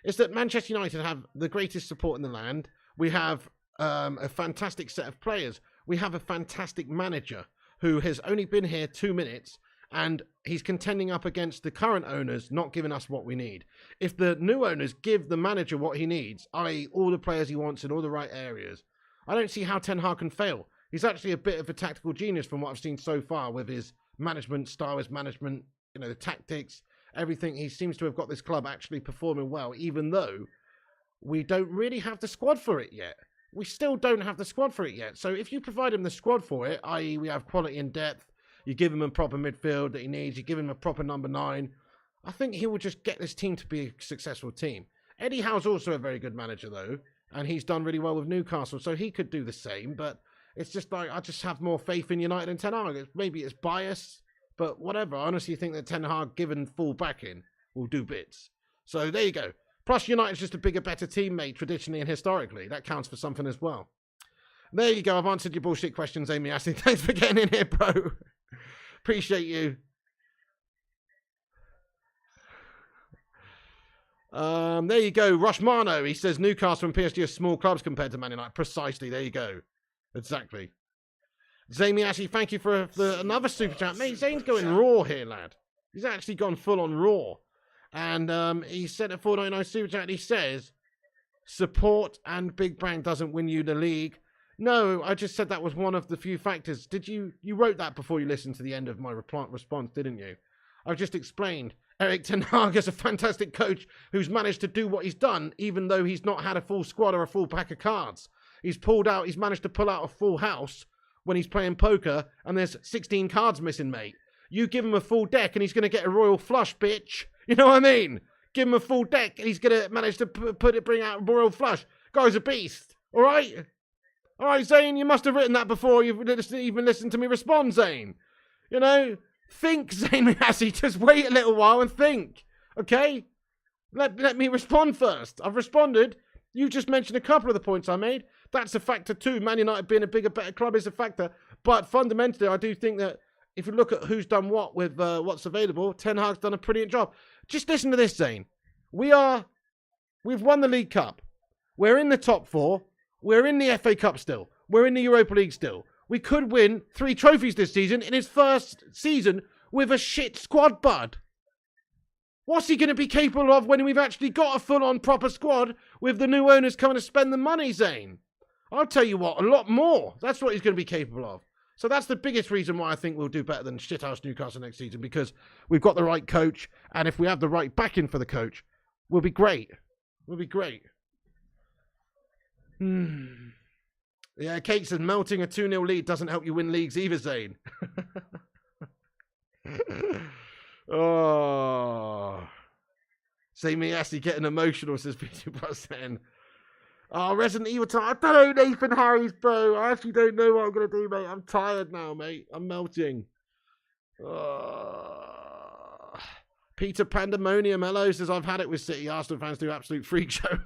It's that Manchester United have the greatest support in the land. We have a fantastic set of players. We have a fantastic manager who has only been here 2 minutes, and he's contending up against the current owners, not giving us what we need. If the new owners give the manager what he needs, i.e. all the players he wants in all the right areas, I don't see how Ten Hag can fail. He's actually a bit of a tactical genius from what I've seen so far with his management style, his management, you know, the tactics, everything. He seems to have got this club actually performing well, even though we don't really have the squad for it yet. We still don't have the squad for it yet. So if you provide him the squad for it, i.e. we have quality and depth, you give him a proper midfield that he needs, you give him a proper number 9, I think he will just get this team to be a successful team. Eddie Howe's also a very good manager, though, and he's done really well with Newcastle, so he could do the same, but... It's just like, I just have more faith in United and Ten Hag. Maybe it's bias, but whatever. I honestly think that Ten Hag, given full backing, will do bits. So there you go. Plus, United's just a bigger, better team, mate, traditionally and historically. That counts for something as well. There you go. I've answered your bullshit questions, Amy Ashley. Thanks for getting in here, bro. Appreciate you. There you go. Rushmano, he says Newcastle and PSG are small clubs compared to Man United. Precisely. There you go. Exactly. Zamy, actually, thank you for another super chat. Mate, Zane's going raw here, lad. He's actually gone full on raw. And he sent a $4.99 super chat. He says, support and Big Bang doesn't win you the league. No, I just said that was one of the few factors. Did you wrote that before you listened to the end of my response, didn't you? I've just explained. Erik ten Hag is a fantastic coach who's managed to do what he's done, even though he's not had a full squad or a full pack of cards. He's managed to pull out a full house when he's playing poker and there's 16 cards missing, mate. You give him a full deck and he's going to get a royal flush, bitch. You know what I mean? Give him a full deck and he's going to manage to bring out a royal flush. Guy's a beast. All right? All right, Zane, you must have written that before you've even listened to me respond, Zane. You know? Think, Zane Miyasi. Just wait a little while and think. Okay? Let me respond first. I've responded. You just mentioned a couple of the points I made. That's a factor too. Man United being a bigger, better club is a factor. But fundamentally, I do think that if you look at who's done what with what's available, Ten Hag's done a brilliant job. Just listen to this, Zane. We've won the League Cup. We're in the top 4. We're in the FA Cup still. We're in the Europa League still. We could win 3 trophies this season in his first season with a shit squad, bud. What's he going to be capable of when we've actually got a full-on proper squad with the new owners coming to spend the money, Zane? I'll tell you what, a lot more. That's what he's going to be capable of. So that's the biggest reason why I think we'll do better than shithouse Newcastle next season, because we've got the right coach, and if we have the right backing for the coach, we'll be great. We'll be great. Yeah, Kate says melting a 2-0 lead doesn't help you win leagues either, Zane. Oh. See me actually getting emotional, says Peter Plus then. Oh, Resident Evil time. I don't know, Nathan Harris, bro. I actually don't know what I'm going to do, mate. I'm tired now, mate. I'm melting. Peter Pandemonium, hello, says I've had it with City. Arsenal fans do absolute freak show.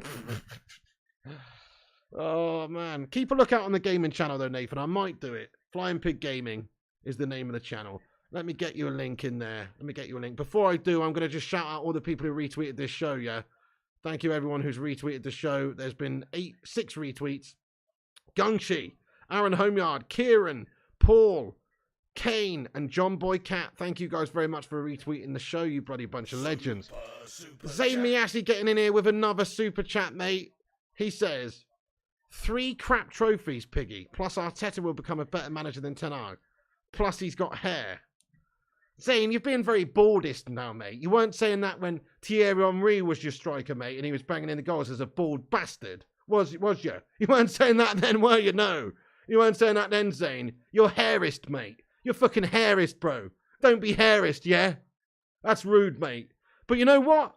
Oh, man. Keep a lookout on the gaming channel, though, Nathan. I might do it. Flying Pig Gaming is the name of the channel. Let me get you a link in there. Let me get you a link. Before I do, I'm going to just shout out all the people who retweeted this show, yeah? Thank you, everyone who's retweeted the show. There's been 6 retweets. Gungshi, Aaron Homeyard, Kieran, Paul, Kane, and John Boy Cat. Thank you guys very much for retweeting the show, you bloody bunch of legends. Zayn Miyasi getting in here with another super chat, mate. He says, 3 crap trophies, Piggy, plus Arteta will become a better manager than Ten Hag. Plus he's got hair. Zayn, you've been very baldist now, mate. You weren't saying that when Thierry Henry was your striker, mate, and he was banging in the goals as a bald bastard. Was you? You weren't saying that then, were you? No. You weren't saying that then, Zayn. You're hairist, mate. You're fucking hairist, bro. Don't be hairist, yeah? That's rude, mate. But you know what?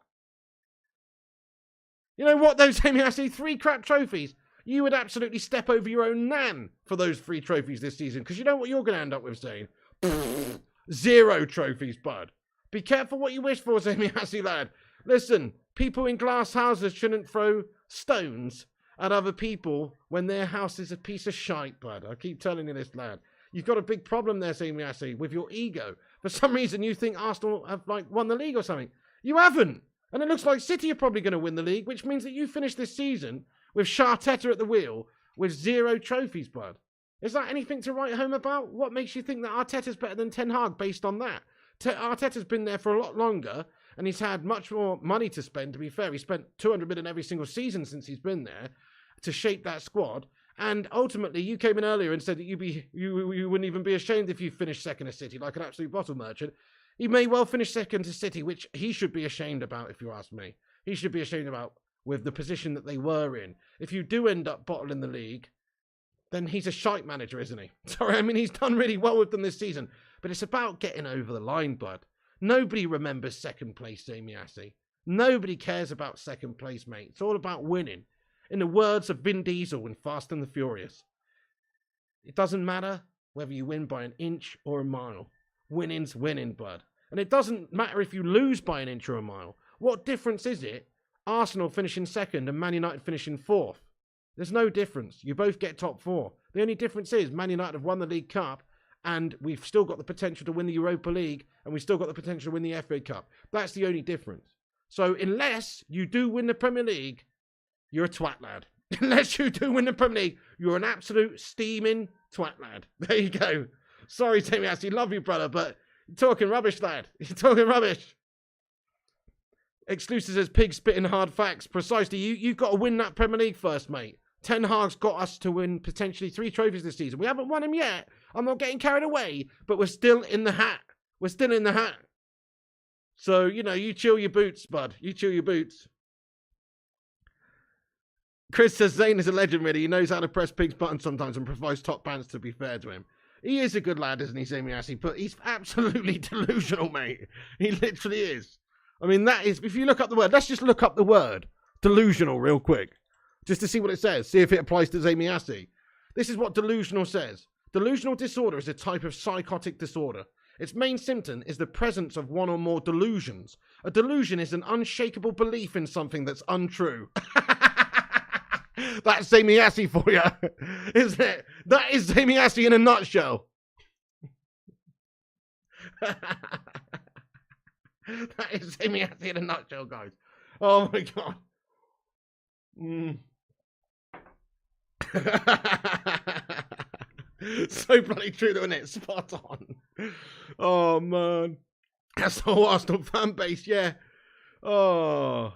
You know what, though, Zayn Miyasi? 3 crap trophies. You would absolutely step over your own nan for those 3 trophies this season. Because you know what you're going to end up with, Zayn? 0 trophies, bud. Be careful what you wish for, Zayn Miyasi, lad. Listen, people in glass houses shouldn't throw stones at other people when their house is a piece of shite, bud. I keep telling you this, lad. You've got a big problem there, Zayn Miyasi, with your ego. For some reason, you think Arsenal have won the league or something. You haven't. And it looks like City are probably going to win the league, which means that you finish this season with Arteta at the wheel with 0 trophies, bud. Is that anything to write home about? What makes you think that Arteta's better than Ten Hag based on that? Arteta's been there for a lot longer, and he's had much more money to spend, to be fair. He spent 200 million every single season since he's been there to shape that squad. And ultimately, you came in earlier and said that you wouldn't even be ashamed if you finished second to City, like an absolute bottle merchant. He may well finish second to City, which he should be ashamed about, if you ask me. He should be ashamed about with the position that they were in. If you do end up bottling the league, then he's a shite manager, isn't he? Sorry, I mean, he's done really well with them this season. But it's about getting over the line, bud. Nobody remembers second place, Zayn Miyasi. Nobody cares about second place, mate. It's all about winning. In the words of Vin Diesel in Fast and the Furious, it doesn't matter whether you win by an inch or a mile. Winning's winning, bud. And it doesn't matter if you lose by an inch or a mile. What difference is it? Arsenal finishing second and Man United finishing 4th. There's no difference. You both get top 4. The only difference is Man United have won the League Cup and we've still got the potential to win the Europa League and we've still got the potential to win the FA Cup. That's the only difference. So unless you do win the Premier League, you're a twat, lad. Unless you do win the Premier League, you're an absolute steaming twat, lad. There you go. Sorry, Timmy, I actually love you, brother, but you're talking rubbish, lad. You're talking rubbish. Exclusive says pig spitting hard facts. Precisely. You've got to win that Premier League first, mate. Ten Hag's got us to win potentially 3 trophies this season. We haven't won them yet. I'm not getting carried away, but we're still in the hat. We're still in the hat. So, you know, you chill your boots, bud. You chill your boots. Chris says Zayn is a legend, really. He knows how to press pig's button sometimes and provides top bands, to be fair to him. He is a good lad, isn't he, Zayn Miyasi? But he's absolutely delusional, mate. He literally is. I mean, that is, if you look up the word, let's just look up the word delusional real quick, just to see what it says, see if it applies to Zayn Miyasi. This is what delusional says. Delusional disorder is a type of psychotic disorder. Its main symptom is the presence of one or more delusions. A delusion is an unshakable belief in something that's untrue. That's Zayn Miyasi for you, isn't it? That is Zayn Miyasi in a nutshell. That is Zayn Miyasi in a nutshell, guys. Oh my god. So bloody true, isn't it? Spot on. Oh man, that's the whole Arsenal fan base, yeah. Oh,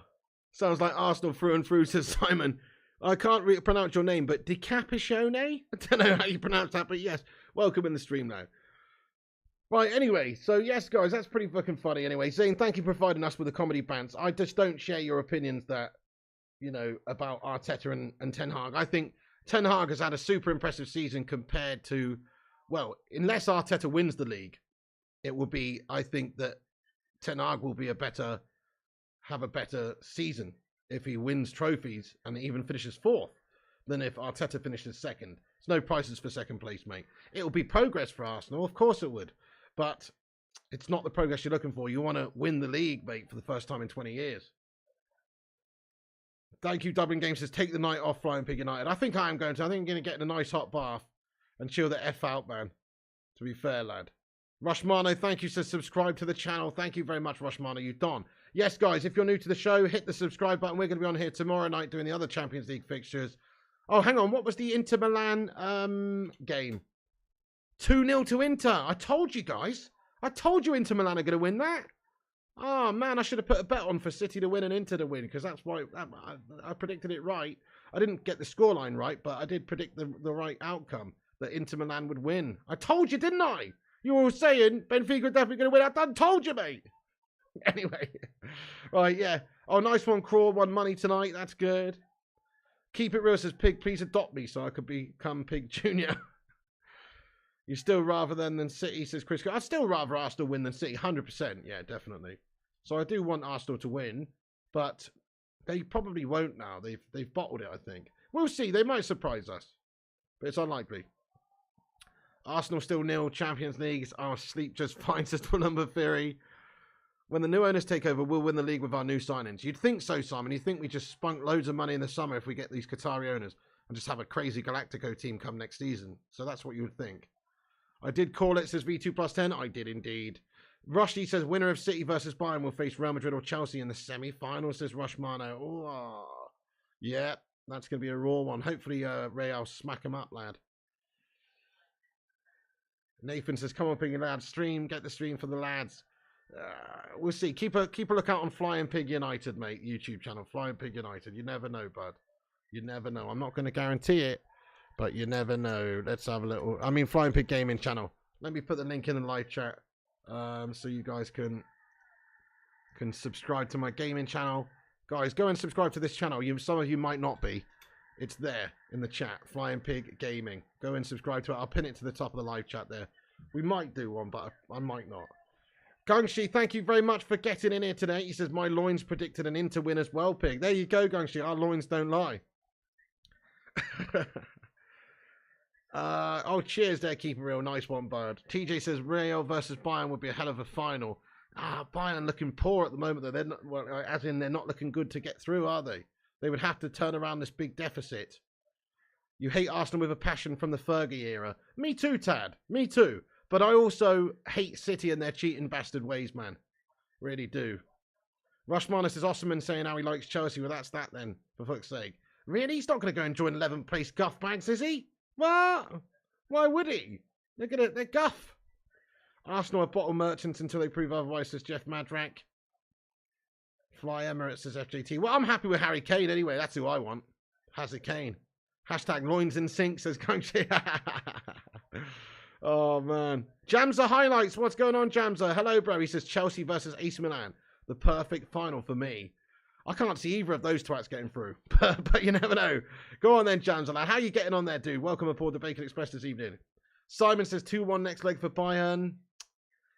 sounds like Arsenal through and through, says Simon. I can't pronounce your name, but Decapitione? I don't know how you pronounce that, but yes, welcome in the stream now. Right, anyway, so yes, guys, that's pretty fucking funny anyway. Zayn, thank you for providing us with the comedy pants. I just don't share your opinions that, you know, about Arteta and Ten Hag. I think Ten Hag has had a super impressive season compared to, well, unless Arteta wins the league, it will be, I think that Ten Hag will be have a better season if he wins trophies and even finishes 4th. than if Arteta finishes second. There's no prices for second place, mate. It'll be progress for Arsenal, of course it would. But it's not the progress you're looking for. You want to win the league, mate, for the first time in 20 years. Thank you, Dublin Games says, take the night off, Flying Pig United. I think I am going to. I think I'm going to get in a nice hot bath and chill the F out, man. To be fair, lad. Rushmano, thank you, says subscribe to the channel. Thank you very much, Rushmano. You've done. Yes, guys, if you're new to the show, hit the subscribe button. We're going to be on here tomorrow night doing the other Champions League fixtures. Oh, hang on. What was the Inter Milan game? 2-0 to Inter. I told you, guys. I told you Inter Milan are going to win that. Oh, man, I should have put a bet on for City to win and Inter to win, because that's why I predicted it right. I didn't get the scoreline right, but I did predict the right outcome, that Inter Milan would win. I told you, didn't I? You were all saying Benfica are definitely going to win. I done told you, mate. Anyway, right, yeah. Oh, nice one, Craw. Won money tonight. That's good. Keep it real, says Pig. Please adopt me so I could become Pig Junior. You still rather than City, says Chris. I'd still rather Arsenal win than City. 100%. Yeah, definitely. So I do want Arsenal to win, but they probably won't now. They've bottled it, I think. We'll see. They might surprise us, but it's unlikely. Arsenal still nil. Champions Leagues. Our sleep just fine, says Number Theory. When the new owners take over, we'll win the league with our new signings. You'd think so, Simon. You'd think we just spunk loads of money in the summer if we get these Qatari owners and just have a crazy Galactico team come next season. So that's what you would think. I did call it, says V2+10. I did indeed. Rushdie says winner of City versus Bayern will face Real Madrid or Chelsea in the semi-final, says Rushmano. Oh, yeah, that's going to be a raw one. Hopefully Real smack him up, lad. Nathan says, come on, Piggy lads, stream, get the stream for the lads. We'll see. Keep a lookout on Flying Pig United, mate. YouTube channel, Flying Pig United. You never know, bud. You never know. I'm not going to guarantee it, but you never know. Let's have a little. I mean, Flying Pig Gaming channel. Let me put the link in the live chat, so you guys can subscribe to my gaming channel. Guys, go and subscribe to this channel. Some of you might not be. It's there in the chat. Flying Pig Gaming. Go and subscribe to it. I'll pin it to the top of the live chat there. We might do one, but I might not. Gungshi, thank you very much for getting in here today. He says, my loins predicted an Inter win as well, Pig. There you go, Gungshi. Our loins don't lie. Oh, cheers there, keep it real. Nice one, bud. TJ says, Real versus Bayern would be a hell of a final. Bayern looking poor at the moment, though. They're not, well, as in they're not looking good to get through, are they? They would have to turn around this big deficit. You hate Arsenal with a passion from the Fergie era. Me too, Tad. Me too. But I also hate City and their cheating bastard ways, man. Really do. Rushman says, Osman saying how he likes Chelsea. Well, that's that then, for fuck's sake. Really? He's not going to go and join 11th place guff bags, is he? What? Why would he? They're guff. Arsenal are bottle merchants until they prove otherwise, says Jeff Madrak. Fly Emirates, says FJT. Well, I'm happy with Harry Kane anyway. That's who I want. Hazard Kane. Hashtag loins in sync, says Kungshi. Oh, man. Jamza highlights. What's going on, Jamza? Hello, bro. He says Chelsea versus AC Milan. The perfect final for me. I can't see either of those twats getting through. But you never know. Go on then, Jamza. How are you getting on there, dude? Welcome aboard the Bacon Express this evening. Simon says 2-1 next leg for Bayern.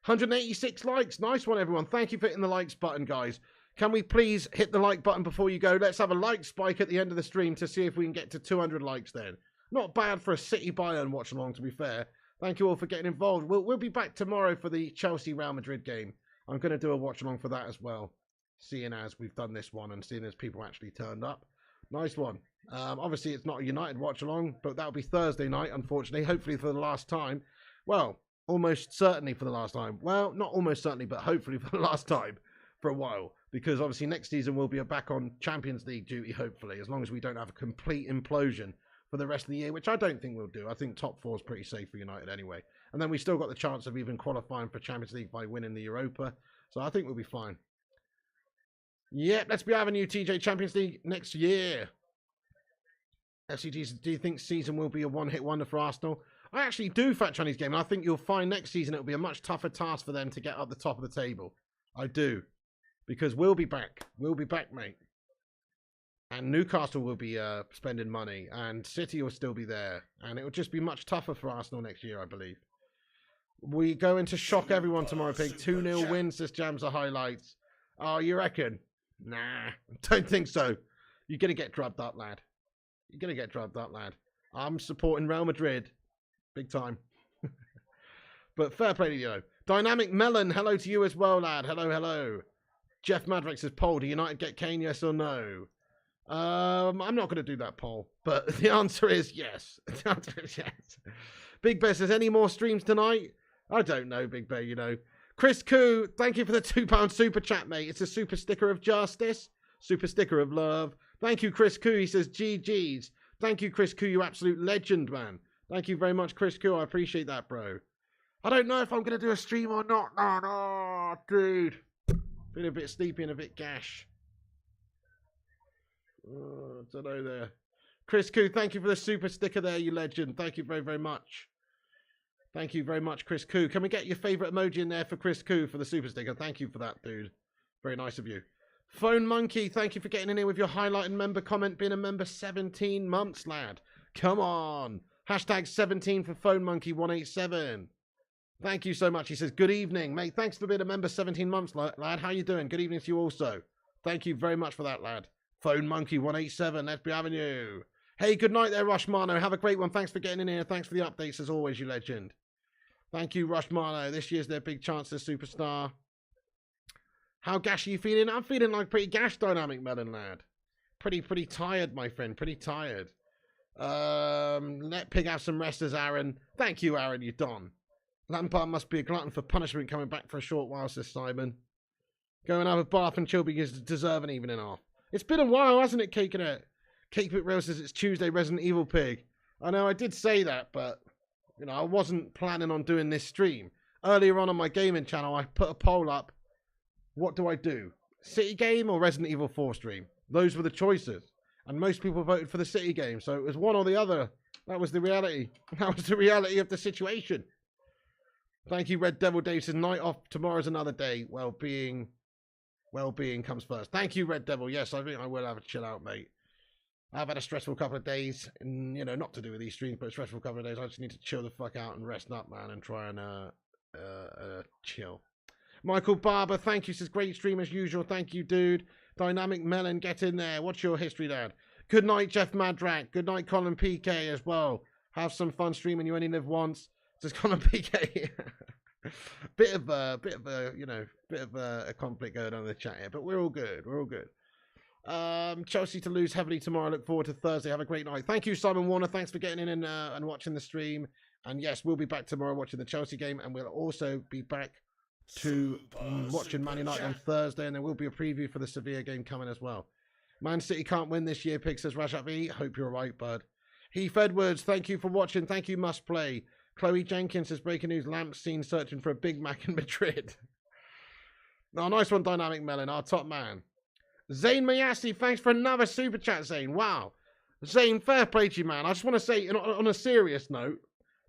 186 likes. Nice one, everyone. Thank you for hitting the likes button, guys. Can we please hit the like button before you go? Let's have a like spike at the end of the stream to see if we can get to 200 likes then. Not bad for a City Bayern watch along, to be fair. Thank you all for getting involved. We'll be back tomorrow for the Chelsea Real Madrid game. I'm going to do a watch along for that as well, seeing as we've done this one and seeing as people actually turned up. Nice one. Obviously, it's not a United watch along, but that'll be Thursday night, unfortunately. Hopefully for the last time. Well, almost certainly for the last time. Well, not almost certainly, but hopefully for the last time for a while. Because obviously next season we'll be back on Champions League duty, hopefully, as long as we don't have a complete implosion for the rest of the year, which I don't think we'll do. I think top four is pretty safe for United anyway. And then we still got the chance of even qualifying for Champions League by winning the Europa. So I think we'll be fine. Yep, let's be having you, TJ, Champions League next year. FCGs, do you think season will be a one-hit wonder for Arsenal? I actually do for that Chinese game, and I think you'll find next season it'll be a much tougher task for them to get up the top of the table. I do. Because we'll be back. We'll be back, mate. And Newcastle will be spending money. And City will still be there. And it will just be much tougher for Arsenal next year, I believe. We go into shock everyone tomorrow, Pig. 2-0 wins, says Jams are highlights. Oh, you reckon? Nah, don't think so. You're going to get drubbed up, lad. You're going to get drubbed up, lad. I'm supporting Real Madrid. Big time. But fair play to you. Dynamic Melon, hello to you as well, lad. Hello, hello. Jeff Madrick says, poll, do United get Kane, yes or no? I'm not going to do that poll, but the answer is yes. The answer is yes. Big Bear says, any more streams tonight? I don't know, Big Bear, you know. Chris Koo, thank you for the £2 super chat, mate. It's a super sticker of justice, super sticker of love. Thank you, Chris Koo. He says, GG's. Thank you, Chris Koo, you absolute legend, man. Thank you very much, Chris Koo. I appreciate that, bro. I don't know if I'm going to do a stream or not. No, dude. Feeling a bit sleepy and a bit gash. I don't know there. Chris Koo, thank you for the super sticker there, you legend. Thank you very, very much. Thank you very much, Chris Koo. Can we get your favourite emoji in there for Chris Koo for the super sticker? Thank you for that, dude. Very nice of you. Phone Monkey, thank you for getting in here with your highlight and member comment. Being a member 17 months, lad. Come on. Hashtag 17 for Phone Monkey 187. Thank you so much. He says, good evening, mate. Thanks for being a member 17 months, lad. How you doing? Good evening to you also. Thank you very much for that, lad. Phone Monkey 187. Let's be having you. Hey, good night there, Rushmano. Have a great one. Thanks for getting in here. Thanks for the updates as always, you legend. Thank you, Rushmano. This year's their big chance to superstar. How gash are you feeling? I'm feeling like pretty gash, Dynamic Melon, lad. Pretty tired, my friend. Pretty tired. Let Pig have some rest as Aaron. Thank you, Aaron, you don. Lampard must be a glutton for punishment coming back for a short while, says Simon. Go and have a bath and chill because you deserve an evening off. It's been a while, hasn't it, Cake It? Cake It Real says it's Tuesday, Resident Evil Pig. I know I did say that, but you know, I wasn't planning on doing this stream. Earlier on my gaming channel, I put a poll up. What do I do? City game or Resident Evil 4 stream? Those were the choices. And most people voted for the City game, so it was one or the other. That was the reality. That was the reality of the situation. Thank you, Red Devil Dave says, night off, tomorrow's another day. Well-being comes first. Thank you, Red Devil. Yes, I think I will have a chill out, mate. I've had a stressful couple of days, and, you know, not to do with these streams, but a stressful couple of days. I just need to chill the fuck out and rest up, man, and try and chill. Michael Barber, thank you. Says, great stream as usual. Thank you, dude. Dynamic Melon, get in there. What's your history, lad? Good night, Jeff Madrak. Good night, Colin PK as well. Have some fun streaming. You only live once. Says Colin PK. bit of a conflict going on in the chat here, but we're all good. We're all good. Chelsea to lose heavily tomorrow. I look forward to Thursday. Have a great night. Thank you, Simon Warner. Thanks for getting in and watching the stream. And yes, we'll be back tomorrow watching the Chelsea game, and we'll also be back to watching Man United on Thursday, and there will be a preview for the Sevilla game coming as well. Man City can't win this year, Pig says Rajat V. Hope you're right, bud. Heath Edwards, thank you for watching. Thank you, Must Play. Chloe Jenkins says, breaking news, Lamps seen searching for a Big Mac in Madrid. Oh, nice one, Dynamic Melon, our top man. Zane Mayassi, thanks for another super chat, Zane. Wow. Zane, fair play to you, man. I just want to say, on a serious note,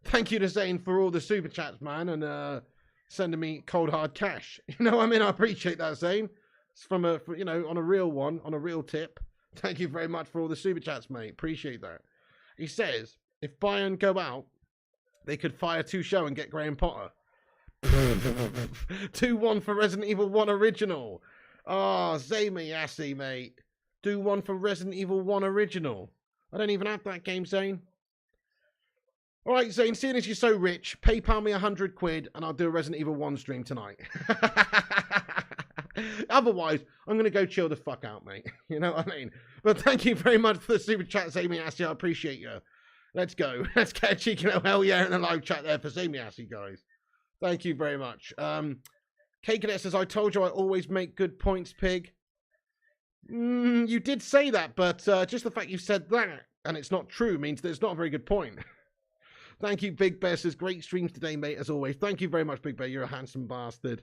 thank you to Zane for all the super chats, man, and sending me cold hard cash. You know what I mean? I appreciate that, Zane. It's from on a real one, on a real tip. Thank you very much for all the super chats, mate. Appreciate that. He says, if Bayern go out, they could fire Tuchel and get Graham Potter. 2-1 for Resident Evil 1 Original. Oh, Zane Mayassi, mate. Do one for Resident Evil 1 Original. I don't even have that game, Zane. All right, Zane, seeing as you're so rich, PayPal me 100 quid and I'll do a Resident Evil 1 stream tonight. Otherwise, I'm going to go chill the fuck out, mate. You know what I mean? But thank you very much for the super chat, Zane Mayassi. I appreciate you. Let's go. Let's get a cheeky little hell yeah in the live chat there for Zane Mayassi, guys. Thank you very much. K-Cadet says, I told you I always make good points, Pig. You did say that, but just the fact you said that and it's not true means that it's not a very good point. Thank you, Big Bear says, great streams today, mate, as always. Thank you very much, Big Bear. You're a handsome bastard.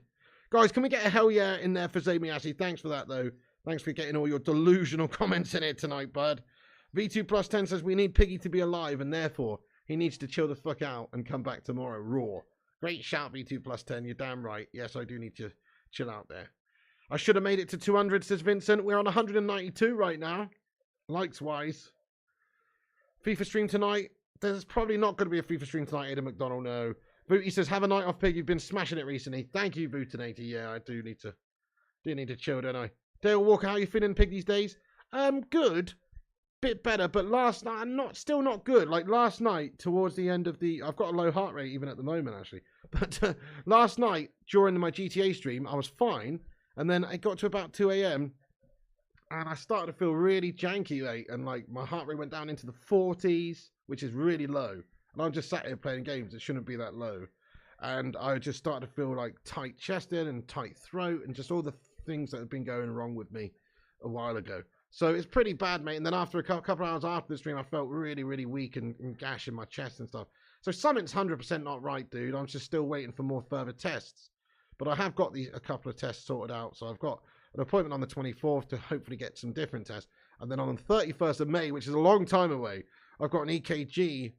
Guys, can we get a hell yeah in there for Zane Mayassi? Thanks for that, though. Thanks for getting all your delusional comments in it tonight, bud. V2 plus 10 says, we need Piggy to be alive, and therefore, he needs to chill the fuck out and come back tomorrow raw. Great shout, V2 plus 10. You're damn right. Yes, I do need to chill out there. I should have made it to 200, says Vincent. We're on 192 right now. Likes-wise. FIFA stream tonight. There's probably not going to be a FIFA stream tonight, Ada McDonald, no. Booty says, have a night off, Pig. You've been smashing it recently. Thank you, Bootinator. Yeah, I do need to chill, don't I? Dale Walker, how are you feeling, Pig, these days? Good. bit better, but last night I'm still not good. Like last night, towards the end of I've got a low heart rate even at the moment actually. But last night during my GTA stream, I was fine, and then it got to about 2 a.m. and I started to feel really janky, mate, and like my heart rate went down into the 40s, which is really low. And I'm just sat here playing games that shouldn't be that low, and I just started to feel like tight chested and tight throat, and just all the things that had been going wrong with me a while ago. So it's pretty bad, mate. And then after a couple of hours after the stream, I felt really, really weak and gash in my chest and stuff. So something's 100% not right, dude. I'm just still waiting for more further tests. But I have got a couple of tests sorted out. So I've got an appointment on the 24th to hopefully get some different tests. And then on the 31st of May, which is a long time away, I've got an EKG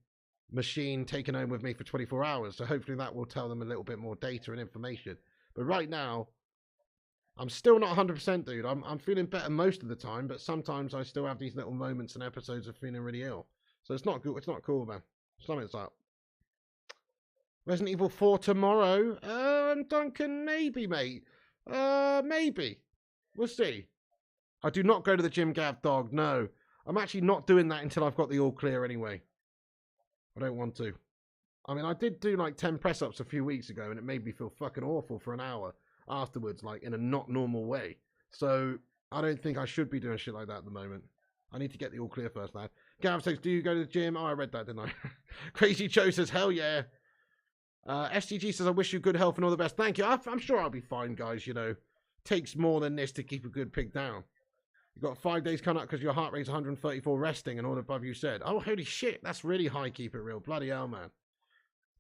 machine taken home with me for 24 hours. So hopefully that will tell them a little bit more data and information. But right now, I'm still not 100%, dude. I'm feeling better most of the time, but sometimes I still have these little moments and episodes of feeling really ill. So it's not good. It's not cool, man. Something's up. Resident Evil 4 tomorrow. Duncan, maybe, mate. Maybe. We'll see. I do not go to the gym, Gav Dog. No. I'm actually not doing that until I've got the all clear anyway. I don't want to. I mean, I did do like 10 press-ups a few weeks ago, and it made me feel fucking awful for an hour afterwards, like in a not normal way. So I don't think I should be doing shit like that at the moment. I need to get the all clear first, lad. Gav says, do you go to the gym? Oh, I read that, didn't I? Crazy Joe says, hell yeah. STG says, I wish you good health and all the best. Thank you. I'm sure I'll be fine, guys. You know, takes more than this to keep a good pig down. You've got 5 days coming up because your heart rate's 134 resting and all above you said. Oh, holy shit. That's really high. Keep it real. Bloody hell, man.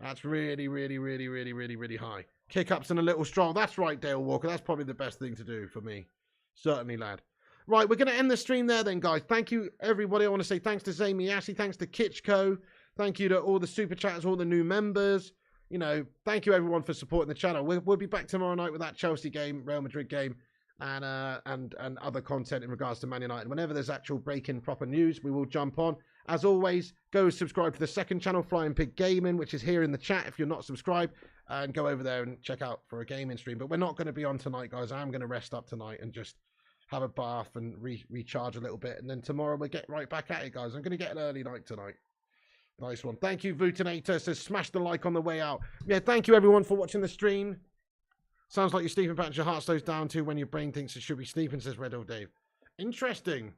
That's really, really, really, really, really, really high. Kick-ups and a little stroll. That's right, Dale Walker. That's probably the best thing to do for me. Certainly, lad. Right, we're going to end the stream there then, guys. Thank you, everybody. I want to say thanks to Zamy Ashley. Thanks to Kitchco. Thank you to all the super chatters, all the new members. You know, thank you, everyone, for supporting the channel. We'll be back tomorrow night with that Chelsea game, Real Madrid game, and other content in regards to Man United. Whenever there's actual breaking proper news, we will jump on. As always, go subscribe to the second channel, Flying Pig Gaming, which is here in the chat if you're not subscribed, and go over there and check out for a gaming stream. But we're not going to be on tonight, guys. I am going to rest up tonight and just have a bath and recharge a little bit. And then tomorrow we'll get right back at it, guys. I'm going to get an early night tonight. Nice one. Thank you, Vutinator. Says smash the like on the way out. Yeah, thank you, everyone, for watching the stream. Sounds like you're sleeping patterns your heart slows down too when your brain thinks it should be sleeping, says Red Old Dave. Interesting.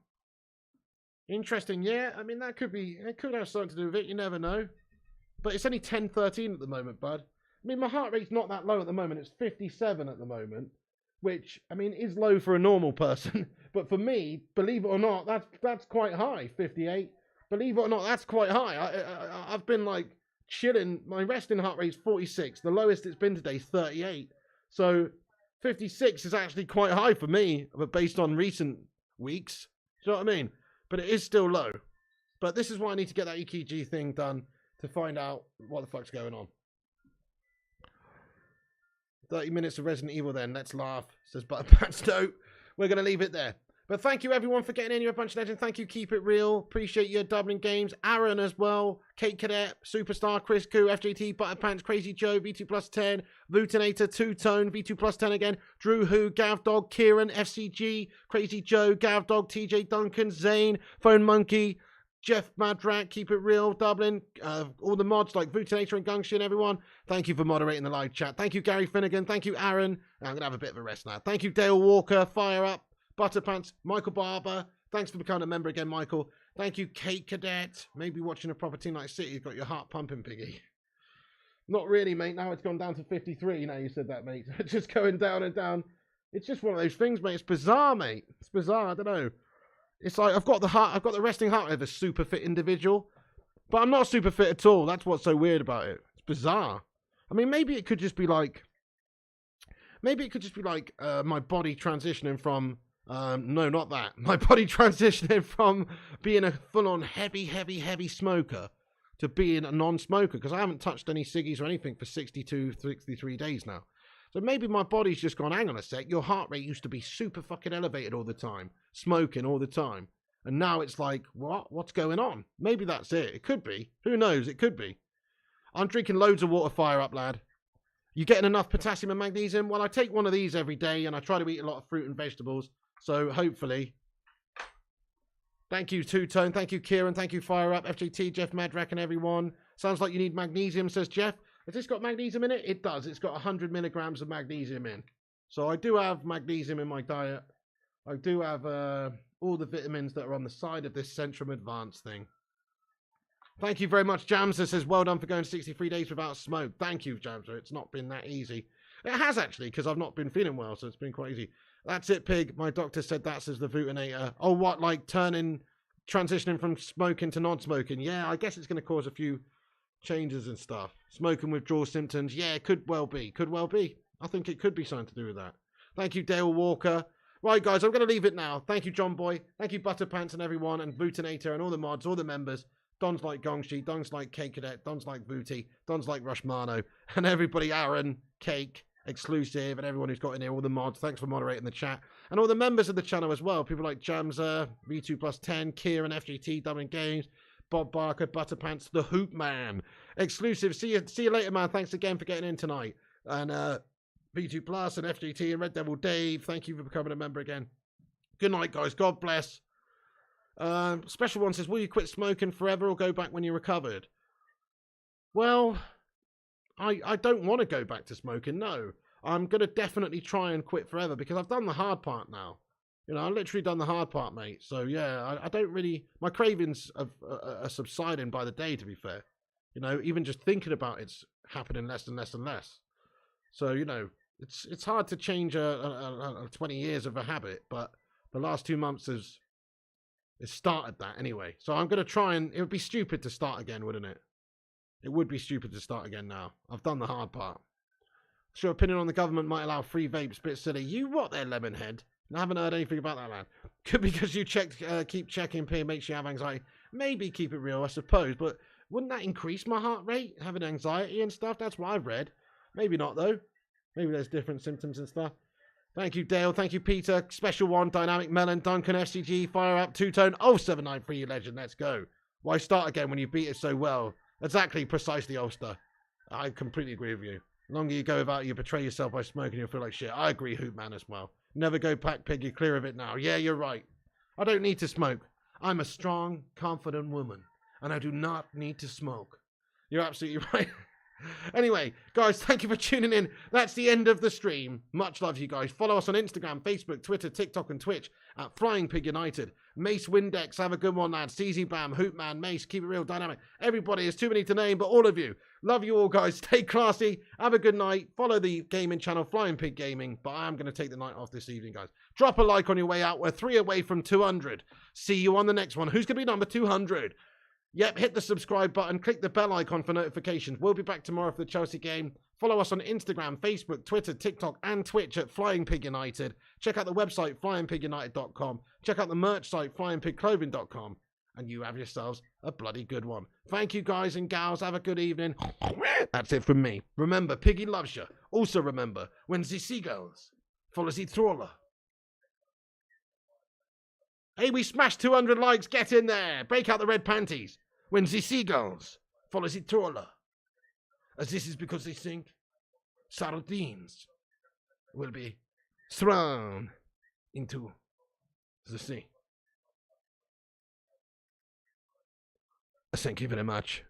Interesting, yeah. I mean, it could have something to do with it. You never know. But it's only 10:13 at the moment, bud. I mean, my heart rate's not that low at the moment. It's 57 at the moment, which, I mean, is low for a normal person. But for me, believe it or not, that's quite high, 58. Believe it or not, that's quite high. I've been, like, chilling. My resting heart rate's 46. The lowest it's been today is 38. So 56 is actually quite high for me, but based on recent weeks. Do you know what I mean? But it is still low. But this is why I need to get that EKG thing done to find out what the fuck's going on. 30 minutes of Resident Evil then. Let's laugh, says Butterpants. No, we're going to leave it there. But thank you, everyone, for getting in. You're a bunch of legends. Thank you, Keep It Real. Appreciate your Dublin Games. Aaron as well. Kate Cadet, Superstar, Chris Koo, FJT, Butterpants, Crazy Joe, V2 plus 10, Vutinator, Two Tone, V2 plus 10 again, Drew Who, Gav Dog, Kieran, FCG, Crazy Joe, Gav Dog, TJ Duncan, Zane, Phone Monkey, Jeff Madrak, Keep It Real, Dublin, all the mods like Vutinator and Gungshin, everyone. Thank you for moderating the live chat. Thank you, Gary Finnegan. Thank you, Aaron. I'm going to have a bit of a rest now. Thank you, Dale Walker, Fire Up, Butterpants, Michael Barber. Thanks for becoming a member again, Michael. Thank you, Kate Cadet. Maybe watching a proper team like City, you've got your heart pumping, Piggy. Not really, mate. Now it's gone down to 53. Now you said that, mate. Just going down and down. It's just one of those things, mate. It's bizarre, mate. It's bizarre. I don't know. It's like I've got the resting heart rate of a super fit individual, but I'm not super fit at all. That's what's so weird about it. It's bizarre. I mean, maybe it could just be like my body transitioning from no, not that. My body transitioning from being a full-on heavy smoker to being a non-smoker, because I haven't touched any ciggies or anything for 62, 63 days now. So maybe my body's just gone, hang on a sec, your heart rate used to be super fucking elevated all the time, smoking all the time. And now it's like, what? What's going on? Maybe that's it. It could be. Who knows? It could be. I'm drinking loads of water, Fire Up, lad. You getting enough potassium and magnesium? Well, I take one of these every day, and I try to eat a lot of fruit and vegetables. So hopefully Thank you, Two Tone. Thank you, Kieran. Thank you, Fire Up, FJT, Jeff Madrak, and everyone. Sounds like you need magnesium, says Jeff. Has this got magnesium in it? It does. It's got 100 milligrams of magnesium in. So I do have magnesium in my diet. I do have all the vitamins that are on the side of this Centrum Advanced thing. Thank you very much, Jamser says, well done for going 63 days without smoke. Thank you, Jamser. It's not been that easy. It has, actually, because I've not been feeling well, so it's been quite easy. That's it, Pig. My doctor said that, says the Vutinator. Oh, what, like transitioning from smoking to non-smoking? Yeah, I guess it's going to cause a few changes and stuff. Smoking withdrawal symptoms. Yeah, it could well be. Could well be. I think it could be something to do with that. Thank you, Dale Walker. Right, guys, I'm going to leave it now. Thank you, John Boy. Thank you, Butterpants and everyone, and Vutinator and all the mods, all the members. Dons like Gongshi, Dons like Cake Cadet, Dons like Booty, Dons like Rushmano, and everybody, Aaron, Cake, Exclusive, and everyone who's got in here, all the mods. Thanks for moderating the chat. And all the members of the channel as well. People like Jamza, V2+10, Kieran, FGT, Dublin Games, Bob Barker, Butterpants, The Hoop Man. Exclusive. See you later, man. Thanks again for getting in tonight. And V2 Plus and FGT and Red Devil Dave, thank you for becoming a member again. Good night, guys. God bless. Special one says, will you quit smoking forever or go back when you're recovered? Well, I don't want to go back to smoking, no. I'm going to definitely try and quit forever because I've done the hard part now. You know, I've literally done the hard part, mate. So, yeah, I don't really... My cravings are subsiding by the day, to be fair. You know, even just thinking about it's happening less and less and less. So, you know, it's hard to change a 20 years of a habit, but the last 2 months has started that anyway. So I'm going to try and... It would be stupid to start again, wouldn't it? It would be stupid to start again now. I've done the hard part. So your opinion on the government might allow free vapes, bit silly. You what there, Lemonhead? I haven't heard anything about that, lad. Could be because you keep checking P makes you have anxiety. Maybe keep it real, I suppose. But wouldn't that increase my heart rate? Having anxiety and stuff? That's what I've read. Maybe not, though. Maybe there's different symptoms and stuff. Thank you, Dale. Thank you, Peter. Special one, Dynamic Melon, Duncan, SCG, Fire Up, Two Tone. Oh, 793, you legend. Let's go. Why start again when you beat it so well? Exactly, precisely, Ulster. I completely agree with you. The longer you go without, you betray yourself by smoking, you'll feel like shit. I agree, Hoopman, as well. Never go back, Pig. You're clear of it now. Yeah, you're right. I don't need to smoke. I'm a strong, confident woman, and I do not need to smoke. You're absolutely right. Anyway, guys, thank you for tuning in. That's the end of the stream. Much love to you guys. Follow us on Instagram, Facebook, Twitter, TikTok, and Twitch at Flying Pig United. Mace Windex, have a good one, lad. CZ Bam, Hoopman, Mace, keep it real, dynamic. Everybody, it's too many to name, but all of you. Love you all, guys. Stay classy. Have a good night. Follow the gaming channel, Flying Pig Gaming. But I am going to take the night off this evening, guys. Drop a like on your way out. We're 3 away from 200. See you on the next one. Who's going to be number 200? Yep, hit the subscribe button, click the bell icon for notifications. We'll be back tomorrow for the Chelsea game. Follow us on Instagram, Facebook, Twitter, TikTok, and Twitch at Flying Pig United. Check out the website, flyingpigunited.com. Check out the merch site, flyingpigclothing.com. And you have yourselves a bloody good one. Thank you, guys and gals. Have a good evening. That's it from me. Remember, Piggy loves you. Also remember, when the seagulls follow the trawler. Hey, we smashed 200 likes. Get in there. Break out the red panties. When the seagulls follow the trawler. As this is because they think sardines will be thrown into the sea. Thank you very much.